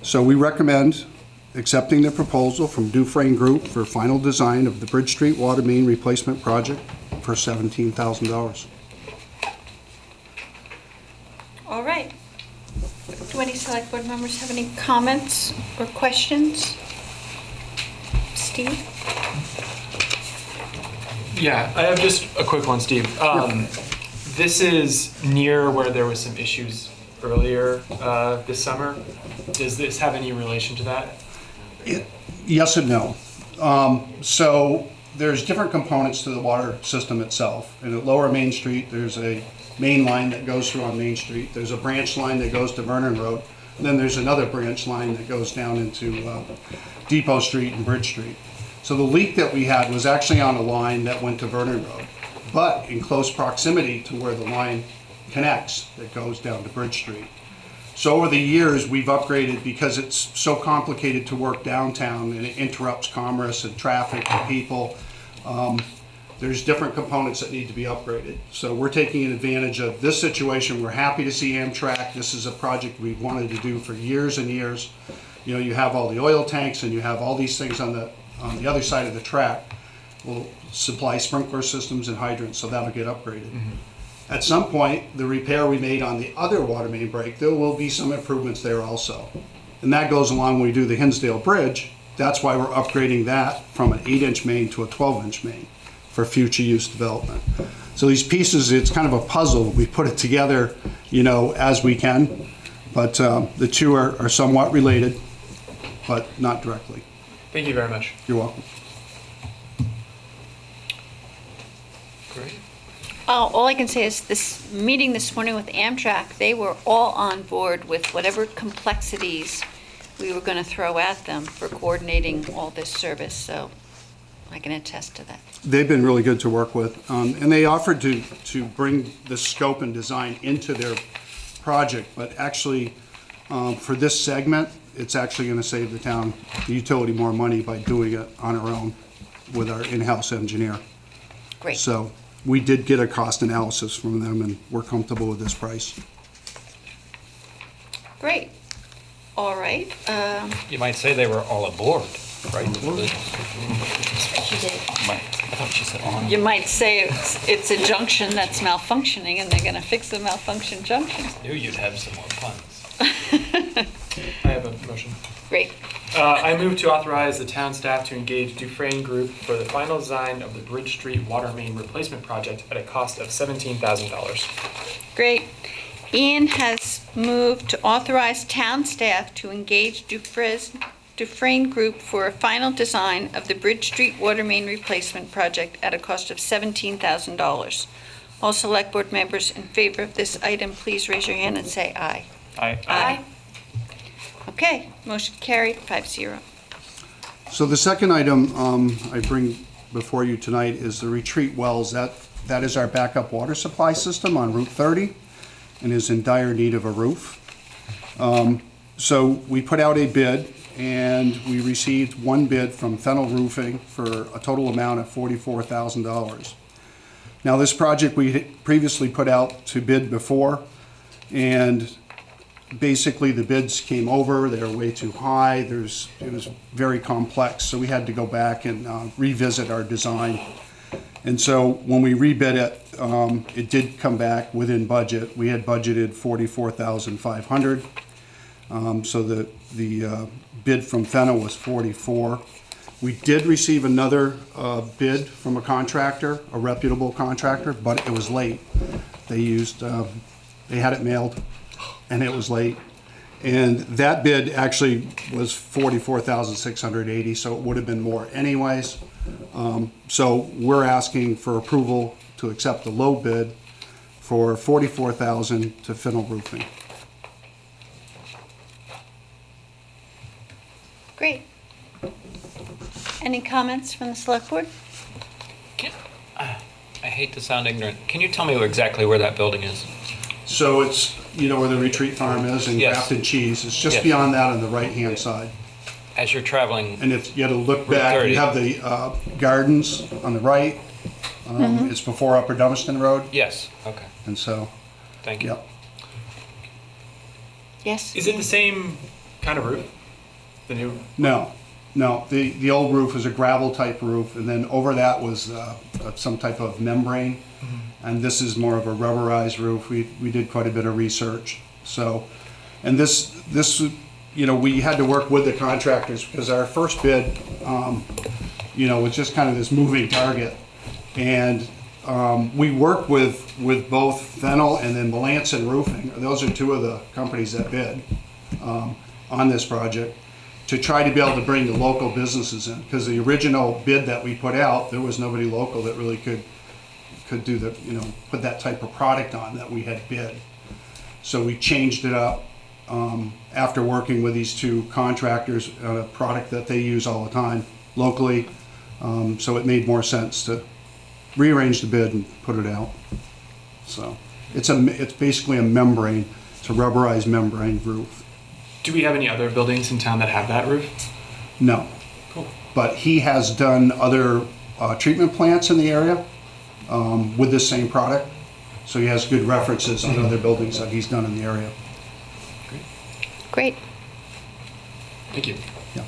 So we recommend accepting the proposal from Dufresne Group for final design of the Bridge Street water main replacement project for $17,000. All right. Do any select board members have any comments or questions? Steve? Yeah, I have just a quick one, Steve. This is near where there was some issues earlier this summer. Does this have any relation to that? Yes and no. So there's different components to the water system itself. And at Lower Main Street, there's a main line that goes through on Main Street. There's a branch line that goes to Vernon Road. And then there's another branch line that goes down into Depot Street and Bridge Street. So the leak that we had was actually on a line that went to Vernon Road, but in close proximity to where the line connects that goes down to Bridge Street. So over the years, we've upgraded because it's so complicated to work downtown and it interrupts commerce and traffic and people. There's different components that need to be upgraded. So we're taking advantage of this situation. We're happy to see Amtrak. This is a project we've wanted to do for years and years. You know, you have all the oil tanks and you have all these things on the other side of the track. We'll supply sprinkler systems and hydrants, so that'll get upgraded. At some point, the repair we made on the other water main break, there will be some improvements there also. And that goes along when we do the Hinsdale Bridge. That's why we're upgrading that from an 8-inch main to a 12-inch main for future use development. So these pieces, it's kind of a puzzle. We put it together, you know, as we can, but the two are somewhat related, but not directly. Thank you very much. You're welcome. Great. All I can say is this meeting this morning with Amtrak, they were all on board with whatever complexities we were going to throw at them for coordinating all this service, so I can attest to that. They've been really good to work with, and they offered to bring the scope and design into their project, but actually For this segment, it's actually going to save the town, the utility, more money by doing it on our own with our in-house engineer. Great. So we did get a cost analysis from them, and we're comfortable with this price. Great. All right. You might say they were all aboard, right? She did. I thought she said on. You might say it's a junction that's malfunctioning and they're going to fix the malfunction junction. Knew you'd have some more puns. I have a motion. Great. I move to authorize the town staff to engage Dufresne Group for the final design of the Bridge Street water main replacement project at a cost of $17,000. Great. Ian has moved to authorize town staff to engage Dufresne Group for a final design of the Bridge Street water main replacement project at a cost of $17,000. All select board members in favor of this item, please raise your hand and say aye. Aye. Aye. Okay, motion carried, 5-0. So the second item I bring before you tonight is the retreat wells. That is our backup water supply system on Route 30 and is in dire need of a roof. So we put out a bid, and we received one bid from Fennel Roofing for a total amount of $44,000. Now, this project we had previously put out to bid before, and basically the bids came over. They were way too high. It was very complex, so we had to go back and revisit our design. And so when we rebid it, it did come back within budget. We had budgeted $44,500. So the bid from Fennel was $44,000. We did receive another bid from a contractor, a reputable contractor, but it was late. They had it mailed, and it was late. And that bid actually was $44,680, so it would have been more anyways. So we're asking for approval to accept the low bid for $44,000 to Fennel Roofing. Great. Any comments from the select board? I hate to sound ignorant. Can you tell me exactly where that building is? So it's, where the retreat farm is in Yes. Grafton Cheese. It's just Yes. beyond that on the right-hand side. As you're traveling. And if you had to look Route back, 30. you have the gardens on the right. It's before Upper Dummerston Road. Yes, okay. And so. Thank you. Yep. Yes? Is it the same kind of roof? The new? No. The old roof was a gravel type roof, and then over that was some type of membrane. And this is more of a rubberized roof. We did quite a bit of research. So, and this we had to work with the contractors because our first bid, was just kind of this moving target. And we worked with both Fennel and then Melanson Roofing. Those are two of the companies that bid on this project, to try to be able to bring the local businesses in, because the original bid that we put out, there was nobody local that really could do the, put that type of product on that we had bid. So we changed it up after working with these two contractors on a product that they use all the time locally. So it made more sense to rearrange the bid and put it out. So it's basically a membrane. It's a rubberized membrane roof. Do we have any other buildings in town that have that roof? No. Cool. But he has done other treatment plants in the area with this same product. So he has good references on other buildings that he's done in the area. Great. Thank you. Yeah.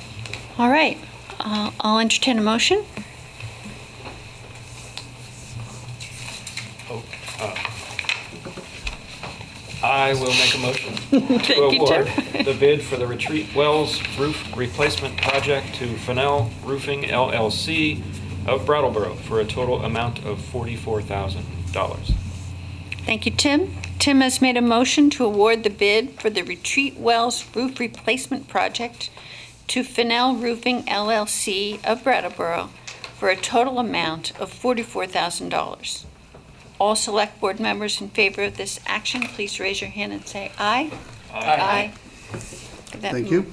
All right. I'll entertain a motion. I will make a motion Thank to you, award Tim. the bid for the Retreat Wells Roof Replacement Project to Fennel Roofing LLC of Brattleboro for a total amount of $44,000. Thank you, Tim. Tim has made a motion to award the bid for the Retreat Wells Roof Replacement Project to Fennel Roofing LLC of Brattleboro for a total amount of $44,000. All select board members in favor of this action, please raise your hand and say aye. Aye. Thank you.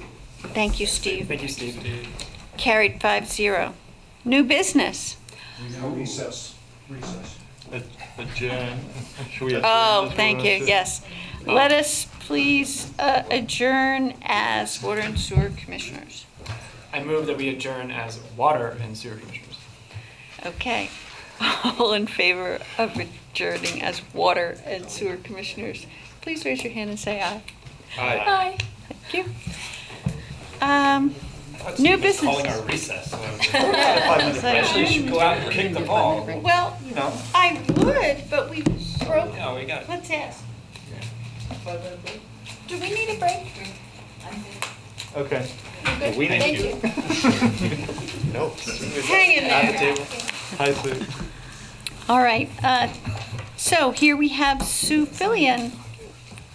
Thank you, Steve. Thank you, Steve. Carried 5-0. New business. Recess. Adjourn. Should we adjourn Oh, as thank well? you, yes. Let us please adjourn as Water and Sewer Commissioners. I move that we adjourn as Water and Sewer Commissioners. Okay. All in favor of adjourning as Water and Sewer Commissioners, please raise your hand and say aye. Aye. Thank you. New business. Calling our recess. So Actually, you should go out and kick the ball. Well, I would, but we broke. No, we got. Let's ask. Do we need a break? Okay. Good? We Thank you. No. Hang in there. At the table. Hi, Sue. All right. So here we have Sue Fillion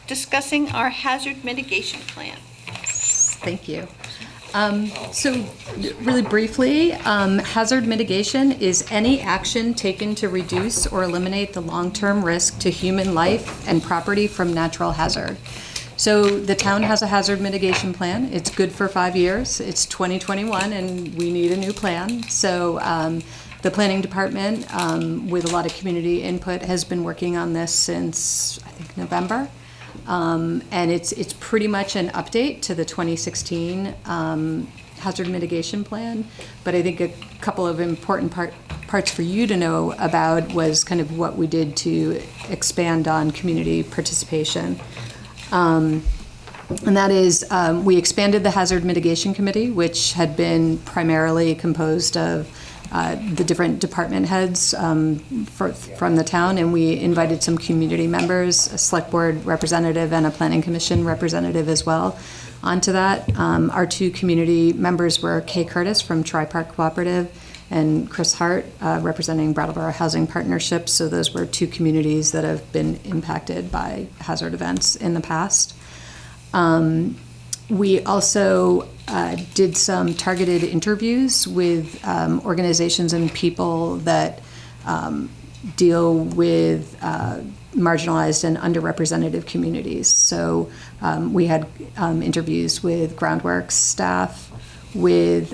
discussing our hazard mitigation plan. Thank you. So really briefly, hazard mitigation is any action taken to reduce or eliminate the long-term risk to human life and property from natural hazard. So the town has a hazard mitigation plan. It's good for 5 years. It's 2021 and we need a new plan. So the planning department, with a lot of community input, has been working on this since, I think, November. And it's pretty much an update to the 2016 hazard mitigation plan. But I think a couple of important parts for you to know about was kind of what we did to expand on community participation. And that is, we expanded the Hazard Mitigation Committee, which had been primarily composed of the different department heads from the town, and we invited some community members, a select board representative and a planning commission representative as well onto that. Our two community members were Kay Curtis from Tri-Park Cooperative and Chris Hart representing Brattleboro Housing Partnership. So those were two communities that have been impacted by hazard events in the past. We also did some targeted interviews with organizations and people that deal with marginalized and underrepresented communities. So we had interviews with Groundworks staff, we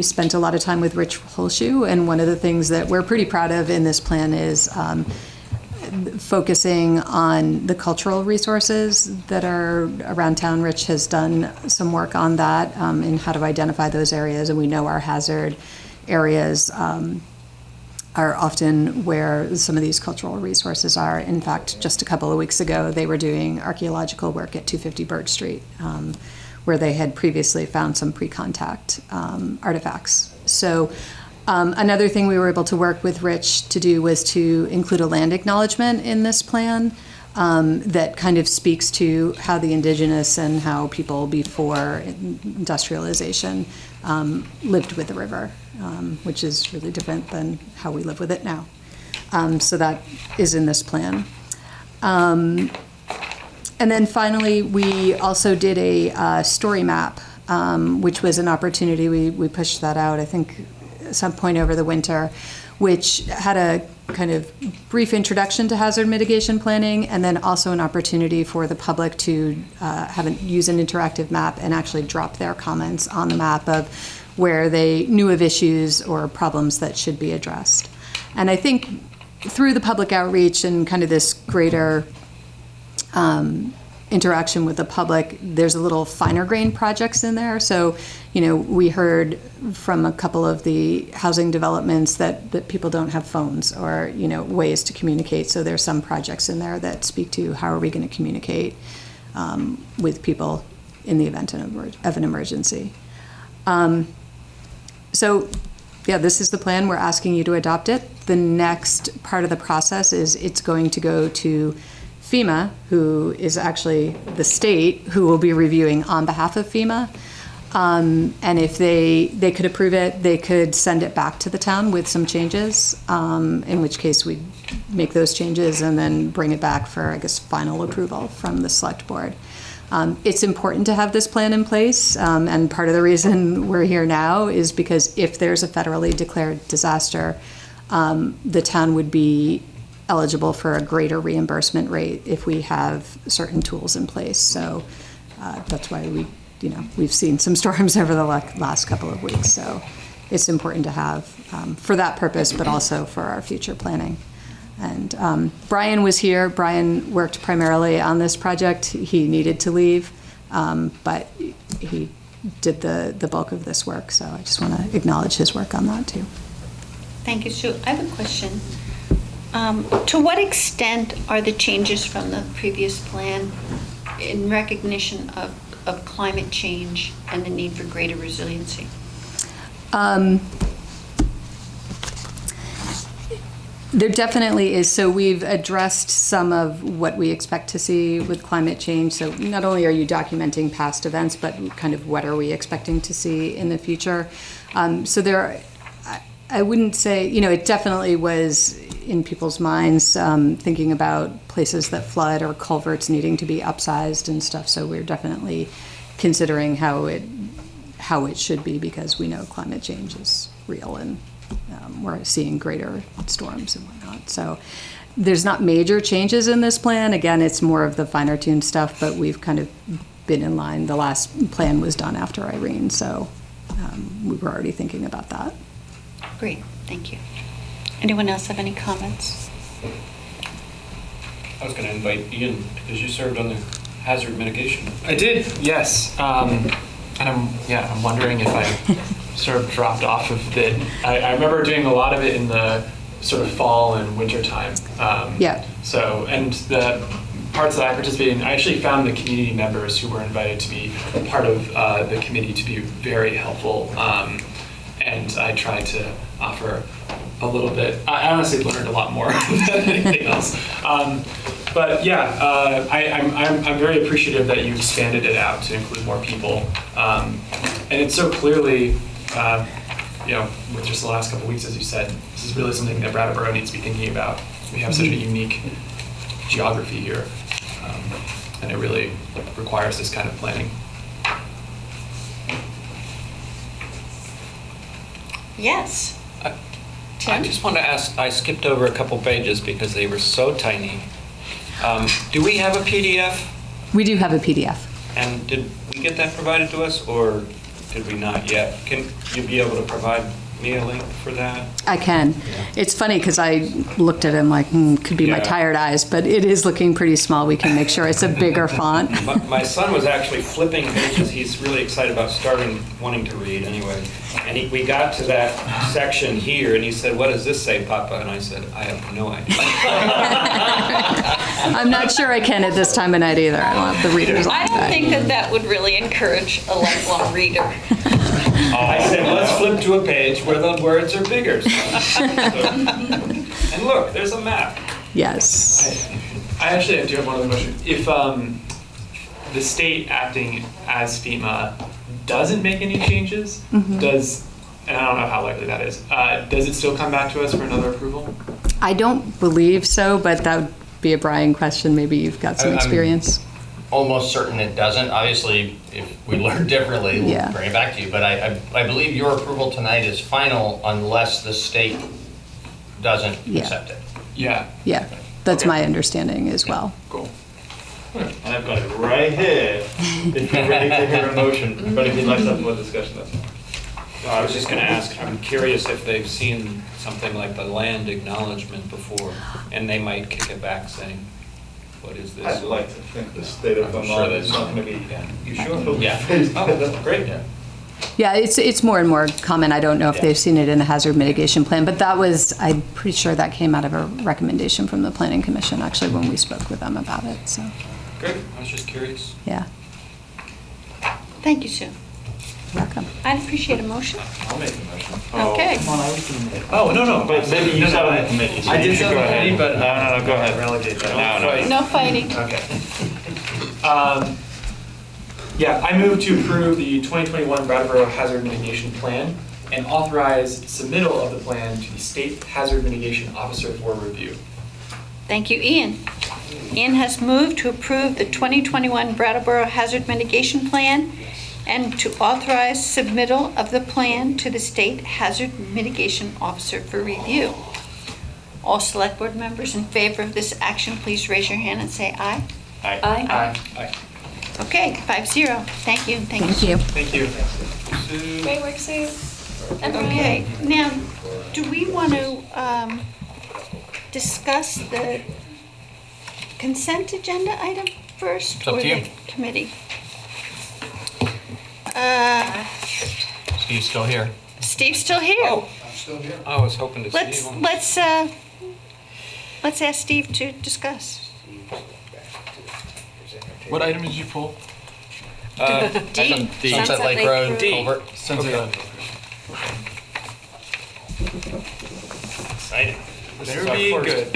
spent a lot of time with Rich Holshoe, and one of the things that we're pretty proud of in this plan is focusing on the cultural resources that are around town. Rich has done some work on that and how to identify those areas, and we know our hazard areas are often where some of these cultural resources are. In fact, just a couple of weeks ago, they were doing archaeological work at 250 Birch Street, where they had previously found some pre-contact artifacts. So another thing we were able to work with Rich to do was to include a land acknowledgement in this plan that kind of speaks to how the indigenous and how people before industrialization lived with the river, which is really different than how we live with it now. So that is in this plan. And then finally, we also did a story map, which was an opportunity. We pushed that out, I think, at some point over the winter, which had a kind of brief introduction to hazard mitigation planning, and then also an opportunity for the public to use an interactive map and actually drop their comments on the map of where they knew of issues or problems that should be addressed. And I think through the public outreach and kind of this greater interaction with the public, there's a little finer grain projects in there. So, we heard from a couple of the housing developments that people don't have phones or, ways to communicate. So there's some projects in there that speak to how are we going to communicate with people in the event of an emergency. So, yeah, this is the plan. We're asking you to adopt it. The next part of the process is it's going to go to FEMA, who is actually the state who will be reviewing on behalf of FEMA. And if they could approve it, they could send it back to the town with some changes, in which case we'd make those changes and then bring it back for, I guess, final approval from the select board. It's important to have this plan in place, and part of the reason we're here now is because if there's a federally declared disaster, the town would be eligible for a greater reimbursement rate if we have certain tools in place. So that's why we've seen some storms over the last couple of weeks. So it's important to have for that purpose, but also for our future planning. And Brian was here. Brian worked primarily on this project. He needed to leave, but he did the bulk of this work. So I just want to acknowledge his work on that too. Thank you, Sue. I have a question. To what extent are the changes from the previous plan in recognition of climate change and the need for greater resiliency? There definitely is. So we've addressed some of what we expect to see with climate change. So not only are you documenting past events, but kind of what are we expecting to see in the future. So there are, I wouldn't say, it definitely was in people's minds, thinking about places that flood or culverts needing to be upsized and stuff. So we're definitely considering how it should be, because we know climate change is real and we're seeing greater storms and whatnot. So there's not major changes in this plan. Again, it's more of the finer tuned stuff, but we've kind of been in line. The last plan was done after Irene, so we were already thinking about that. Great, thank you. Anyone else have any comments? I was going to invite Ian, because you served on the hazard mitigation. I did, yes. And I'm wondering if I sort of dropped off of it. I remember doing a lot of it in the sort of fall and winter time. Yeah. So, and the parts that I participated in, I actually found the community members who were invited to be part of the committee to be very helpful. And I tried to offer a little bit. I honestly learned a lot more than anything else. But yeah, I'm very appreciative that you expanded it out to include more people. And it's so clearly, with just the last couple of weeks, as you said, this is really something that Brattleboro needs to be thinking about. We have such a unique geography here, and it really requires this kind of planning. Yes. I just want to ask, I skipped over a couple pages because they were so tiny. Do we have a PDF? We do have a PDF. And did we get that provided to us, or did we not yet? Can you be able to provide me a link for that? I can. It's funny because I looked at him like, could be my tired eyes, but it is looking pretty small. We can make sure it's a bigger font. My son was actually flipping pages. He's really excited about wanting to read anyway. And we got to that section here, and he said, "What does this say, Papa?" And I said, "I have no idea." I'm not sure I can at this time of night either. I don't have the readers on I don't think that would really encourage a lifelong reader. I said, let's flip to a page where the words are bigger. And look, there's a map. Yes. I actually do have one other question. If the state acting as FEMA doesn't make any changes, and I don't know how likely that is, does it still come back to us for another approval? I don't believe so, but that would be a Brian question. Maybe you've got some experience. Almost certain it doesn't. Obviously, if we learn differently, we'll bring it back to you. But I believe your approval tonight is final unless the state doesn't accept it. Yeah. Yeah, that's my understanding as well. Cool. I've got it right here. If you're ready to hear a motion, but if you'd like to have more discussion, that's fine. No, I was just going to ask, I'm curious if they've seen something like the land acknowledgement before, and they might kick it back saying, what is this? I'd like to think the state of Vermont is not going to be. You sure? Yeah. Oh, that's great. Yeah, it's more and more common. I don't know if they've seen it in the hazard mitigation plan, but that was, I'm pretty sure that came out of a recommendation from the Planning Commission, actually, when we spoke with them about it, so. Great, I was just curious. Yeah. Thank you, Sue. Welcome. I'd appreciate a motion. I'll make a motion. Okay. Come on, I was going to. Oh, no. But maybe you saw the committee. So I did you should sell go the ahead. committee, but No, go ahead. Relegate that. No fighting. Okay. I move to approve the 2021 Brattleboro Hazard Mitigation Plan and authorize submittal of the plan to the State Hazard Mitigation Officer for review. Thank you, Ian. Ian has moved to approve the 2021 Brattleboro Hazard Mitigation Plan and to authorize submittal of the plan to the State Hazard Mitigation Officer for review. All Select Board members in favor of this action, please raise your hand and say aye. Aye. Aye. Okay, 5-0. Thank you. Thank you. Thank you. Great work, Sue. And Okay, now, do we want to discuss the consent agenda item first? It's up or to you. the committee? Steve's still here. Steve's still here. Oh, I'm still here. I was hoping to see him. Let's ask Steve to discuss. What item did you pull? D. Sunset Lake Road culvert. Sunset Lake. Exciting. This Better is our be first. good.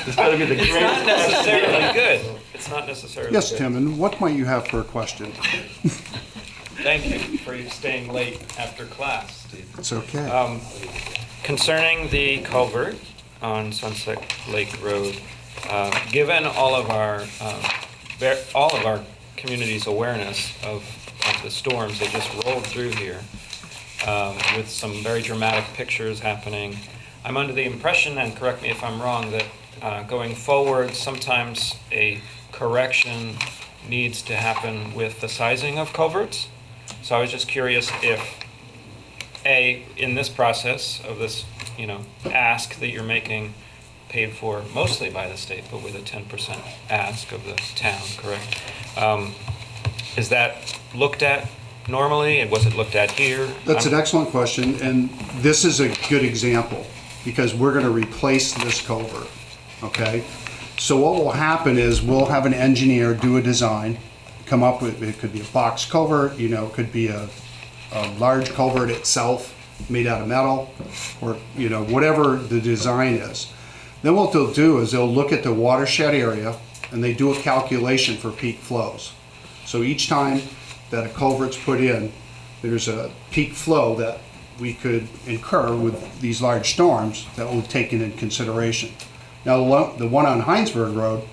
It's got to be the It's greatest. not necessarily good. It's not necessarily Yes, good. Tim, and what might you have for a question? Thank you for you staying late after class, Steve. It's okay. Concerning the culvert on Sunset Lake Road, given all of our community's awareness of the storms that just rolled through here, with some very dramatic pictures happening, I'm under the impression, and correct me if I'm wrong, that going forward, sometimes a correction needs to happen with the sizing of culverts. So I was just curious if, in this process of this, ask that you're making, paid for mostly by the state, but with a 10% ask of the town, correct? Is that looked at normally, and was it looked at here? That's an excellent question, and this is a good example, because we're going to replace this culvert, okay? So what will happen is we'll have an engineer do a design, come up with, it could be a box culvert, it could be a large culvert itself made out of metal, or, whatever the design is. Then what they'll do is they'll look at the watershed area, and they do a calculation for peak flows. So each time that a culvert's put in, there's a peak flow that we could incur with these large storms that we've taken in consideration. Now, the one on Heinsberg Road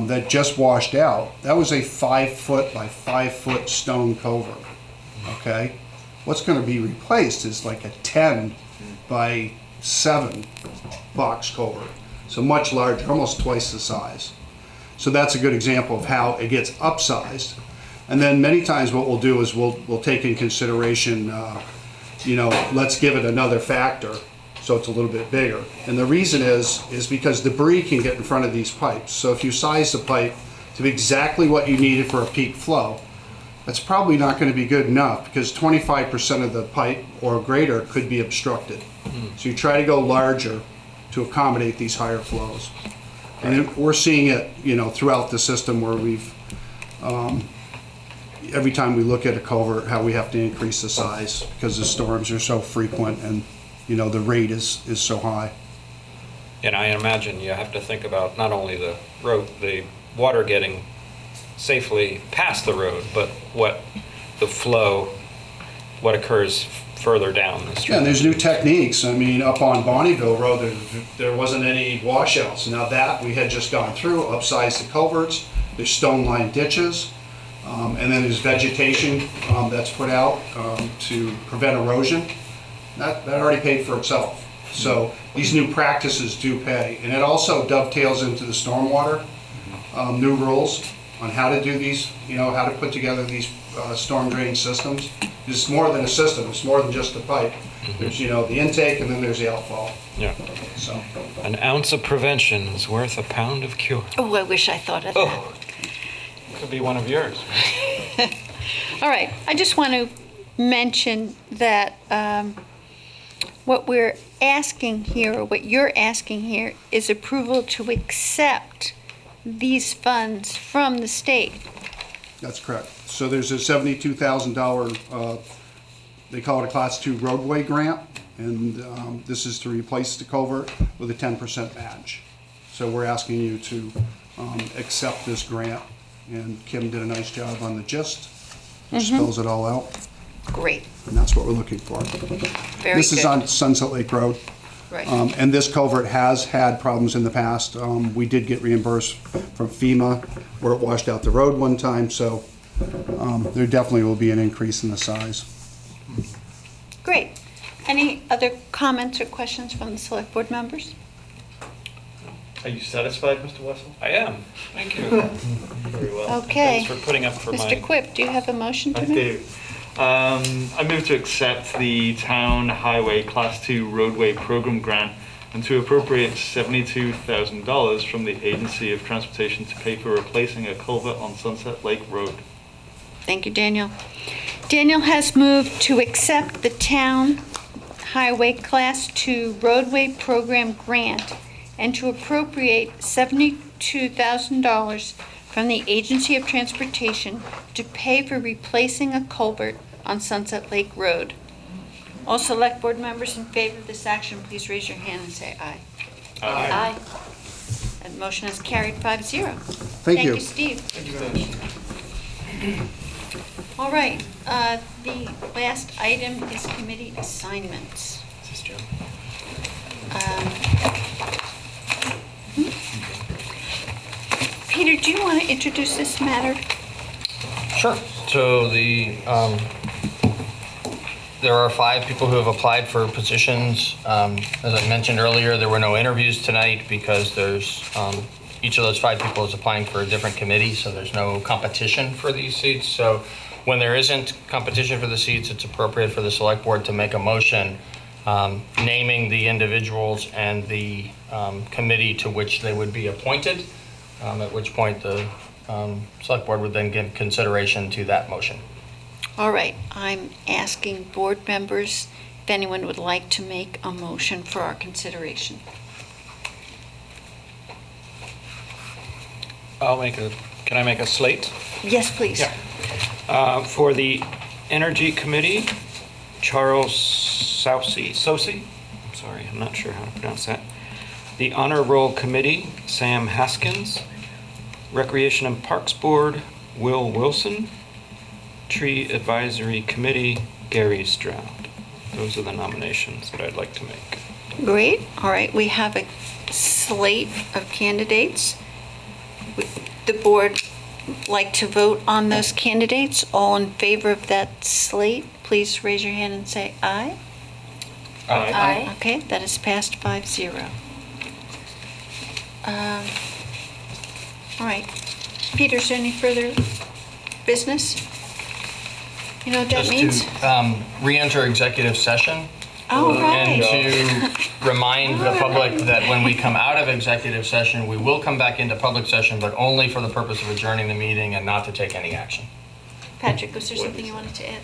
that just washed out, that was a 5-foot by 5-foot stone culvert, okay? What's gonna be replaced is like a 10 by 7 box culvert. So much larger, almost twice the size. So that's a good example of how it gets upsized. And then many times what we'll do is we'll take in consideration, let's give it another factor so it's a little bit bigger. And the reason is because debris can get in front of these pipes. So if you size the pipe to be exactly what you needed for a peak flow, that's probably not going to be good enough, because 25% of the pipe or greater could be obstructed. So you try to go larger to accommodate these higher flows. And we're seeing it, throughout the system where we've, every time we look at a culvert, how we have to increase the size because the storms are so frequent and, the rate is so high. And I imagine you have to think about not only the road, the water getting safely past the road, but what the flow, what occurs further down the street. Yeah, and there's new techniques. I mean, up on Bonneville Road, there wasn't any washouts. Now that we had just gone through, upsized the culverts, there's stone-lined ditches, and then there's vegetation that's put out to prevent erosion. That already paid for itself. So these new practices do pay. And it also dovetails into the stormwater, new rules on how to do these, how to put together these storm drain systems. It's more than a system, it's more than just a pipe. There's, the intake, and then there's the outfall. Yeah. So. An ounce of prevention is worth a pound of cure. Oh, I wish I thought of that. Could be one of yours. All right, I just want to mention that what we're asking here, or what you're asking here, is approval to accept these funds from the state. That's correct. So there's a $72,000, they call it a Class 2 roadway grant, and this is to replace the culvert with a 10% match. So we're asking you to accept this grant, and Kim did a nice job on the gist, which spells it all out. Great. And that's what we're looking for. Very This is good. on Sunset Lake Road. Right. And this culvert has had problems in the past. We did get reimbursed from FEMA where it washed out the road one time, so there definitely will be an increase in the size. Great. Any other comments or questions from the select board members? Are you satisfied, Mr. Wessel? I am. Thank you. Very well. Okay. Thanks for putting up for Mr. Quip, do you have a motion to I make? do. I move to accept the Town Highway Class 2 Roadway Program Grant and to appropriate $72,000 from the Agency of Transportation to pay for replacing a culvert on Sunset Lake Road. Thank you, Daniel. Daniel has moved to accept the town highway Class 2 roadway program grant and to appropriate $72,000 from the Agency of Transportation to pay for replacing a culvert on Sunset Lake Road. All select board members in favor of this action, please raise your hand and say aye. Aye. That motion is carried 5-0. Thank you. Thank you, Steve. All right, the last item is committee assignments. Is this Joe? Peter, do you want to introduce this matter? Sure. So there are 5 people who have applied for positions. As I mentioned earlier, there were no interviews tonight because there's each of those 5 people is applying for a different committee, so there's no competition for these seats. So when there isn't competition for the seats, it's appropriate for the select board to make a motion naming the individuals and the committee to which they would be appointed, at which point the select board would then give consideration to that motion. All right, I'm asking board members if anyone would like to make a motion for our consideration. Can I make a slate? Yes, please. Yeah. For the Energy Committee, Charles Sosi, sorry, I'm not sure how to pronounce that. The Honor Roll Committee, Sam Haskins. Recreation and Parks Board, Will Wilson. Tree Advisory Committee, Gary Stroud. Those are the nominations that I'd like to make. Great. All right, we have a slate of candidates. Would the board like to vote on those candidates? All in favor of that slate, please raise your hand and say aye. Aye. Aye. Okay, that is passed 5-0. All right. Peter, is there any further business? You know what that means? Just to re-enter executive session. Oh, right. And to remind the public that when we come out of executive session, we will come back into public session, but only for the purpose of adjourning the meeting and not to take any action. Patrick, was there something you wanted to add?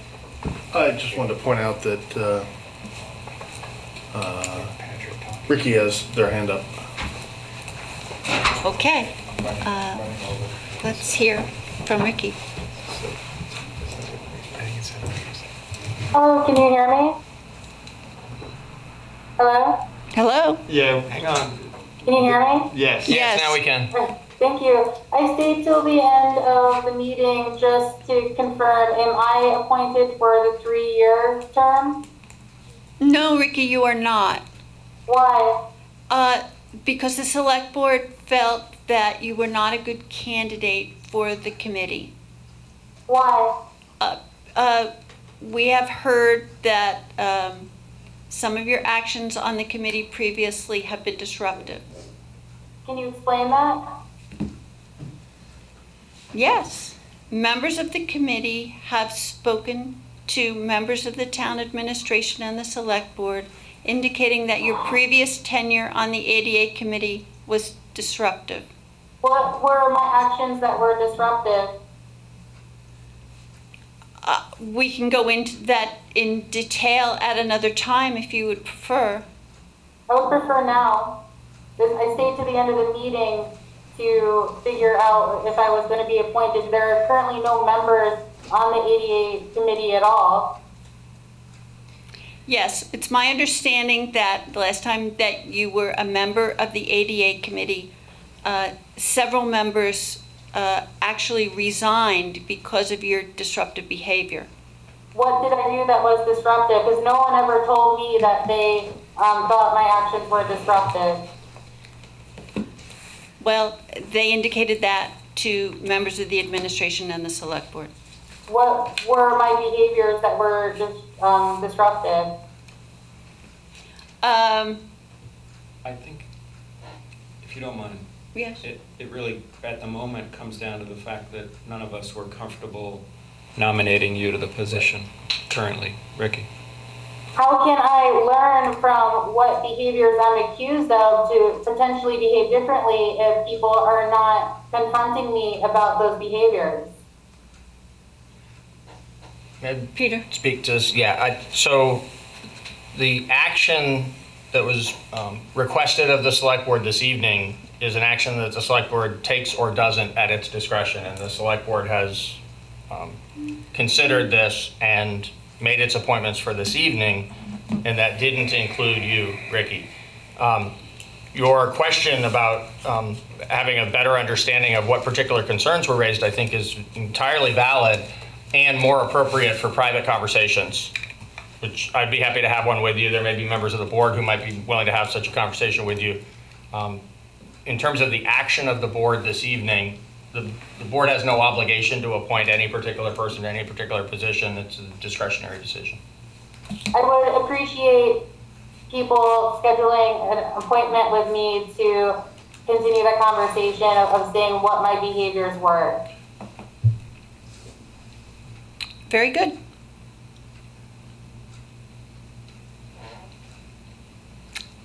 I just wanted to point out that Ricky has their hand up. Okay. Let's hear from Ricky. Oh, can you hear me? Hello? Hello? Yeah. Hang on. Can you hear me? Yes. Yes, now we can. Thank you. I stayed till the end of the meeting just to confirm, am I appointed for the 3-year term? No, Ricky, you are not. Why? Because the select board felt that you were not a good candidate for the committee. Why? We have heard that some of your actions on the committee previously have been disruptive. Can you explain that? Yes. Members of the committee have spoken to members of the town administration and the select board, indicating that your previous tenure on the ADA committee was disruptive. What were my actions that were disruptive? We can go into that in detail at another time if you would prefer. I would prefer now. I stayed to the end of the meeting to figure out if I was going to be appointed. There are currently no members on the ADA committee at all. Yes, it's my understanding that the last time that you were a member of the ADA committee, several members actually resigned because of your disruptive behavior. What did I do that was disruptive? Because no one ever told me that they thought my actions were disruptive. Well, they indicated that to members of the administration and the select board. What were my behaviors that were disruptive? I think, if you don't mind. Yes. It really, at the moment, comes down to the fact that none of us were comfortable nominating you to the position currently. Ricky? how can I learn from what behaviors I'm accused of to potentially behave differently if people are not confronting me about those behaviors? Peter? Speak to this, yeah. So the action that was requested of the select board this evening is an action that the select board takes or doesn't at its discretion. And the select board has considered this and made its appointments for this evening, and that didn't include you, Ricky. Your question about having a better understanding of what particular concerns were raised, I think, is entirely valid and more appropriate for private conversations, which I'd be happy to have one with you. There may be members of the board who might be willing to have such a conversation with you. In terms of the action of the board this evening, the board has no obligation to appoint any particular person to any particular position. It's a discretionary decision. I would appreciate people scheduling an appointment with me to continue the conversation of saying what my behaviors were. Very good.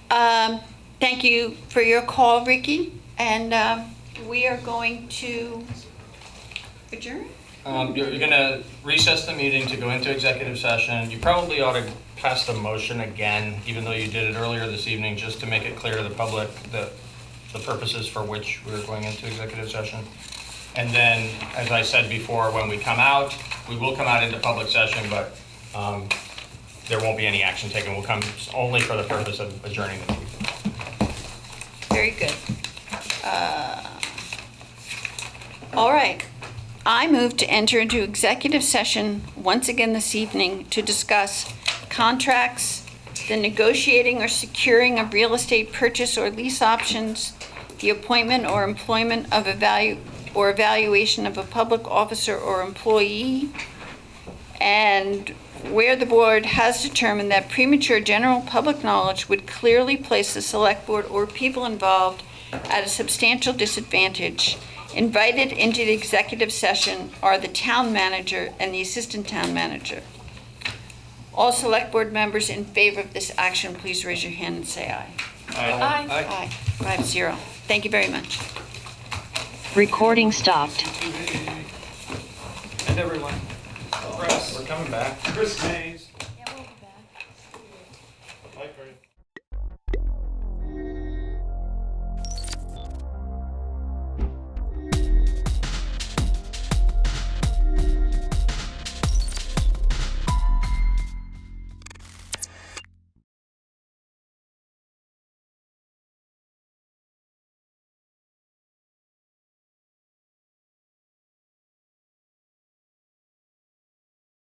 Thank you for your call, Ricky. And we are going to adjourn. You're going to recess the meeting to go into executive session. You probably ought to pass the motion again, even though you did it earlier this evening, just to make it clear to the public the purposes for which we're going into executive session. And then, as I said before, when we come out, we will come out into public session, but there won't be any action taken. We'll come only for the purpose of adjourning the meeting. Very good. All right. I move to enter into executive session once again this evening to discuss contracts, the negotiating or securing of real estate purchase or lease options, the appointment or employment of evaluation of a public officer or employee, and where the board has determined that premature general public knowledge would clearly place the select board or people involved at a substantial disadvantage. Invited into the executive session are the town manager and the assistant town manager. All select board members in favor of this action, please raise your hand and say aye. Aye. Aye. 5-0. Thank you very much. Recording stopped. And everyone, press, we're coming back. Chris Mays.